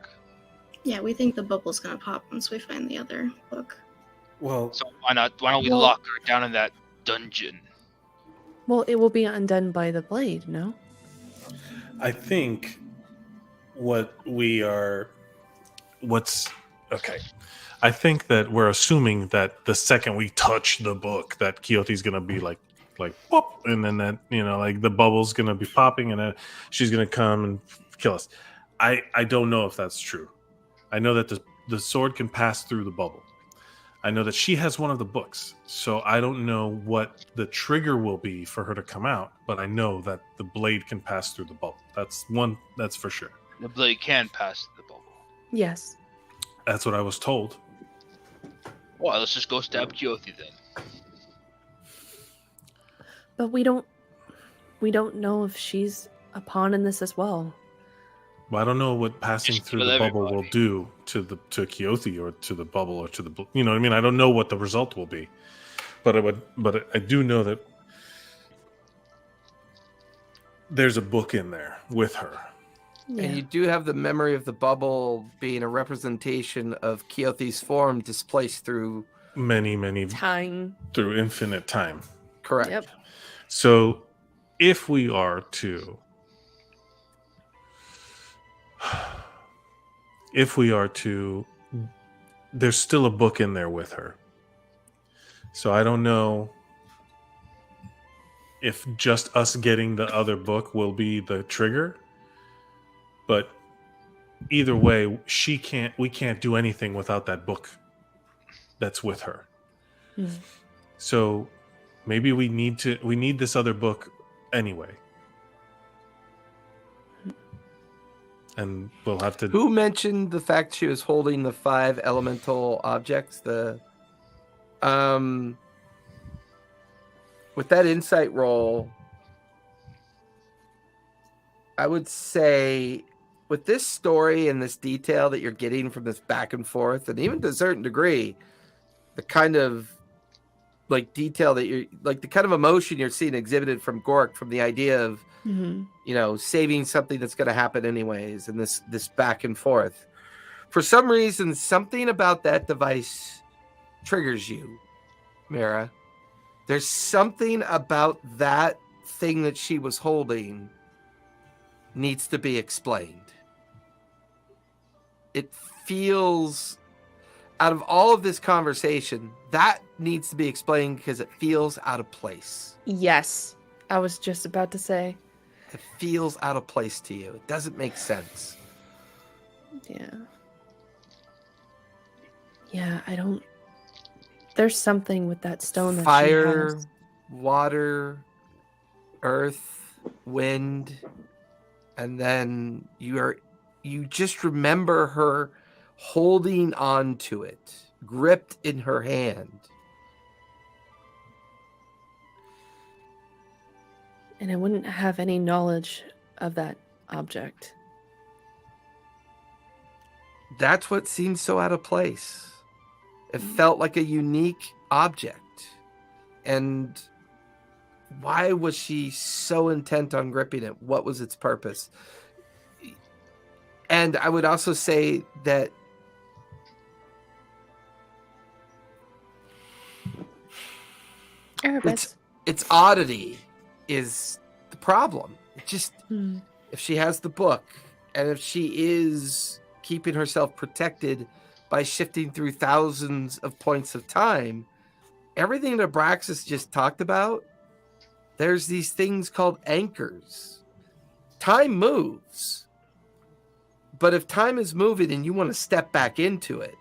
Yeah, we think the bubble's gonna pop once we find the other book. Well, So why don't we Well- lock her down in that dungeon? Well, it will be undone by the blade, no? I think I think that we're assuming that the second we touch the book, that Keothi's gonna be like pop, and then that like the bubble's gonna be popping, and then she's gonna come and kill us. I don't know if that's true. I know that the sword can pass through the bubble. I know that she has one of the books, so I don't know what the trigger will be for her to come out, but I know that the blade can pass through the bubble. That's for sure. The blade can pass the bubble. Yes. That's what I was told. Well, let's just go stab Keothi then. But we don't know if she's a pawn in this as well. Well, I don't know what passing Just through kill the bubble will everybody. do to Keothi or to the bubble or to the you know what I mean. I don't know what the result will be, but I do know that there's a book in there with her. Yeah. And you do have the memory of the bubble being a representation of Keothi's form displaced through. Many Time. through infinite time. Correct. Yep. So, if we are to there's still a book in there with her. So I don't know if just us getting the other book will be the trigger, but either way, we can't do anything without that book that's with her. Hmm. So maybe we need this other book anyway. And we'll have to. Who mentioned the fact she was holding the 5 elemental objects? With that insight roll, I would say with this story and this detail that you're getting from this back and forth, and even to a certain degree, the kind of like detail that you're like the kind of emotion you're seeing exhibited from Gork from the idea of Mm-hmm. saving something that's going to happen anyways, and this back and forth. For some reason, something about that device triggers you, Mira. There's something about that thing that she was holding needs to be explained. It feels, out of all of this conversation, that needs to be explained because it feels out of place. Yes. I was just about to say. It feels out of place to you. It doesn't make sense. Yeah. Yeah, I don't. There's something with that stone that Fire, she has. water, earth, wind, and then you just remember her holding on to it, gripped in her hand. And I wouldn't have any knowledge of that object. That's what seems so out of place. It felt like a unique object. And why was she so intent on gripping it? What was its purpose? And I would also say that its oddity is the problem. It just if she has the book and if she is keeping herself protected by shifting through thousands of points of time, everything that Abraxas just talked about, there's these things called anchors. Time moves. But if time is moving and you want to step back into it,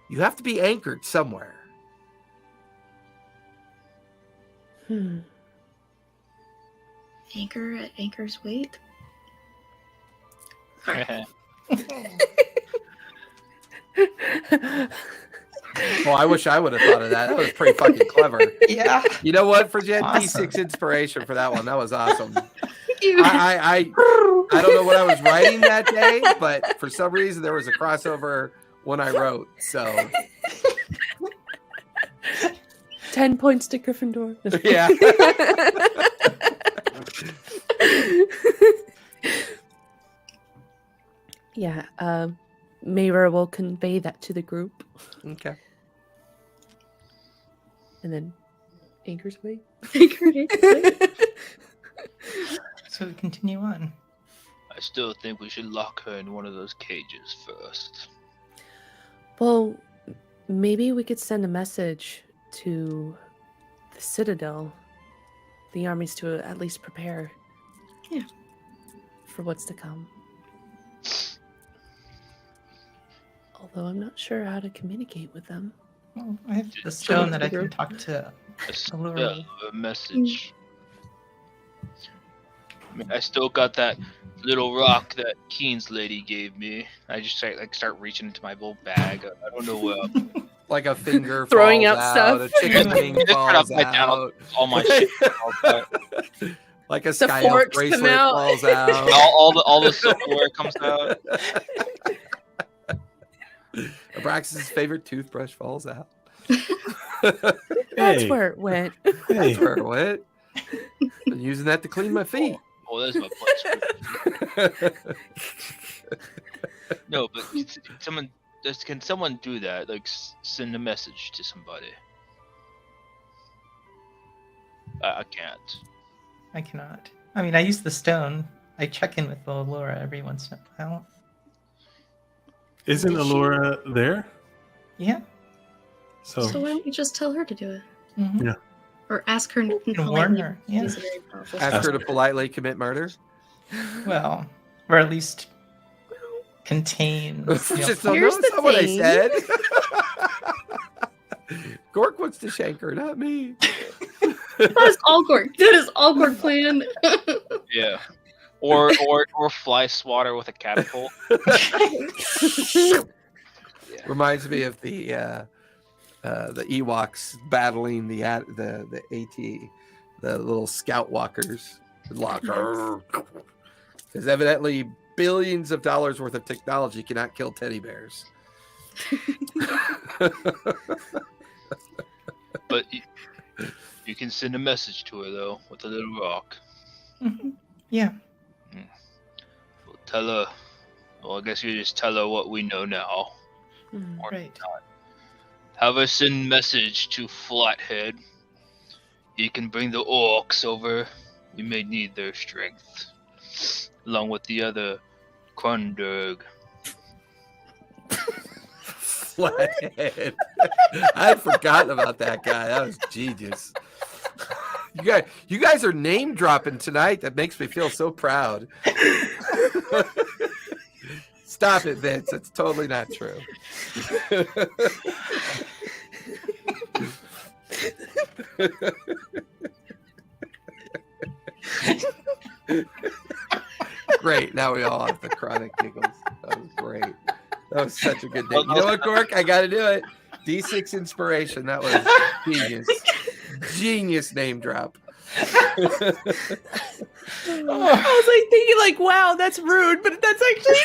you have to be anchored somewhere. Anchor at anchor's weight. Well, I wish I would have thought of that. That was pretty fucking clever. Yeah. You know what, Forget? Awesome. D6 inspiration for that one. That was awesome. I don't know what I was writing that day, but for some reason there was a crossover when I wrote. So 10 points to Gryffindor. yeah. Yeah, Mayra will convey that to the group. Okay. And then Anchor's Way. So we continue on. I still think we should lock her in one of those cages first. Well, maybe we could send a message to the Citadel, the armies, to at least prepare. Yeah. For what's to come. Although I'm not sure how to communicate with them. Well, I have the stone that I can talk to. A message. I mean, I still got that little rock that Keen's lady gave me. I just start reaching into my little bag. I don't know where. Like a finger Throwing falls out out, stuff. a chicken wing Just turn falls upside down, out. all my shit falls out. Like a The sky elf forks come bracelet out. falls out. all the silverware comes out. Abraxas' favorite toothbrush falls out. That's where it went. That's where it went. I'm using that to clean my feet. Oh, there's my butt. No, but can someone do that? Like send a message to somebody. I can't. I cannot. I mean, I use the stone. I check in with Laura every once in a while. Isn't Did she- Alora there? Yeah. So why don't you just tell her to do it? Mhm. Yeah. Or ask her You can warn her. Yeah. She's very powerful. Ask her to politely commit murder. Well, or at least contain. Just know, don't Here's know the that's what I thing. said. Gork wants to shank her, not me. That is all Gork. That is all Gork plan. Yeah. Or fly swatter with a catapult. Reminds me of the Ewoks battling the AT, the little scout walkers. Because evidently billions of dollars worth of technology cannot kill teddy bears. But you can send a message to her though with a little rock. Mhm. Yeah. Well, tell her. Well, I guess you just tell her what we know now. Mhm. Or Right. not. Have her send message to Flathead. He can bring the orcs over. We may need their strength, along with the other Krunderg. Flathead. I'd forgotten about that guy. That was genius. You guys are name dropping tonight. That makes me feel so proud. Stop it, Vince. That's totally not true. Great. Now we all have the chronic giggles. That was great. That was such a good name. You know what, Gork? I got to do it. D6 inspiration. That was genius. Genius name drop. I was like thinking, like, wow, that's rude, but that's actually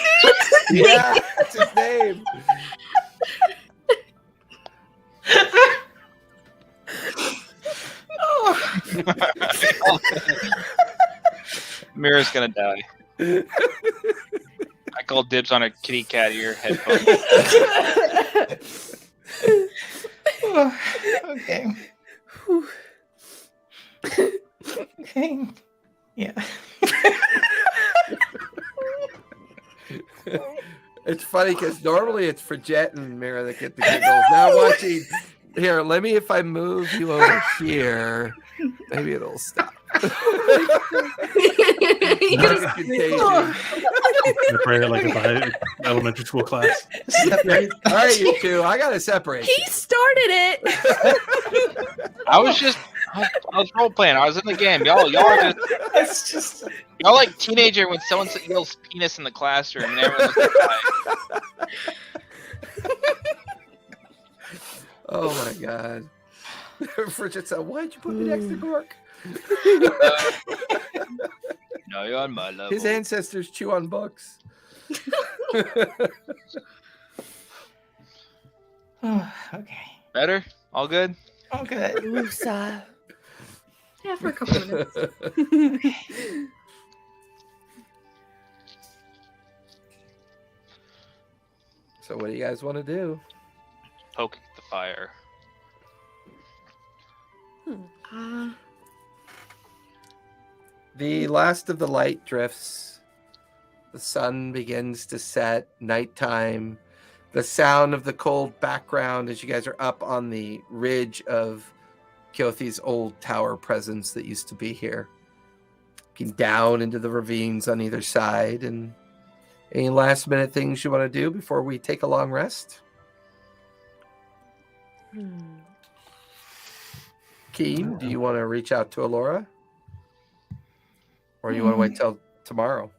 neat. Yeah, that's his name. Mira's gonna die. I call dibs on a kitty cat ear headphone. Okay. Okay. Yeah. It's funny because normally it's for Jet and Mira that get the giggles. Now watching here, let me if I move you over here, maybe it'll stop. It's contagion. Separated like a elementary school class. Separate. All right, you two, I gotta separate. He started it. I was role playing. I was in the game. Y'all are just It's just. y'all like teenager when someone yells penis in the classroom and everyone's like, Oh my god. Frigid said, why'd you put me next to Gork? "No, you're on my level." His ancestors chew on books. Oh, okay. Better? All good? Okay. Rusa. Yeah, for a couple minutes. So what do you guys want to do? Poke the fire. The last of the light drifts. The sun begins to set. Nighttime. The sound of the cold background as you guys are up on the ridge of Keothi's old tower presence that used to be here. Looking down into the ravines on either side. And any last minute things you want to do before we take a long rest? Keen, do you want to reach out to Alora? Or you want to wait till tomorrow?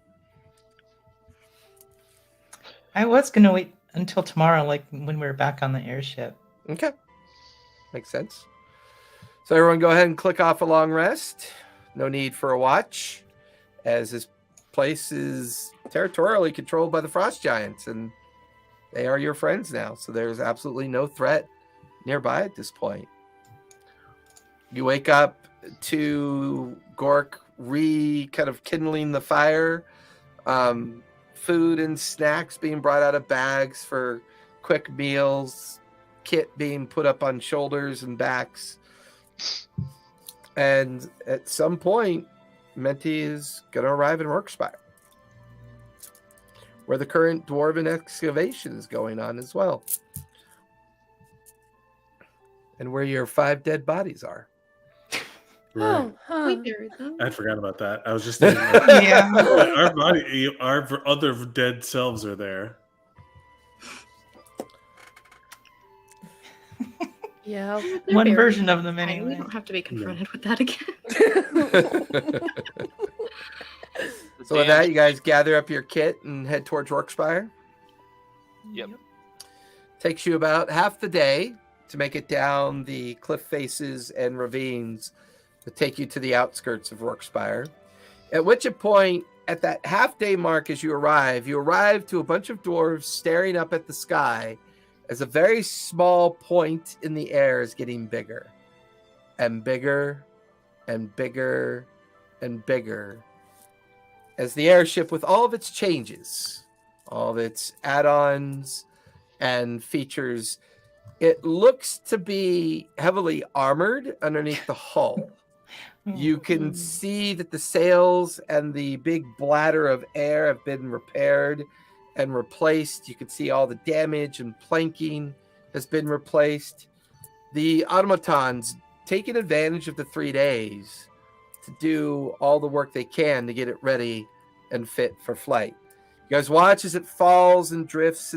I was gonna wait until tomorrow, like when we're back on the airship. Okay. Makes sense. So everyone go ahead and click off a long rest. No need for a watch, as this place is territorially controlled by the frost giants, and they are your friends now. So there's absolutely no threat nearby at this point. You wake up to Gork kind of kindling the fire. Food and snacks being brought out of bags for quick meals. Kit being put up on shoulders and backs. And at some point, Menti is going to arrive in Workspire, where the current dwarven excavation is going on as well. And where your 5 dead bodies are. Right. We buried them. I'd forgotten about that. I was just thinking, Yeah. our other dead selves are there. Yeah. They're One buried. version of them Fine, anyway. We don't have to be confronted with that again. So with that, you guys gather up your kit and head towards Workspire. Yep. Takes you about half the day to make it down the cliff faces and ravines that take you to the outskirts of Workspire. At which point, at that half-day mark as you arrive to a bunch of dwarves staring up at the sky as a very small point in the air is getting bigger and bigger and bigger and bigger as the airship, with all of its changes, all of its add-ons and features, it looks to be heavily armored underneath the hull. You can see that the sails and the big bladder of air have been repaired and replaced. You can see all the damage and planking has been replaced. The automatons taking advantage of the 3 days to do all the work they can to get it ready and fit for flight. You guys watch as it falls and drifts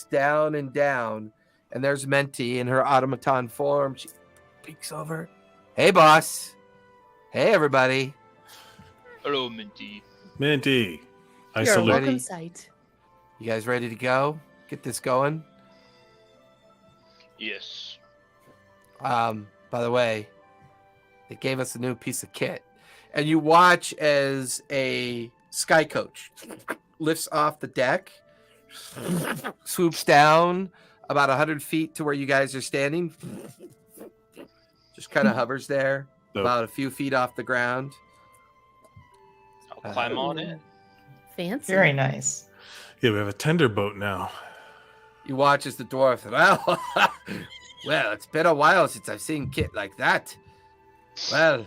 down and down. And there's Menti in her automaton form. She peeks over. Hey, boss. Hey, everybody. Hello, Minty. Minty, I You're a salute. welcome sight. You guys ready to go? Get this going? Yes. By the way, they gave us a new piece of kit. And you watch as a sky coach lifts off the deck, swoops down about 100 feet to where you guys are standing, just kind of hovers there, about a few feet off the ground. I'll climb on it. Fancy. Very nice. Yeah, we have a tender boat now. You watch as the dwarf. Well, it's been a while since I've seen Kit like that. Well,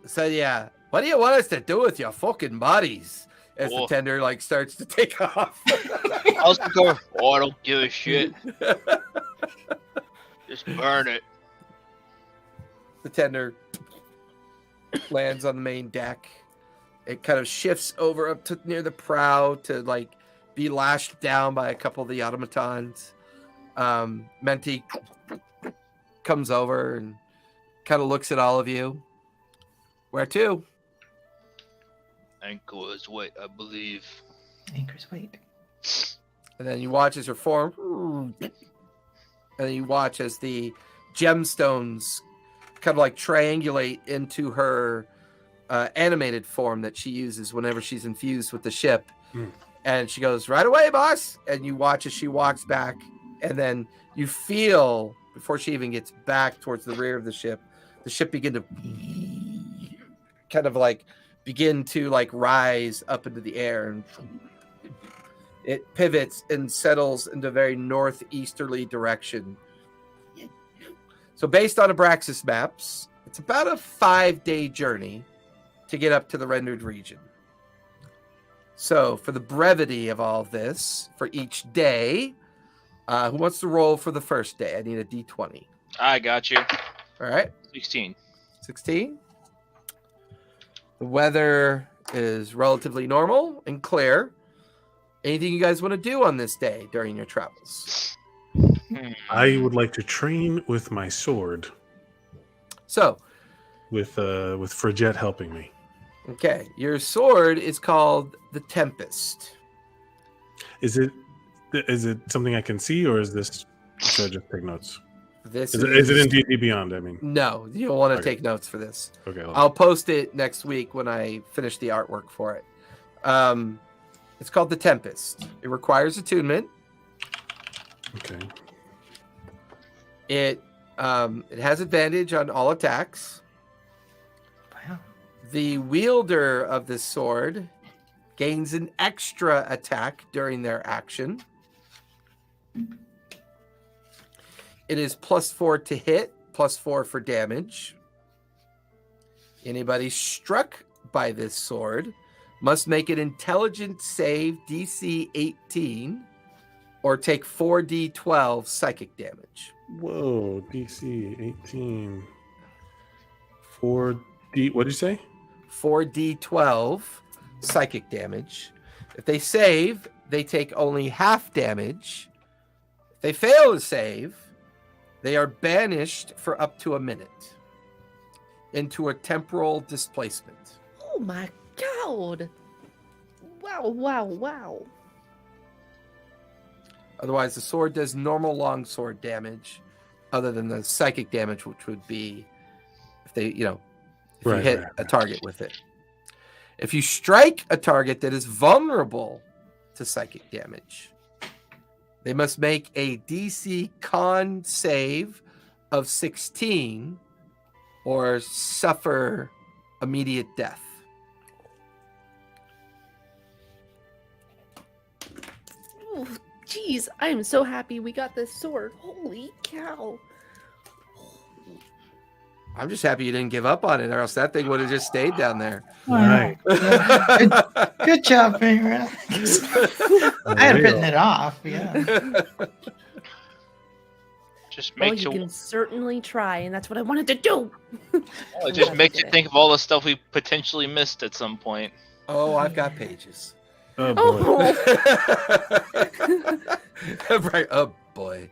so yeah, what do you want us to do with your fucking bodies? As the tender like starts to take off. I was gonna go. Oh, I don't give a shit. Just burn it. The tender lands on the main deck. It kind of shifts over up to near the prow to like be lashed down by a couple of the automatons. Menti comes over and kind of looks at all of you. Where to? Anchor's weight, I believe. Anchor's weight. And then you watch as her form. And then you watch as the gemstones kind of like triangulate into her animated form that she uses whenever she's infused with the ship. And she goes, right away, boss. And you watch as she walks back. And then you feel, before she even gets back towards the rear of the ship begin to kind of like begin to like rise up into the air. And it pivots and settles into a very northeasterly direction. So based on Abraxas maps, it's about a 5-day journey to get up to the rendered region. So for the brevity of all of this, for each day, who wants to roll for the first day? I need a D20. I got you. All right. 16. 16. The weather is relatively normal and clear. Anything you guys want to do on this day during your travels? I would like to train with my sword. So, with Frigette helping me. Okay, your sword is called the Tempest. Is it something I can see, or is this? Should I just take notes? This is it in D&D Beyond? I mean, no, you'll want to take notes for this. Okay, I'll post it next week when I finish the artwork for it. It's called the Tempest. It requires attunement. Okay. It has advantage on all attacks. Wow. The wielder of this sword gains an extra attack during their action. It is +4 to hit, +4 for damage. Anybody struck by this sword must make an intelligence save DC 18 or take 4d12 psychic damage. Whoa, DC 18. 4D. What did you say? 4d12 psychic damage. If they save, they take only half damage. If they fail to save, they are banished for up to a minute into a temporal displacement. Oh my god! Wow. Otherwise, the sword does normal longsword damage, other than the psychic damage, which would be if they, you hit a target with it. If you strike a target that is vulnerable to psychic damage, they must make a DC con save of 16 or suffer immediate death. Oh, jeez, I am so happy we got this sword. Holy cow. I'm just happy you didn't give up on it, or else that thing would have just stayed down there. Right. Good job, Kravaraad. I had written it off. Yeah. Just Well, makes you you. can certainly try, and that's what I wanted to do. It just makes you think of all the stuff we potentially missed at some point. Oh, I've got pages. Oh boy. Right. Oh boy.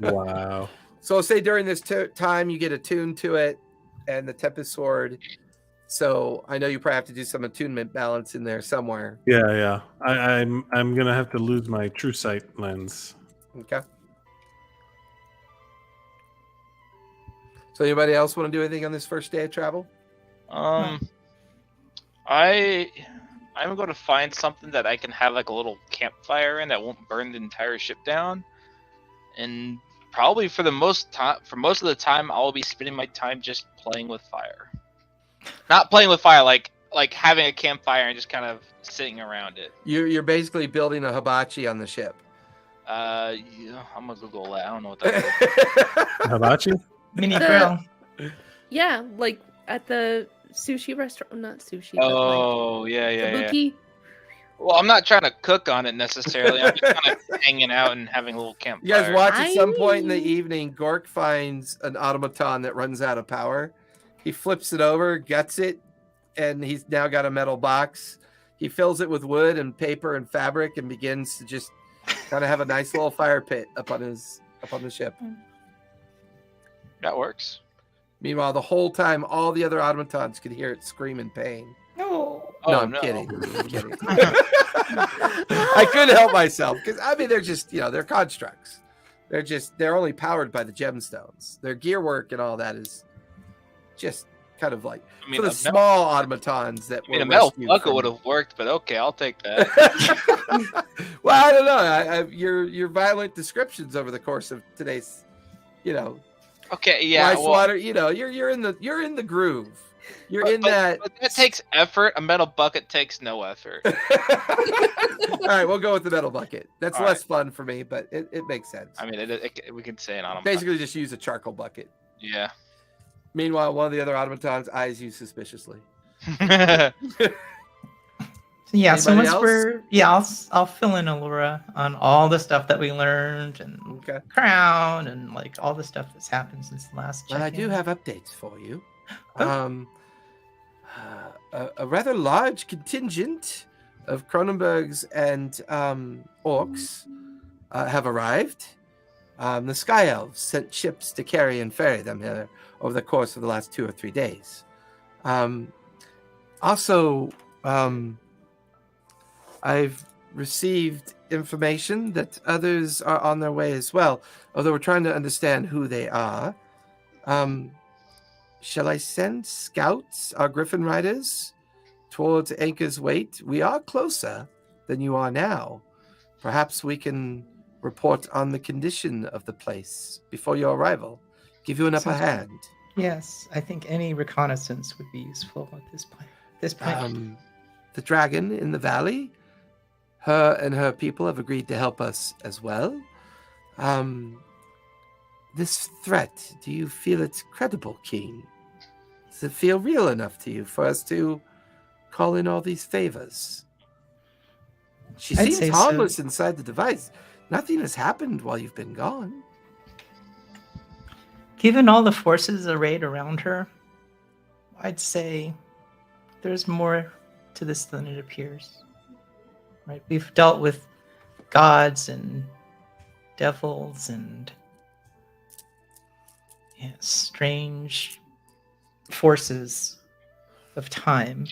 Wow. So say during this time you get attuned to it and the Tempest Sword. So I know you probably have to do some attunement balance in there somewhere. Yeah. I'm gonna have to lose my true sight lens. Okay. So anybody else want to do anything on this first day of travel? I'm going to find something that I can have like a little campfire in that won't burn the entire ship down, and Probably for most of the time, I'll be spending my time just playing with fire. Not playing with fire, like having a campfire and just kind of sitting around it. You're basically building a hibachi on the ship. Yeah, I'm gonna Google that. I don't know what that is. Hibachi? Mini The- grill. Yeah, like at the sushi restaurant. Not sushi, but like Oh, yeah. kabuki. Well, I'm not trying to cook on it necessarily. I'm just kind of hanging out and having a little campfire. You guys watch at some point in the Aye. evening, Gork finds an automaton that runs out of power. He flips it over, gets it, and he's now got a metal box. He fills it with wood and paper and fabric and begins to just kind of have a nice little fire pit up on the ship. That works. Meanwhile, the whole time, all the other automatons could hear it scream in pain. No. No, Oh, I'm no. kidding. I'm kidding. I couldn't help myself because I mean they're just they're constructs. They're only powered by the gemstones. Their gear work and all that is just kind of like I mean, for the a metal, small automatons that were a metal rescued bucket from- would have worked, but okay, I'll take that. Well, I don't know. Your violent descriptions over the course of today's, Okay, yeah. rice Well, water. You're in the groove. You're in that. But that takes effort. A metal bucket takes no effort. All right, we'll go with the metal bucket. That's All less fun for me, but it makes sense. I mean, we can say it on them. Basically, just use a charcoal bucket. Yeah. Meanwhile, one of the other automatons eyes you suspiciously. Yeah, so Anybody once I'll fill in Allura on all the stuff that we learned and Okay. crown and like all the stuff that's happened since the last check. Well, I do have updates for you. Oh. A rather large contingent of Cronenbergs and orcs have arrived. The Sky Elves sent ships to carry and ferry them here over the course of the last 2 or 3 days. Also, I've received information that others are on their way as well, although we're trying to understand who they are. Shall I send scouts, our Griffin Riders, towards Anchor's Weight? We are closer than you are now. Perhaps we can report on the condition of the place before your arrival. Give you an upper Sounds good. hand. Yes, I think any reconnaissance would be useful at this point. The dragon in the valley, her and her people have agreed to help us as well. This threat, do you feel it's credible, Keen? Does it feel real enough to you for us to call in all these favors? She I'd seems say so. harmless inside the device. Nothing has happened while you've been gone. Given all the forces arrayed around her, I'd say there's more to this than it appears. Right? We've dealt with gods and devils and strange forces of time.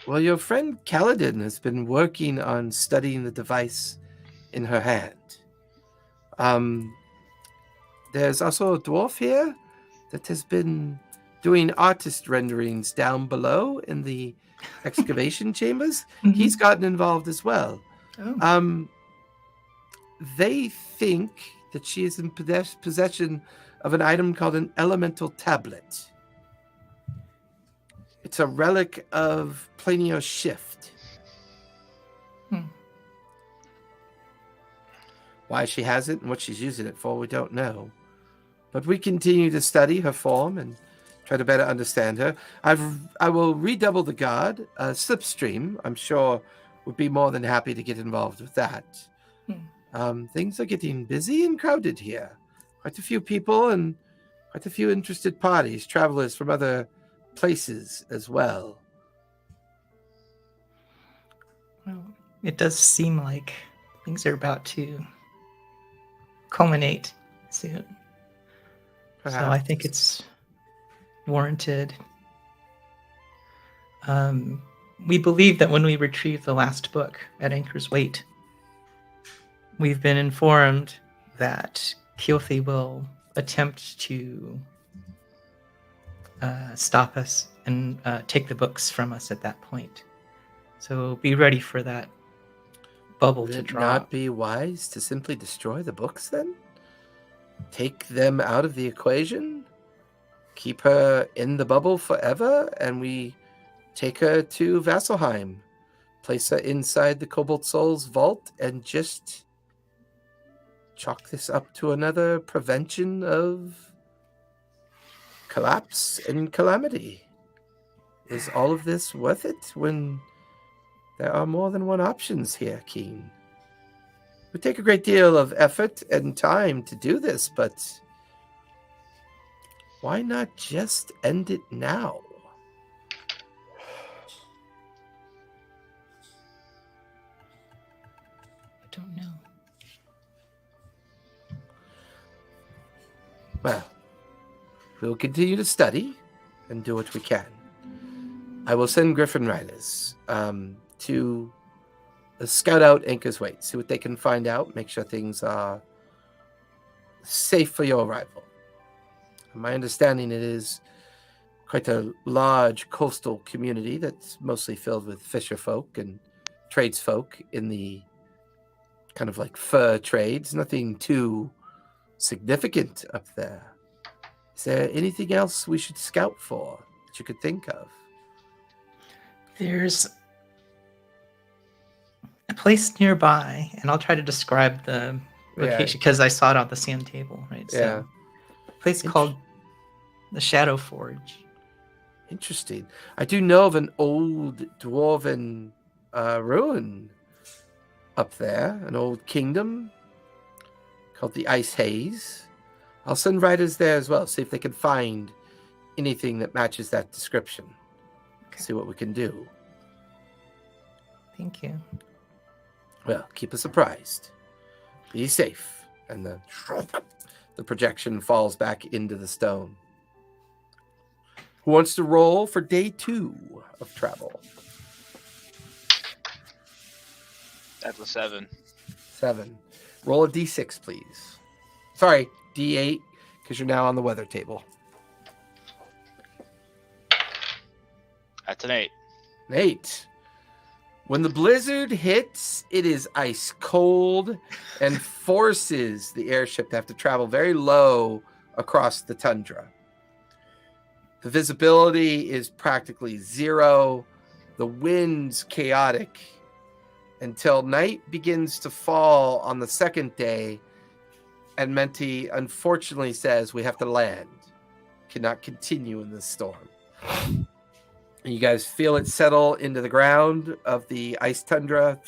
Well, your friend Kaladin has been working on studying the device in her hand. There's also a dwarf here that has been doing artist renderings down below in the excavation chambers. He's gotten involved as well. Oh. They think that she is in possession of an item called an elemental tablet. It's a relic of Planio Shift. Why she has it and what she's using it for, we don't know. But we continue to study her form and try to better understand her. I will redouble the guard. Slipstream, I'm sure, would be more than happy to get involved with that. Things are getting busy and crowded here. Quite a few people and quite a few interested parties, travelers from other places as well. Well, it does seem like things are about to culminate soon. So I think it's warranted. We believe that when we retrieve the last book at Anchor's Weight, we've been informed that Keothi will attempt to stop us and take the books from us at that point. So be ready for that bubble Would to it drop. not be wise to simply destroy the books then? take them out of the equation, keep her in the bubble forever, and we take her to Vasselheim, place her inside the Cobalt Soul's vault, and just chalk this up to another prevention of collapse and calamity. Is all of this worth it when there are more than one options here, Keen? It would take a great deal of effort and time to do this, but why not just end it now? I don't know. Well, we'll continue to study and do what we can. I will send Griffin Riders to scout out Anchor's Weight, see what they can find out, make sure things are safe for your arrival. My understanding it is quite a large coastal community that's mostly filled with fisher folk and tradesfolk in the kind of like fur trades. Nothing too significant up there. Is there anything else we should scout for that you could think of? There's a place nearby, and I'll try to describe the location because I saw it on the sand table, right? Yeah. So, a place called the Shadow Forge. Interesting. I do know of an old dwarven ruin up there, an old kingdom called the Ice Haze. I'll send riders there as well, see if they can find anything that matches that description. Okay. See what we can do. Thank you. Well, keep us apprised. Be safe. And the projection falls back into the stone. Who wants to roll for day 2 of travel? That's a 7. 7. Roll a d6, please. Sorry, d8, because you're now on the weather table. That's an 8. An 8. When the blizzard hits, it is ice cold and forces the airship to have to travel very low across the tundra. The visibility is practically 0. The wind's chaotic until night begins to fall on the second day, and Menti unfortunately says we have to land. Cannot continue in this storm. You guys feel it settle into the ground of the ice tundra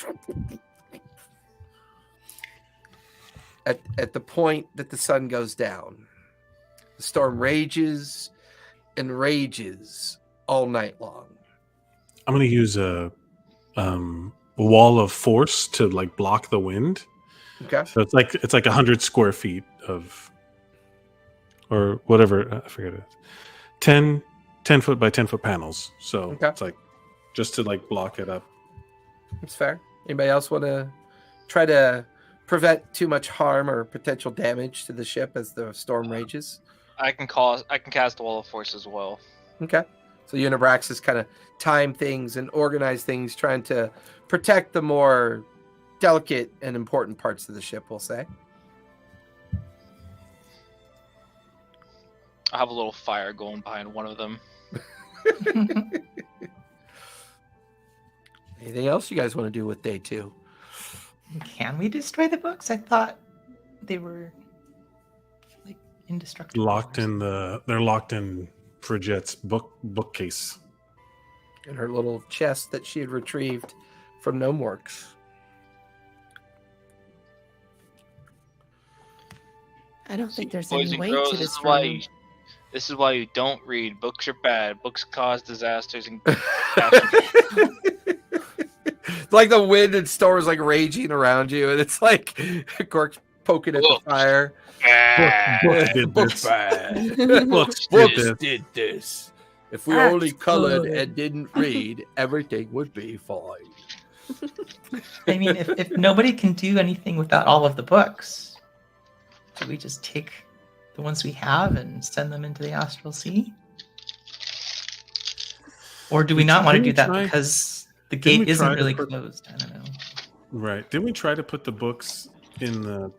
at the point that the sun goes down. The storm rages and rages all night long. I'm going to use a wall of force to like block the wind. Okay. So it's like 100 square feet of, or whatever, I forget it. 10 foot by 10 foot panels. So it's like just to like block it up. That's fair. Anybody else want to try to prevent too much harm or potential damage to the ship as the storm rages? I can cast a wall of force as well. Okay. So you and Abraxas kind of time things and organize things, trying to protect the more delicate and important parts of the ship, we'll say. I have a little fire going behind one of them. Anything else you guys want to do with day 2? Can we destroy the books? I thought they were like indestructible. They're locked in Frigette's bookcase. In her little chest that she had retrieved from Gnomeworks. I don't think there's Boys any and way girls, to this is destroy why them. this is why you don't read. Books are bad. Books cause disasters and Like the wind and storm is like raging around you, and it's like Gork's poking at the fire. Books Books did this. If we That's only colored good. and didn't read, everything would be fine. I mean, if nobody can do anything without all of the books, do we just take the ones we have and send them into the astral sea? Or do we not want to do that because the gate isn't really closed? I don't know. Right. Didn't we try to put the books in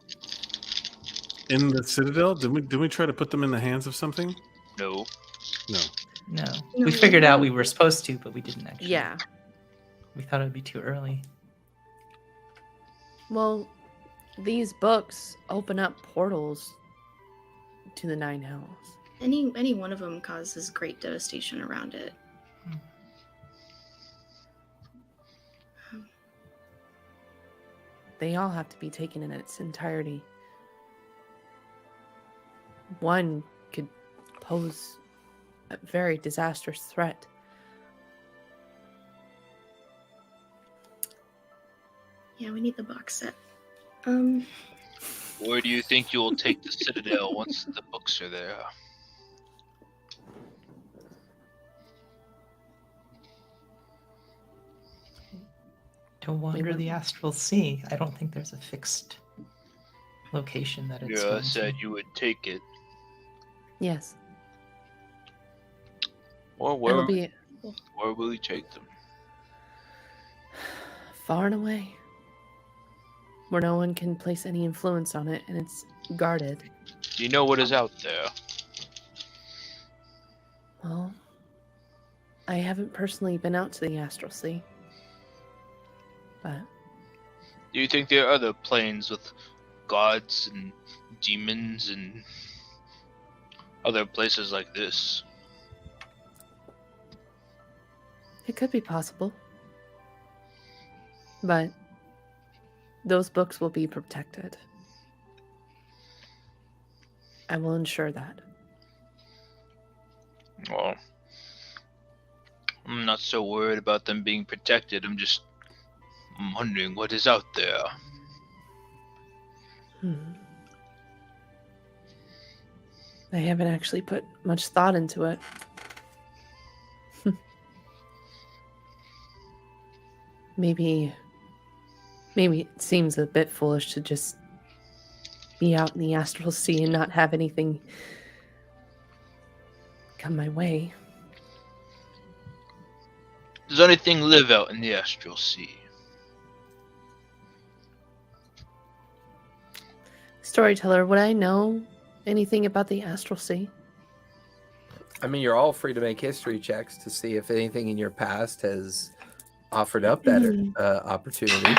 in the Citadel? Did we try to put them in the hands of something? No. No. No. No, We figured out we were supposed to, but we didn't actually. Yeah. We thought it would be too early. Well, these books open up portals to the Nine Hells. Any one of them causes great devastation around it. They all have to be taken in its entirety. One could pose a very disastrous threat. Yeah, we need the box set. Where do you think you will take the Citadel once the books are there? To wander the astral sea. I don't think there's a fixed location that it's You going said to. you would take it. Yes, Or it'll be where will you take them? far and away, where no one can place any influence on it, and it's guarded. Do you know what is out there? Well, I haven't personally been out to the Astral Sea, but Do you think there are other planes with gods and demons and other places like this? it could be possible. But those books will be protected. I will ensure that. Well, I'm not so worried about them being protected. I'm wondering what is out there. I haven't actually put much thought into it. Maybe it seems a bit foolish to just be out in the astral sea and not have anything come my way. Does anything live out in the astral sea? Storyteller, would I know anything about the astral sea? I mean, you're all free to make history checks to see if anything in your past has offered up that opportunity.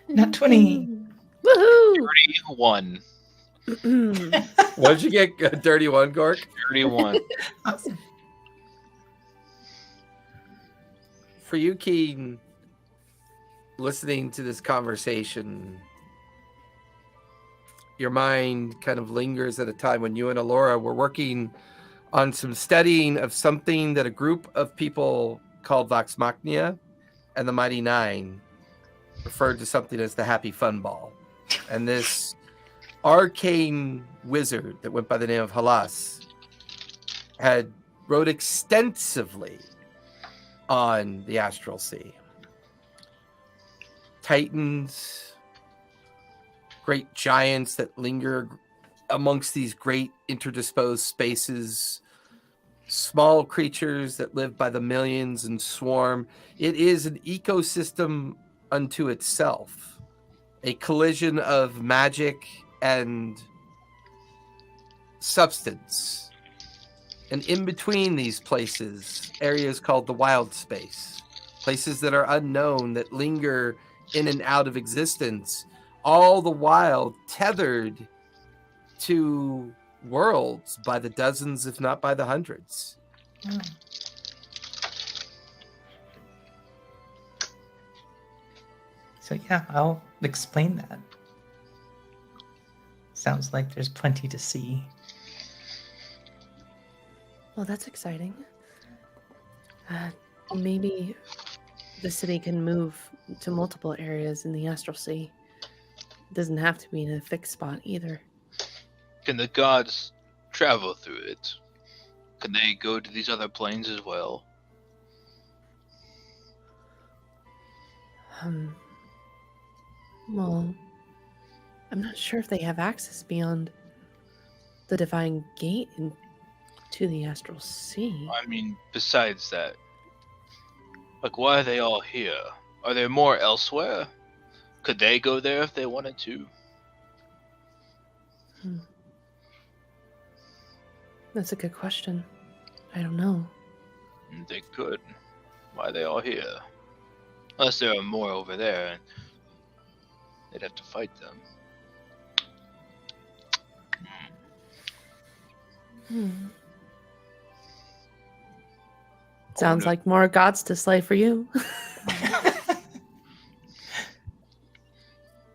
Not 20. Woohoo! 31. What did you get, a dirty one, Gork? 31. Awesome. For you, Keen, listening to this conversation, your mind kind of lingers at a time when you and Alora were working on some studying of something that a group of people called Vox Machina and the Mighty Nine referred to something as the Happy Fun Ball. And this arcane wizard that went by the name of Halas had wrote extensively on the Astral Sea. Titans, great giants that linger amongst these great interdisposed spaces, small creatures that live by the millions and swarm. It is an ecosystem unto itself, a collision of magic and substance. And in between these places, areas called the wild space, places that are unknown, that linger in and out of existence, all the while tethered to worlds by the dozens, if not by the hundreds. Oh. So yeah, I'll explain that. Sounds like there's plenty to see. Well, that's exciting. Maybe the city can move to multiple areas in the Astral Sea. It doesn't have to be in a fixed spot either. Can the gods travel through it? Can they go to these other planes as well? Well, I'm not sure if they have access beyond the Divine Gate into the Astral Sea. I mean, besides that, like, why are they all here? Are there more elsewhere? Could they go there if they wanted to? That's a good question. I don't know. They could. Why are they all here? Unless there are more over there, and they'd have to fight them. Sounds like more gods to slay for you.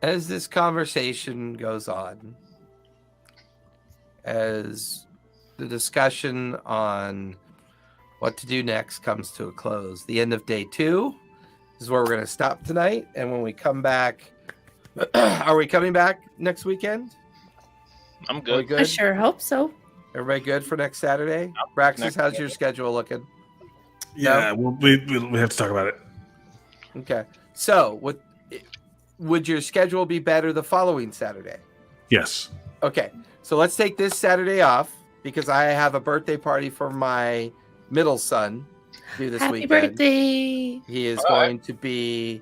As this conversation goes on, as the discussion on what to do next comes to a close, the end of day 2 is where we're going to stop tonight. And when we come back, are we coming back next weekend? I'm Are we good. good? I sure hope so. Everybody good for next Saturday? Braxis, Next how's your schedule looking? Yeah, we have to talk about it. Okay. So, would your schedule be better the following Saturday? Yes. Okay. So let's take this Saturday off because I have a birthday party for my middle son due this Happy weekend. birthday! He is All going to be...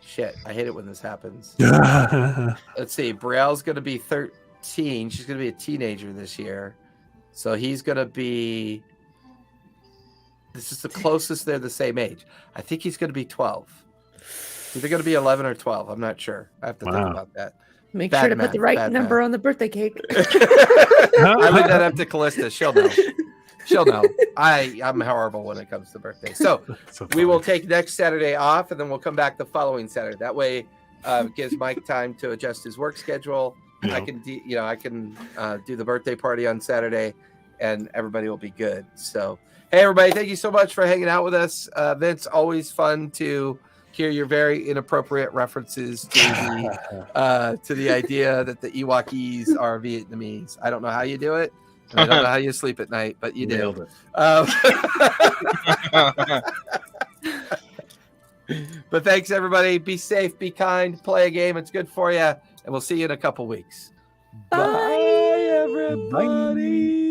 Shit, I hate it when this happens. Let's see. Brielle's going to be 13. She's going to be a teenager this year. So he's going to be... This is the closest they're the same age. I think he's going to be 12. Either going to be 11 or 12. I'm not sure. I have to think about that. Make Bad sure to math, put the right bad number math. on the birthday cake. I leave that up to Callista. She'll know. She'll know. I'm horrible when it comes to birthdays. So So we will funny. take next Saturday off, and then we'll come back the following Saturday. That way, it gives Mike time to adjust his work schedule. Yeah. I can do the birthday party on Saturday, and everybody will be good. So, hey, everybody, thank you so much for hanging out with us. Vince, always fun to hear your very inappropriate references to the idea that the Ewokese are Vietnamese. I don't know how you do it, and I don't know how you sleep at night, but you Nailed do. it. But thanks, everybody. Be safe, be kind, play a game. It's good for you, and we'll see you in a couple weeks. Bye. Bye everybody.